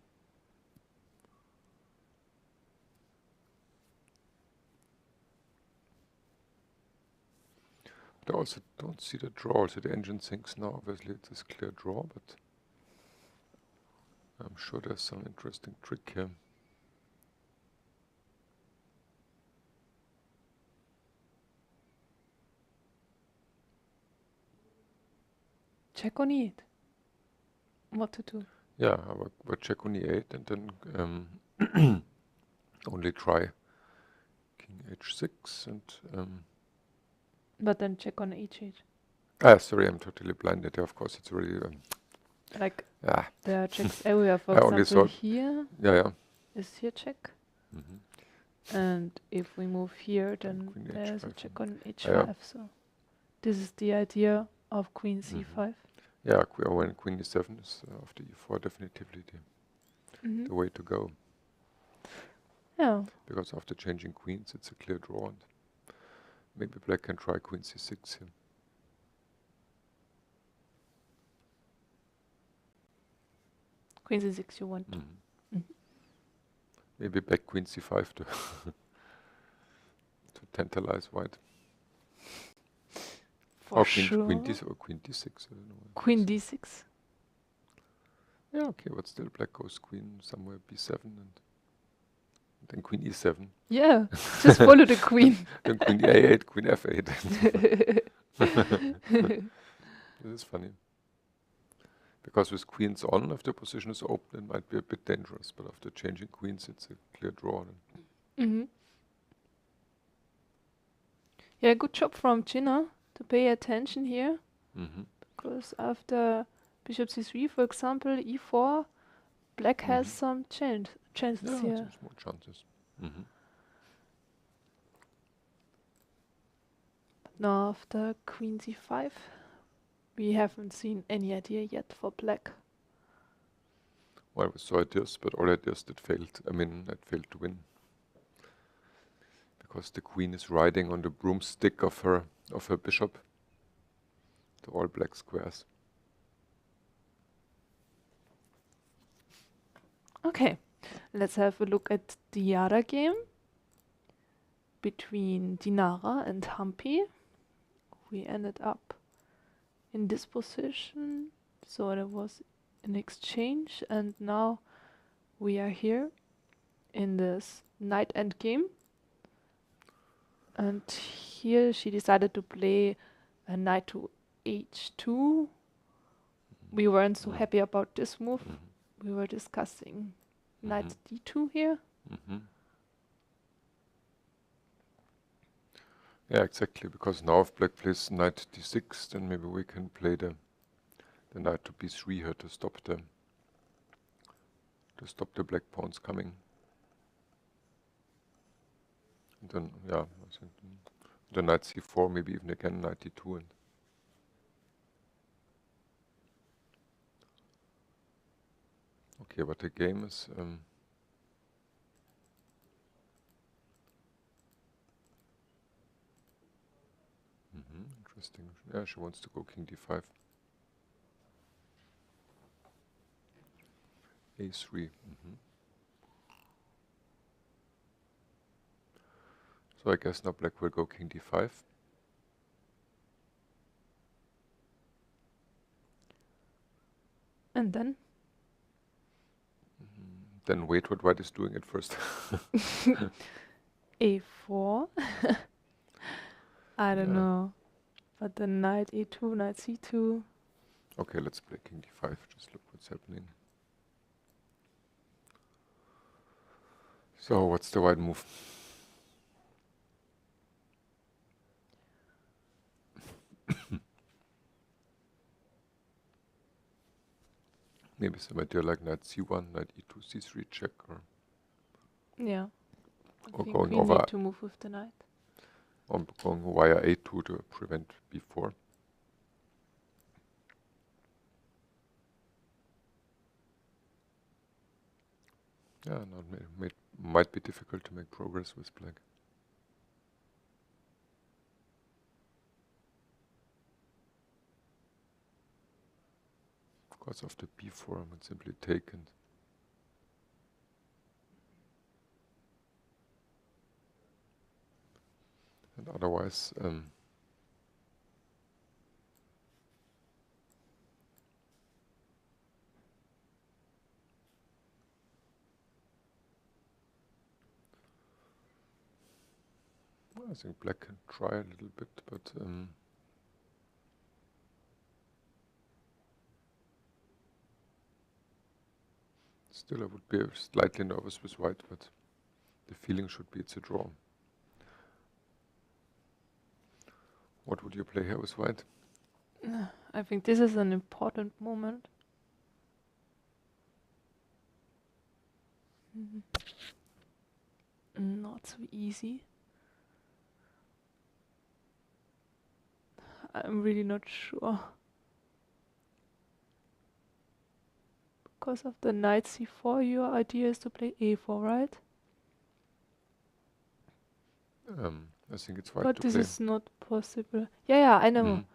but I also don't see the draw. So the engine thinks now obviously it's this clear draw, but I'm sure there's some interesting trick here. Check on e8. What to do? Yeah, I would check on e8 and then only try king h6 and But then check on h8. sorry, I'm totally blinded. Yeah, of course, it's really Like yeah. there are checks everywhere. For I only example, thought- here Yeah. is here check. And if we move here, then queen there's a h5. check on h5. Yeah. So this is the idea of queen c5. Yeah, when queen e7 is after e4 definitively the way to go. Yeah. Because after changing queens, it's a clear draw, and maybe black can try queen c6 here. Queen c6 you want. Maybe back queen c5 to to tantalize white. For Or sure. queen d6, I don't know. Queen d6. Yeah, okay, but still black goes queen somewhere b7 and then queen e7. Yeah, just follow the queen. Then queen a8, queen f8. This is funny. Because with queens on, if the position is open, it might be a bit dangerous, but after changing queens, it's a clear draw. Yeah, good job from Jiner to pay attention here. Mhm. Because after bishop c3, for example, e4, black has some chances Yeah, here. there's more chances. Now after queen c5, we haven't seen any idea yet for black. Well, we saw ideas, but all ideas that failed. I mean, that failed to win. Because the queen is riding on the broomstick of her bishop to all black squares. Okay, let's have a look at the other game between Dinara and Humpy. We ended up in this position, so there was an exchange, and now we are here in this knight endgame. And here she decided to play a knight to h2. We weren't so happy about this move. We were discussing knight d2 here. Yeah, exactly, because now if black plays knight d6, then maybe we can play the knight to b3 here to stop the black pawns coming. And then, yeah, I think the knight c4, maybe even again knight d2. And okay, but the game is interesting. Yeah, she wants to go king d5. a3. So I guess now black will go king d5. And then? Then wait what white is doing at first. a4. I don't Yeah. know. But then knight a2, knight c2. Okay, let's play king d5. Just look what's happening. So what's the white move? Maybe some idea like knight c1, knight e2, c3 check, or Yeah. I Or think going we over- need to move with the knight. or going via a2 to prevent b4. Yeah, no, might be difficult to make progress with black. Because of the b4, I would simply take and otherwise well, I think black can try a little bit, but still I would be slightly nervous with white, but the feeling should be it's a draw. What would you play here with white? I think this is an important moment. Not so easy. I'm really not sure. Because of the knight c4, your idea is to play a4, right? I think it's white But to this play. is not possible. Yeah, I know. Mhm.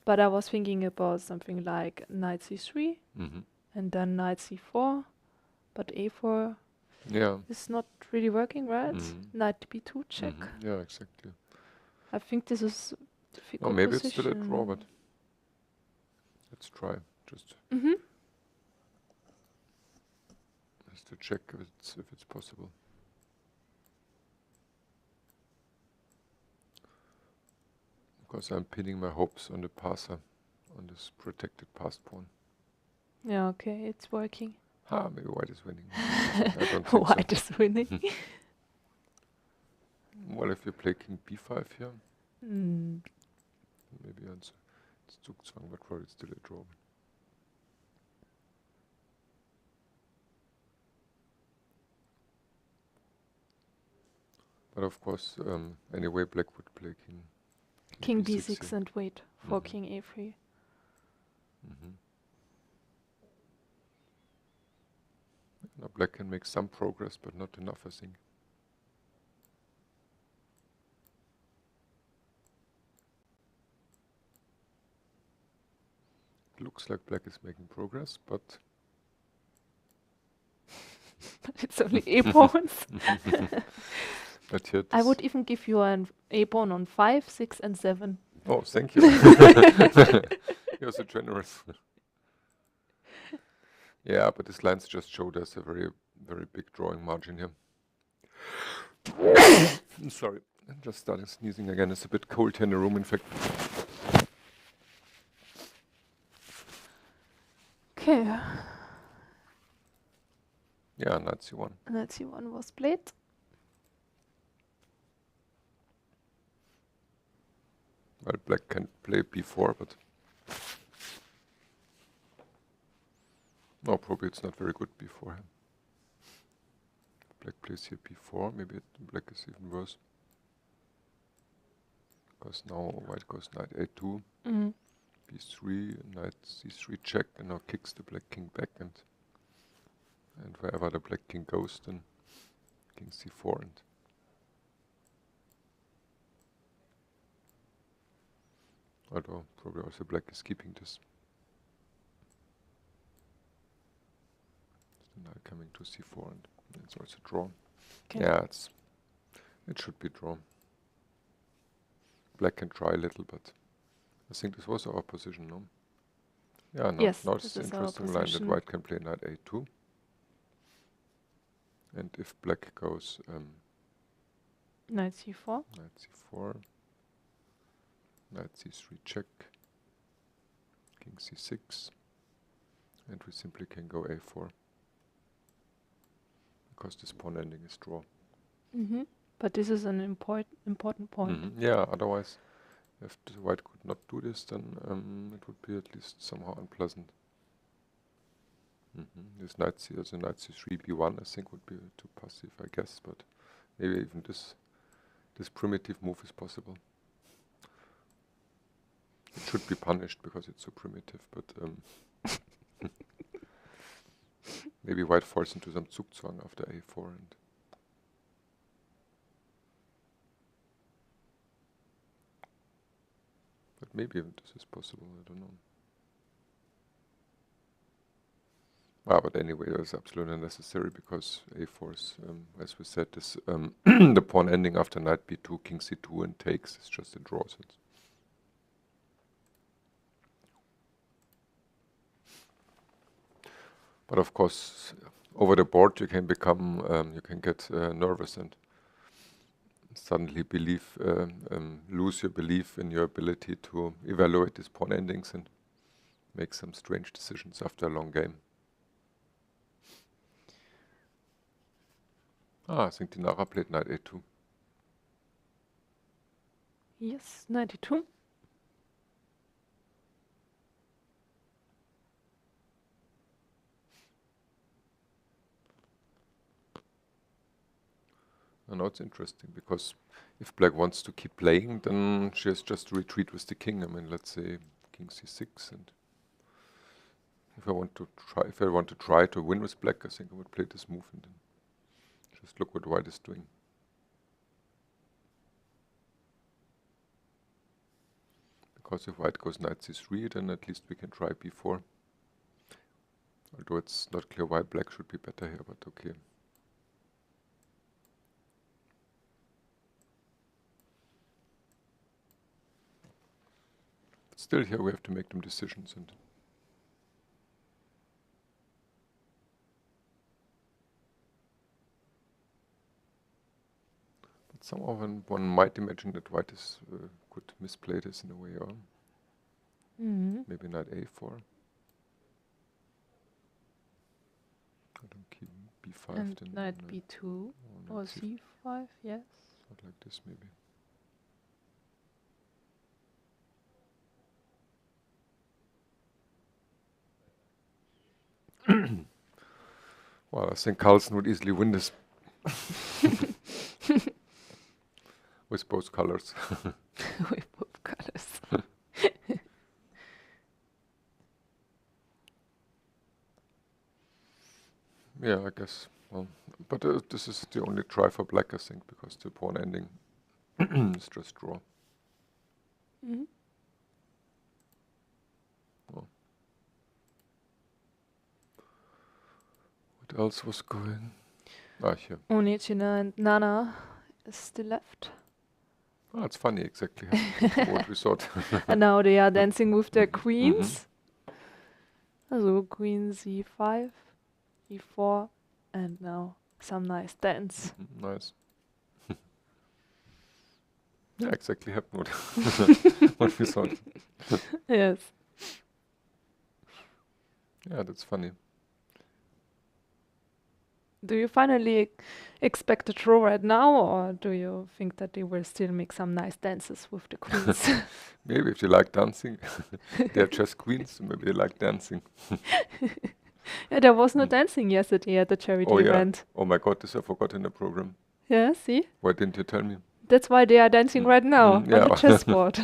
But I was thinking about something like knight c3 Mhm. and then knight c4. But a4 Yeah. is not really working, right? Mhm. Knight b2 check. Mhm. Yeah, exactly. I think this is Or difficult maybe it's still a position. draw, but let's try just to check if it's possible. Because I'm pinning my hopes on the passer, on this protected passed pawn. Yeah, okay, it's working. Maybe white is winning. I don't think White is winning. Well, if you play king b5 here, Mm. maybe it's Zugzwang, but probably it's still a draw. But of course, anyway, black would play King b6 b6 here. and wait for Mhm. king a3. Mhm. Now black can make some progress, but not enough, I think. Looks like black is making progress, but It's only a pawns. but yet. I would even give you an a pawn on 5, 6, and 7. Oh, thank you. You're so generous. Yeah, but these lines just show there's a very, very big drawing margin here. Sorry, I'm just starting sneezing again. It's a bit cold here in the room, in fact. Okay, Yeah, knight c1. knight c1 was played. Well, black can play b4, but no, probably it's not very good b4. Black plays here b4. Maybe black is even worse. Because now white goes knight a2, Mm. b3, knight c3 check, and now kicks the black king back, and wherever the black king goes, then king c4, and although probably also black is keeping this. So now coming to c4, and it's also drawn. Okay. Yeah, it should be drawn. Black can try a little, but I think this was our position, no? Yeah, no, Yes, now this it's an is our interesting line that position. white can play knight a2. And if black goes Knight c4. knight c4, knight c3 check, king c6, and we simply can go a4. Because this pawn ending is draw. Mm-hmm. But this is an important point. Mhm. Yeah, otherwise, if the white could not do this, then it would be at least somehow unpleasant. This knight c, also knight c3 b1, I think would be too passive, I guess, but maybe even this primitive move is possible. It should be punished because it's so primitive, but maybe white falls into some Zugzwang after a4, and but maybe even this is possible, I don't know. But anyway, it's absolutely unnecessary because a4 is, as we said, this the pawn ending after knight b2, king c2, and takes is just a draw. So but of course, over the board you can become, you can get nervous and suddenly lose your belief in your ability to evaluate these pawn endings and make some strange decisions after a long game. I think Dinara played knight a2. Yes, 92. And now it's interesting because if black wants to keep playing, then she has just to retreat with the king. I mean, let's say king c6, and if I want to try to win with black, I think I would play this move and then just look what white is doing. Because if white goes knight c3, then at least we can try b4. Although it's not clear why black should be better here, but okay. But still here we have to make them decisions, and but somehow one might imagine that white is could misplay this in a way, or maybe knight a4. I don't keep b5. And then knight b2 or knight c5, yes. Not like this, maybe. Well, I think Carlsen would easily win this with both colors. With both colors. Yeah, I guess. Well, but this is the only try for black, I think, because the pawn ending is just draw. Well. What else was going? Ah, here. Only Jiner and Nana is still left. Oh, it's funny, exactly what we thought. And now they are dancing with their queens. Also queen c5, e4, and now some nice dance. Nice. Yeah, exactly happened what we thought. Yes. Yeah, that's funny. Do you finally expect a draw right now, or do you think that they will still make some nice dances with the queens? Maybe if you like dancing, they're just queens, so maybe they like dancing. Yeah, there was no dancing yesterday at the charity event. Oh my God, this I forgot in the program. Yeah, see? Why didn't you tell me? That's why they are dancing right now on the chessboard.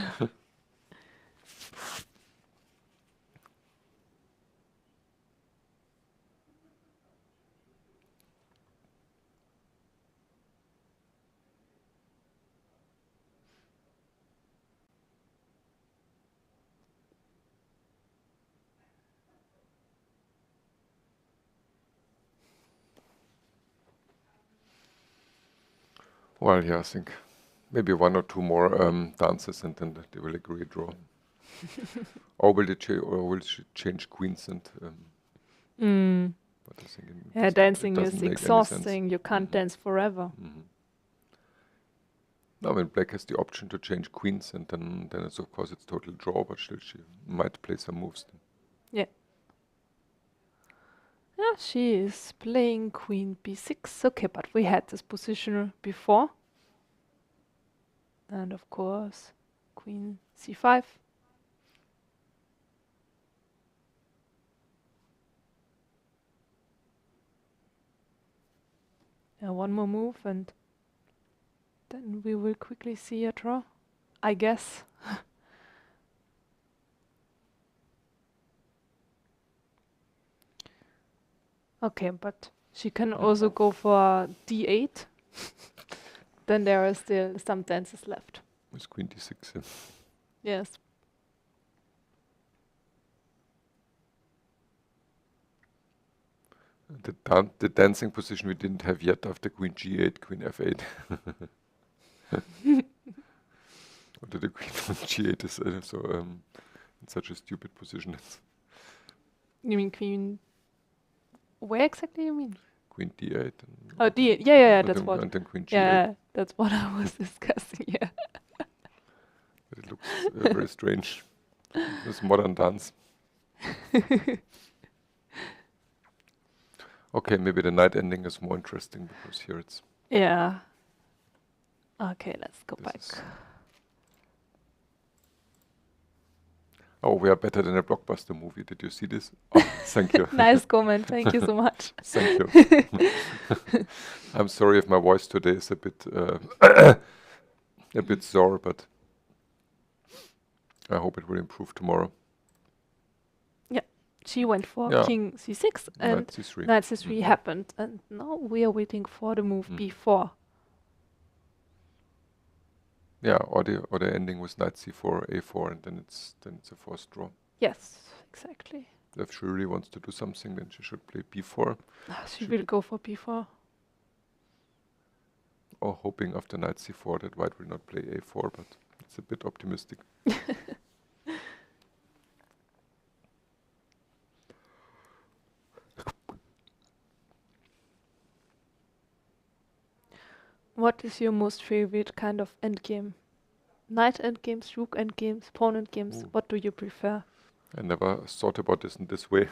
Well, yeah, I think maybe one or two more dances, and then they will agree a draw. Or will they change queens and? But I think Yeah, dancing is make any exhausting. sense. You can't dance forever. Now, when black has the option to change queens, and then it's of course it's total draw, but still she might play some moves. Yeah. Yeah, she is playing queen b6. Okay, but we had this position before. And of course, queen c5. Yeah, one more move and then we will quickly see a draw, I guess. Okay, but she can also go for d8. Then there are still some dances left. With queen d6. Yes. The dancing position we didn't have yet after queen g8, queen f8. Or the queen on g8 is in such a stupid position. You mean queen? Where exactly you mean? Queen d8. Oh, d8. Yeah, and that's then, what. And then queen g8. Yeah, that's what I was discussing. Yeah. But it looks very strange. This modern dance. Okay, maybe the night ending is more interesting because here it's. Yeah. Okay, let's go back. Oh, we are better than a blockbuster movie. Did you see this? Oh, thank you. Nice comment. Thank you so much. Thank you. I'm sorry if my voice today is a bit a bit sore, but I hope it will improve tomorrow. Yeah, she went for king c6 and knight c3. Knight c3 happened, and now we are waiting for the move b4. Yeah, or the ending was knight c4, a4, and then it's a forced draw. Yes, exactly. If she really wants to do something, then she should play b4. She will go for b4. Or hoping after knight c4 that white will not play a4, but it's a bit optimistic. What is your most favorite kind of endgame? Knight endgames, rook endgames, pawn endgames. Ooh. What do you prefer? I never thought about this in this way.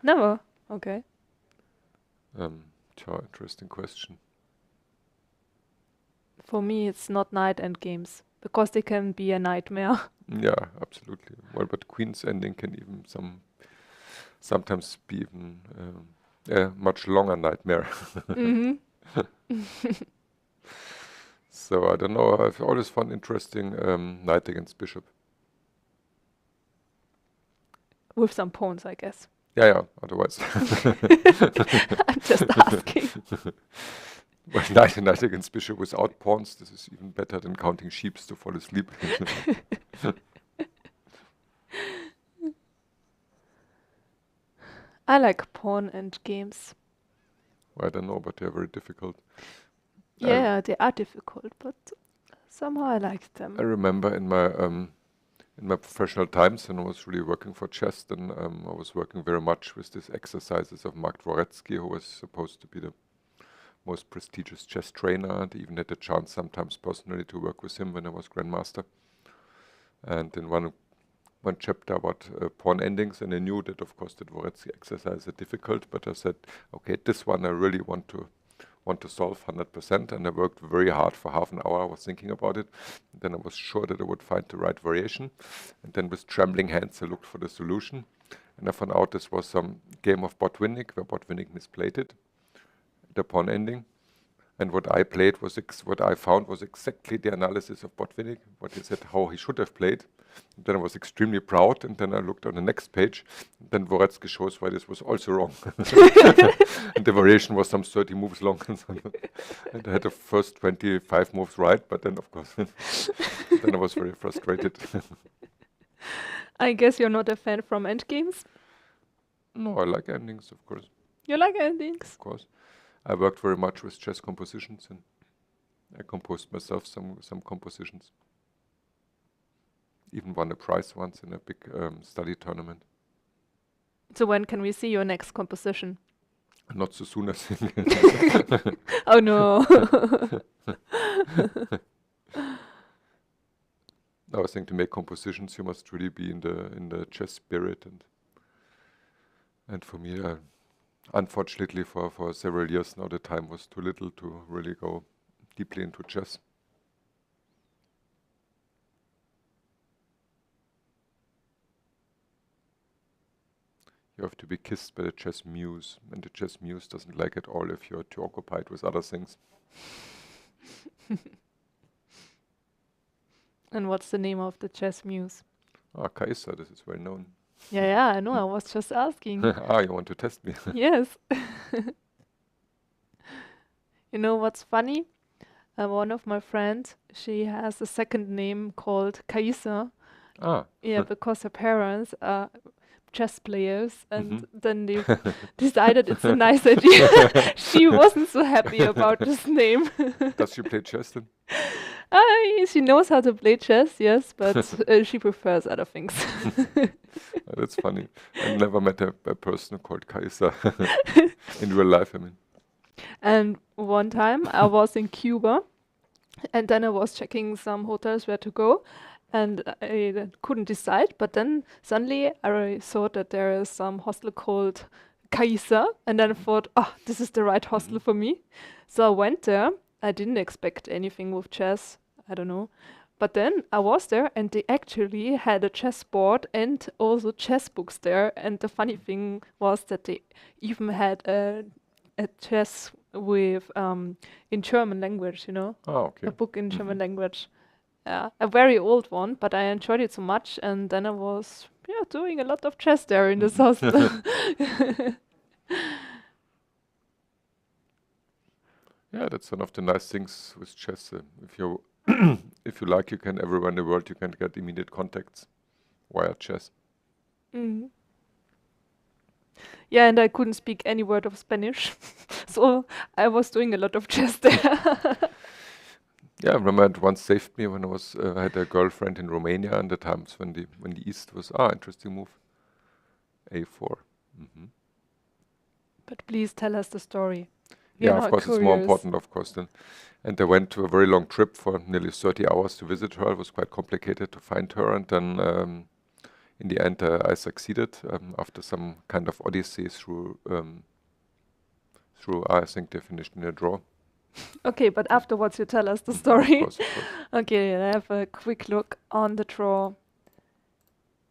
Never. Okay. Interesting question. For me, it's not knight endgames because they can be a nightmare. Yeah, absolutely. Well, but queen's ending can even sometimes be even a much longer nightmare. Mhm. So I don't know. I've always found interesting knight against bishop. With some pawns, I guess. Yeah. Otherwise, I'm just asking. well, knight against bishop without pawns. This is even better than counting sheeps to fall asleep. I like pawn endgames. Well, I don't know, but they're very difficult. Yeah, they are difficult, but somehow I like them. I remember in my professional times when I was really working for chess, then I was working very much with these exercises of Mark Dvoretsky, who was supposed to be the most prestigious chess trainer, and even had the chance sometimes personally to work with him when I was grandmaster. And in one chapter about pawn endings, and I knew that of course the Dvoretsky exercises are difficult, but I said, okay, this one I really want to solve 100%, and I worked very hard for half an hour. I was thinking about it. And then I was sure that I would find the right variation. And then with trembling hands, I looked for the solution. And I found out this was some game of Botvinnik, where Botvinnik misplayed it, the pawn ending. And what I played was what I found was exactly the analysis of Botvinnik, what he said, how he should have played. And then I was extremely proud, and then I looked on the next page, and then Dvoretsky shows why this was also wrong. And the variation was some 30 moves long. And I had the first 25 moves right, but then of course, then I was very frustrated. I guess you're not a fan from endgames? No, I like endings, of course. You like endings? Of course. I worked very much with chess compositions, and I composed myself some compositions. Even won a prize once in a big study tournament. So when can we see your next composition? Not so soon, I think. Oh no. No, I think to make compositions, you must really be in the chess spirit, and for me, unfortunately, for several years now, the time was too little to really go deeply into chess. You have to be kissed by the chess muse, and the chess muse doesn't like it all if you're too occupied with other things. And what's the name of the chess muse? Kaiser, this is well known. Yeah, I know. I was just asking. You want to test me? Yes. You know what's funny? One of my friends, she has a second name called Kaiser. Yeah, because her parents are chess players, and then they decided it's a nice idea. She wasn't so happy about this name. Does she play chess then? She knows how to play chess, yes, but she prefers other things. That's funny. I never met a person called Kaiser in real life, I mean. And one time I was in Cuba, and then I was checking some hotels where to go, and I couldn't decide, but then suddenly I saw that there is some hostel called Kaiser, and then I thought, this is the right hostel for me. So I went there. I didn't expect anything with chess, I don't know. But then I was there, and they actually had a chess board and also chess books there. And the funny thing was that they even had a chess with in German language, you know? Oh, okay. A book in German language. Yeah, a very old one, but I enjoyed it so much, and then I was doing a lot of chess there in this hostel. Yeah, that's one of the nice things with chess. If you if you like, you can everywhere in the world, you can get immediate contacts via chess. Mm. Yeah, and I couldn't speak any word of Spanish, so I was doing a lot of chess there. Yeah, I remember it once saved me when I had a girlfriend in Romania, and the times when the East was interesting move, a4. But please tell us the story. We Yeah, are of now course, it's more curious. important, of course. And I went to a very long trip for nearly 30 hours to visit her. It was quite complicated to find her, and then in the end, I succeeded after some kind of odyssey through. I think they finished in a draw. Okay, but afterwards you tell us the story. Of course, of course. Okay, I have a quick look on the draw.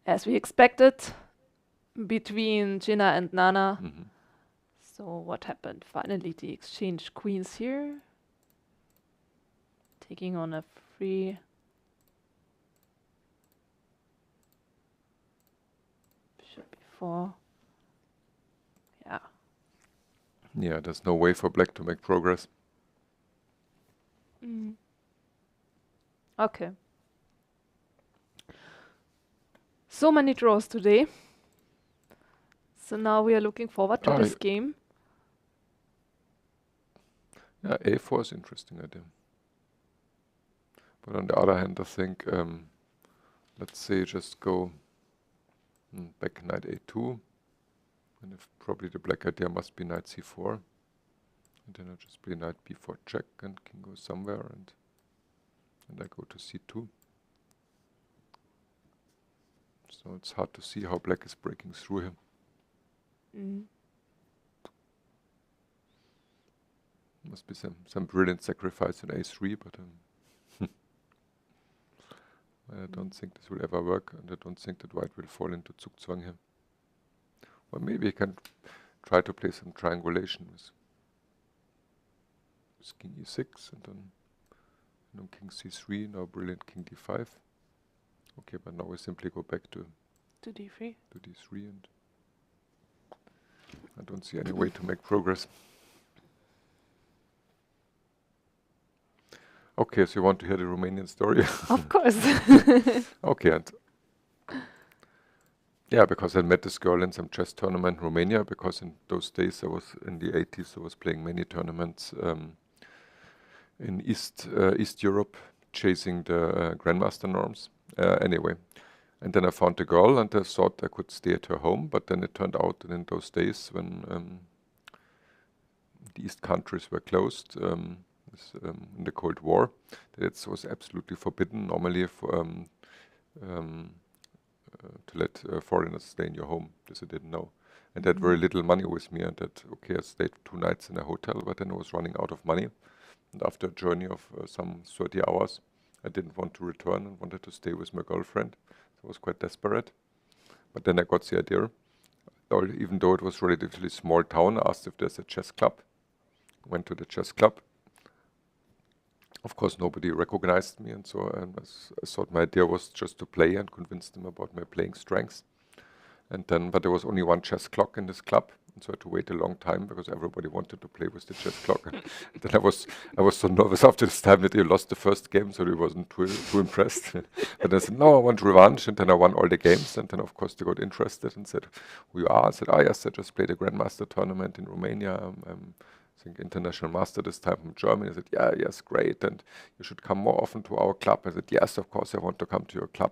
As we expected, between Jiner and Nana. So what happened? Finally, they exchanged queens here. Taking on a free. Bishop b4. Yeah. Yeah, there's no way for black to make progress. Okay. So many draws today. So now we are looking forward to this game. Yeah, a4 is interesting idea. But on the other hand, I think, let's say just go back knight a2. And if probably the black idea must be knight c4. And then I just play knight b4 check and king goes somewhere, and I go to c2. So it's hard to see how black is breaking through here. Must be some brilliant sacrifice in a3, but I don't think this will ever work, and I don't think that white will fall into Zugzwang here. Or maybe I can try to play some triangulation with king e6, and then king c3, now brilliant king d5. Okay, but now we simply go back to d3. To d3, and I don't see any way to make progress. Okay, so you want to hear the Romanian story? Of course. Okay, and yeah, because I met this girl in some chess tournament in Romania, because in those days I was in the 80s, I was playing many tournaments in East Europe, chasing the Grandmaster norms. Anyway, and then I found a girl, and I thought I could stay at her home, but then it turned out that in those days when the East countries were closed in the Cold War, that it was absolutely forbidden normally for to let foreigners stay in your home. This I didn't know. And I had very little money with me, and that, okay, I stayed 2 nights in a hotel, but then I was running out of money. And after a journey of some 30 hours, I didn't want to return and wanted to stay with my girlfriend. So I was quite desperate. But then I got the idea, even though it was a relatively small town, I asked if there's a chess club. Went to the chess club. Of course, nobody recognized me, and so I thought my idea was just to play and convince them about my playing strengths. And then, but there was only one chess clock in this club, and so I had to wait a long time because everybody wanted to play with the chess clock. And then I was so nervous after this time that they lost the first game, so they wasn't too impressed. But I said, no, I want revenge, and then I won all the games. And then, of course, they got interested and said, who you are? I said, yes, I just played a Grandmaster tournament in Romania. I think international master this time from Germany. I said, yes, great, and you should come more often to our club. I said, yes, of course I want to come to your club,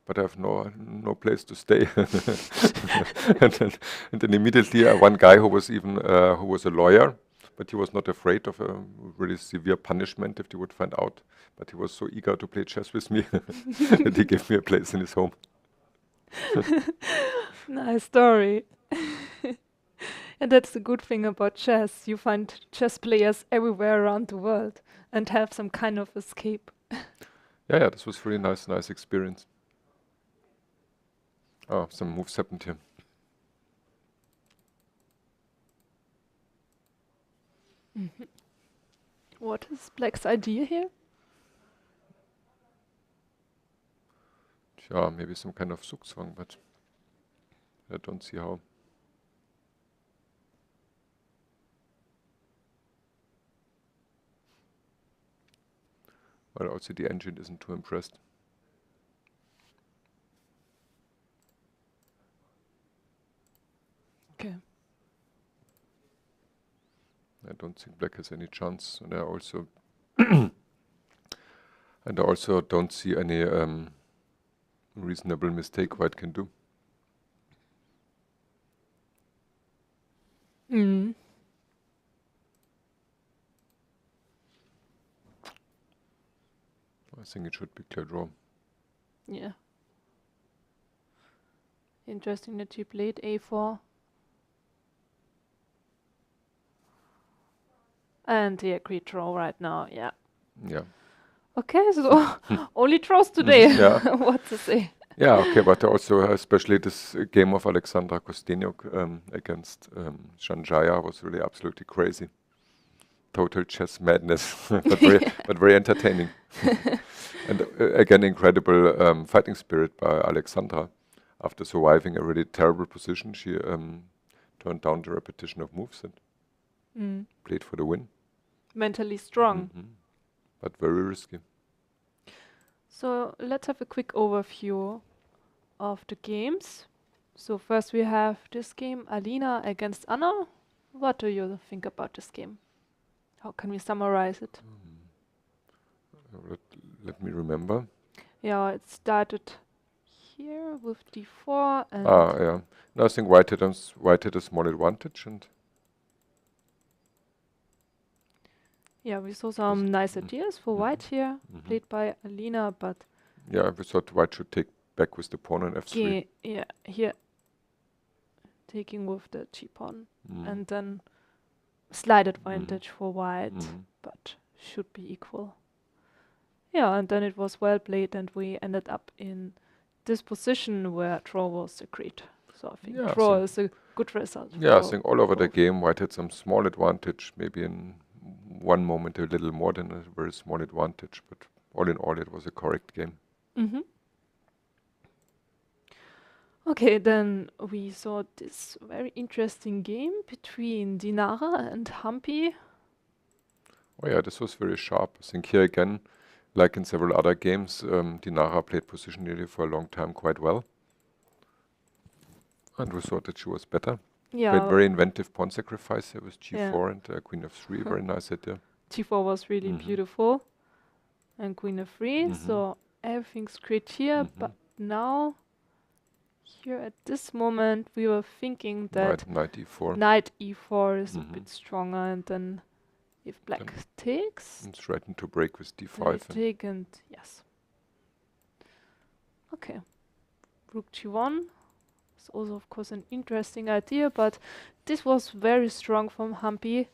but I have no place to stay. and then immediately one guy who was a lawyer, but he was not afraid of a really severe punishment if he would find out. But he was so eager to play chess with me that he gave me a place in his home. Nice story. And that's the good thing about chess. You find chess players everywhere around the world and have some kind of escape. Yeah, this was really nice experience. Oh, some moves happened here. What is Black's idea here? Yeah, maybe some kind of Zugzwang, but I don't see how. But also the engine isn't too impressed. Okay. I don't think black has any chance, and I also and I also don't see any reasonable mistake white can do. Mm. I think it should be clear draw. Yeah. Interesting that she played a4. And the agreed draw right now, yeah. Yeah. Okay, so only draws today. Yeah. What to say? Yeah, okay, but also especially this game of Alexandra Kosteniuk against Zhansaya was really absolutely crazy. Total chess madness, but very entertaining. And again, incredible fighting spirit by Alexandra. After surviving a really terrible position, she turned down the repetition of moves and played for the win. Mentally strong. But very risky. So let's have a quick overview of the games. So first we have this game, Alina against Anna. What do you think about this game? How can we summarize it? Let me remember. Yeah, it started here with d4 and Yeah. No, I think white had a small advantage, and yeah, we saw some nice ideas for white here, played by Alina, but yeah, we thought white should take back with the pawn on f3. yeah, here taking with the g-pawn and then slight advantage for white, but should be equal. Yeah, and then it was well played, and we ended up in this position where draw was agreed. So I think draw is a good result. Yeah, I think all over the game white had some small advantage, maybe in one moment a little more than a very small advantage, but all in all it was a correct game. Okay, then we saw this very interesting game between Dinara and Humpy. Oh yeah, this was very sharp. I think here again, like in several other games, Dinara played positionally for a long time quite well. And we thought that she was better. Yeah. Played very inventive pawn sacrifice here with g4 Yeah. and queen f3, very nice idea. g4 was really beautiful. And queen f3, so everything's great here, but now, here at this moment, we were thinking that Knight e4. knight e4 is a bit stronger, and then if black takes, And threatened to break with they d5. take and yes. Okay, rook g1 is also of course an interesting idea, but this was very strong from Humpy.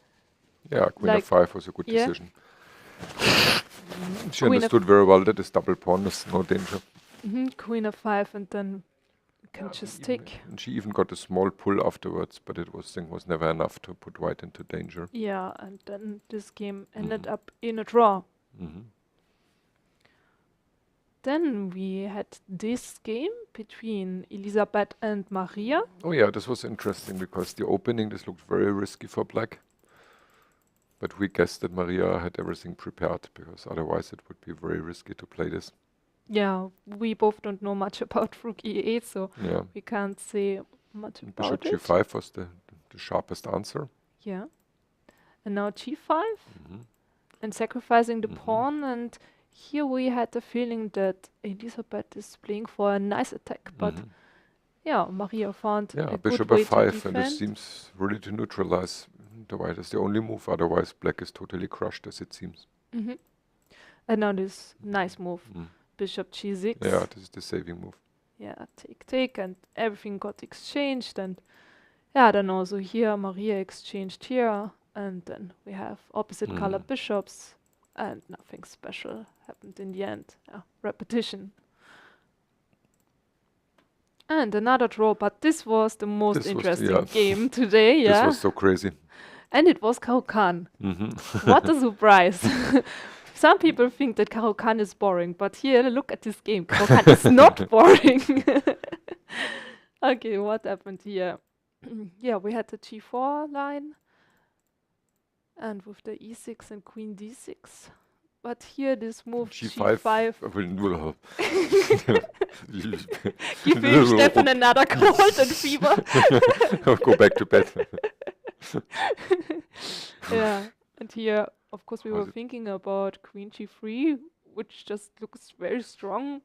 Yeah, queen Like- f5 was a good yeah. decision. She Queen understood very well that this double pawn is no danger. Queen f5, and then you can just take. And she even got a small pull afterwards, but it was never enough to put white into danger. Yeah, and then this game ended up in a draw. Then we had this game between Elisabeth and Mariya. Oh yeah, this was interesting because the opening, this looked very risky for black. But we guessed that Mariya had everything prepared, because otherwise it would be very risky to play this. Yeah, we both don't know much about rook e8, so Yeah. we can't say much Bishop about it. g5 was the sharpest answer. Yeah. And now g5 and sacrificing the pawn, and here we had the feeling that Elisabeth is playing for a nice attack, but yeah, Mariya found Yeah, a bishop good way to f5, and this defend. seems really to neutralize the white as the only move, otherwise black is totally crushed, as it seems. And now this nice move, bishop g6. Yeah, this is the saving move. Yeah, take, and everything got exchanged, and yeah, I don't know, so here Mariya exchanged here, and then we have opposite color bishops, and nothing special happened in the end. Yeah, repetition. And another draw, but this was the most This was- interesting yeah. game today, yeah. This was so crazy. And it was Caro-Kann. What a surprise. Some people think that Caro-Kann is boring, but here, look at this game. Caro-Kann is not boring. Okay, what happened here? Yeah, we had the g4 line, and with the e6 and queen d6. but here this move G5 G5 will giving Stefan another cold and fever. go back to bed. Yeah, and here, of course, we Was were it- thinking about Queen G3, which just looks very strong.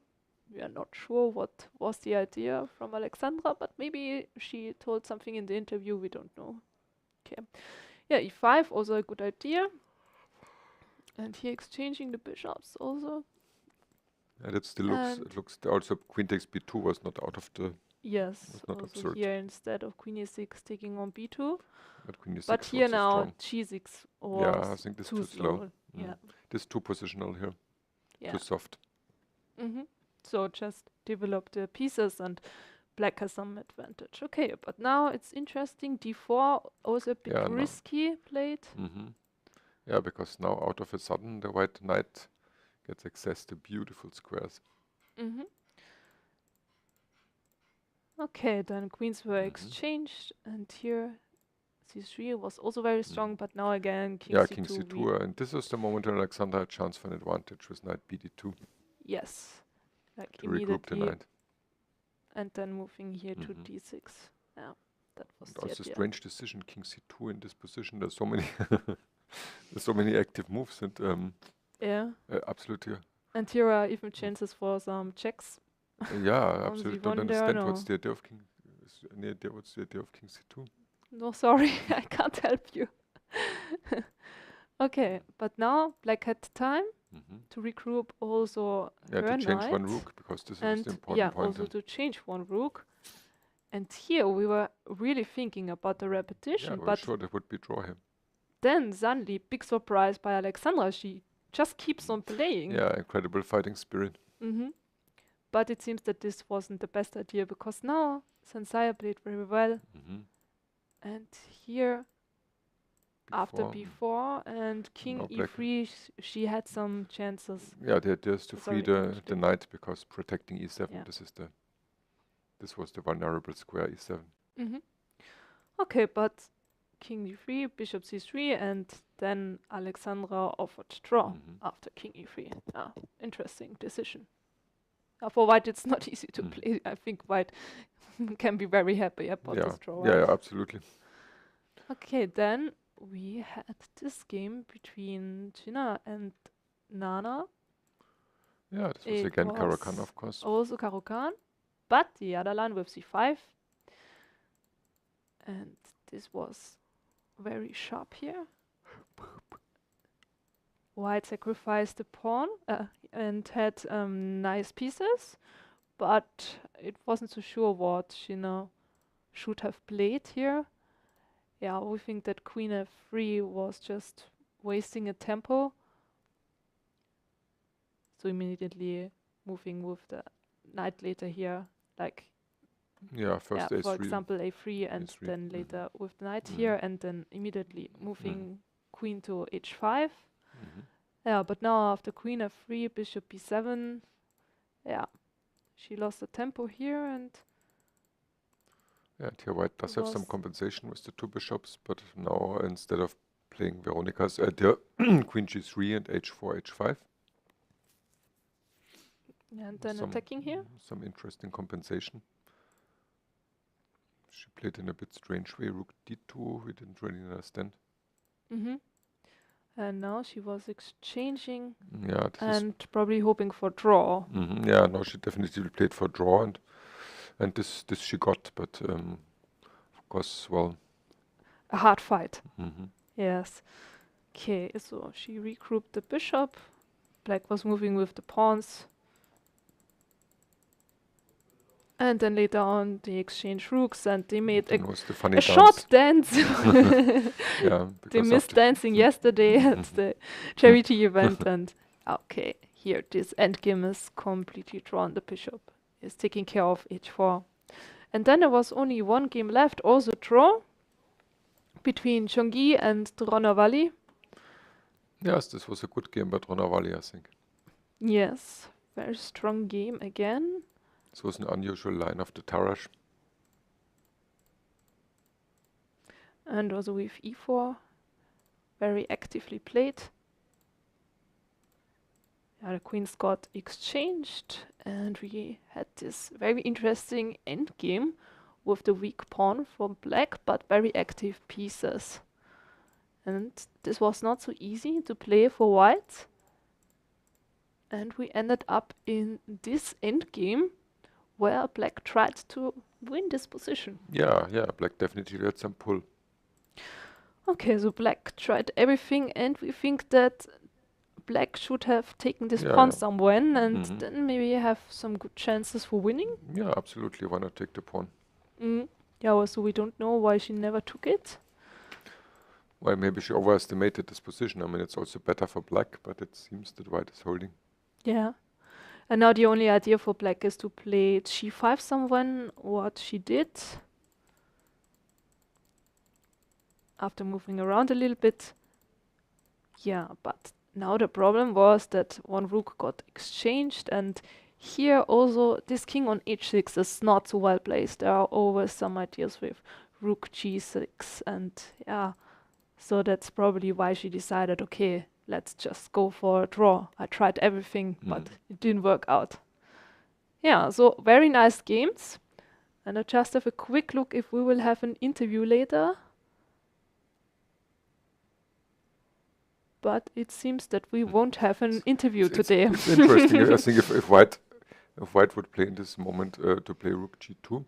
We are not sure what was the idea from Alexandra, but maybe she told something in the interview, we don't know. Okay. Yeah, E5, also a good idea. And here exchanging the bishops also. And it still looks. And- It looks also Queen takes B2 was not out of the. Yes, That's not also absurd. here instead of Queen E6 taking on B2. But Queen E6 But here also now strong. G6 Yeah, was I think this too too slow. slow. Yeah, This too positional here. yeah. Too soft. So just develop the pieces and black has some advantage. Okay, but now it's interesting. D4 also a bit Yeah, no. risky played. Yeah, because now out of a sudden the white knight gets access to beautiful squares. Okay, then queens were exchanged, and here C3 was also very strong, but now again King Yeah, C2. King C2, and this is the moment when Alexandra had chance for an advantage with knight BD2 Yes, like to regroup the immediately, knight. and then moving here to D6. Yeah, that was And the also idea. strange decision, King C2 in this position. There's so many, there's so many active moves, and Yeah, absolutely, and here are even chances for some checks. yeah, On absolutely the don't one there, understand no. what's the idea of King. Any idea what's the idea of King C2? No, sorry, I can't help you. Okay, but now black had time to regroup also Yeah, her to change one knight, rook because this is and the important yeah, point. also and to change one rook. And here we were really thinking about the yeah, repetition, we're but sure there would be draw here. then suddenly, big surprise by Alexandra, she just keeps on playing. Yeah, incredible fighting spirit. But it seems that this wasn't the best idea because now Zhansaya played very well. And here, after Before, b4 and King now black- e3, she had some chances. Yeah, the idea is to Sorry, free King the H2. knight because protecting e7. Yeah. This was the vulnerable square e7. Okay, but King d3, Bishop c3, and then Alexandra offered draw after King e3. Ah, interesting decision. For white, it's not easy to play. I think white can be very happy about Yeah, this draw. yeah, absolutely. Okay, then we had this game between Jiner and Nana. Yeah, this was It again Karo-Kann, was of course. Also Karo-Kann, but the other line with c5. And this was very sharp here. White sacrificed the pawn and had nice pieces, but it wasn't so sure what Jiner should have played here. Yeah, we think that Queen f3 was just wasting a tempo. So immediately moving with the knight later here, like Yeah, first for a3. example a3 and A3, then later with the knight here, and then immediately moving queen to h5. Yeah, but now after queen f3, bishop b7, yeah, she lost the tempo here, and Yeah, and here white does have some was- compensation with the two bishops, but now instead of playing Veronika's idea, queen g3 and h4, h5. and then Some- attacking here. Some interesting compensation. She played in a bit strange way, rook d2, we didn't really understand. And now she was exchanging Yeah, this is and probably hoping for draw. yeah, no, she definitely played for draw, and this she got, but of course, well, A hard fight. Yes. Okay, so she regrouped the bishop. Black was moving with the pawns. And then later on, they exchanged rooks and they made then was the funny a dance. short dance. Yeah, They because missed dancing yesterday at the charity event. And okay, here this endgame is completely drawn. The bishop is taking care of h4. And then there was only one game left, also draw, between Zhongyi and Dronavalli. yes, this was a good game by Dronavalli, I think. Yes, very strong game again. This was an unusual line of the Tarrasch. And also with e4, very actively played. The queens got exchanged, and we had this very interesting endgame with the weak pawn for black, but very active pieces. And this was not so easy to play for white. And we ended up in this endgame where black tried to win this position. Yeah, black definitely had some pull. Okay, so black tried everything, and we think that black should have taken this pawn somewhere, and then maybe have some good chances for winning. Yeah, absolutely. Why not take the pawn? Yeah, also we don't know why she never took it. Well, maybe she overestimated this position. I mean, it's also better for black, but it seems that white is holding. Yeah. And now the only idea for black is to play g5 somewhere, what she did. After moving around a little bit. Yeah, but now the problem was that one rook got exchanged, and here also this king on h6 is not so well placed. There are always some ideas with rook g6, and yeah, so that's probably why she decided, okay, let's just go for a draw. I tried everything, but it didn't work out. Yeah, so very nice games. And I just have a quick look if we will have an interview later. But it seems that we won't have an interview today. It's interesting. I think if white would play in this moment to play rook g2,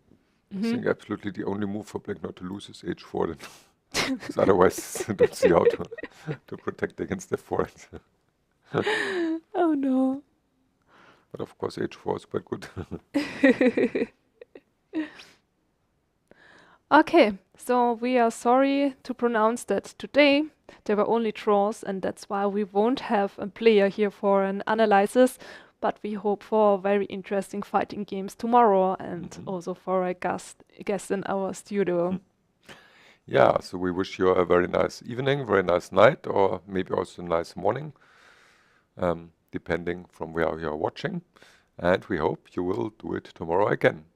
I think absolutely the only move for black not to lose is h4. Then. Otherwise, I don't see how to protect against f4. Oh no. But of course, h4 is quite good. Okay, so we are sorry to pronounce that today there were only draws, and that's why we won't have a player here for an analysis, but we hope for very interesting fighting games tomorrow, and also for a guest in our studio. Yeah, so we wish you a very nice evening, very nice night, or maybe also a nice morning, depending from where you are watching. And we hope you will do it tomorrow again.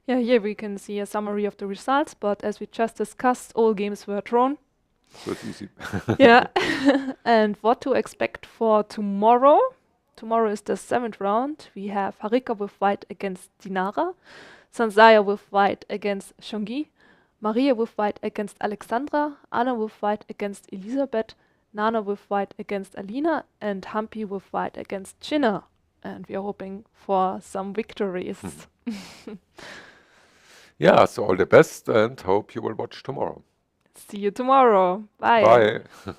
Yeah, here we can see a summary of the results, but as we just discussed, all games were drawn. So it's easy. Yeah, and what to expect for tomorrow? Tomorrow is the 7th round. We have Harika with white against Dinara, Zhansaya with white against Zhongyi, Mariya with white against Alexandra, Anna with white against Elisabeth, Nana with white against Alina, and Humpy with white against Jiner. And we are hoping for some victories. Yeah, so all the best, and hope you will watch tomorrow. See you tomorrow. Bye. Bye.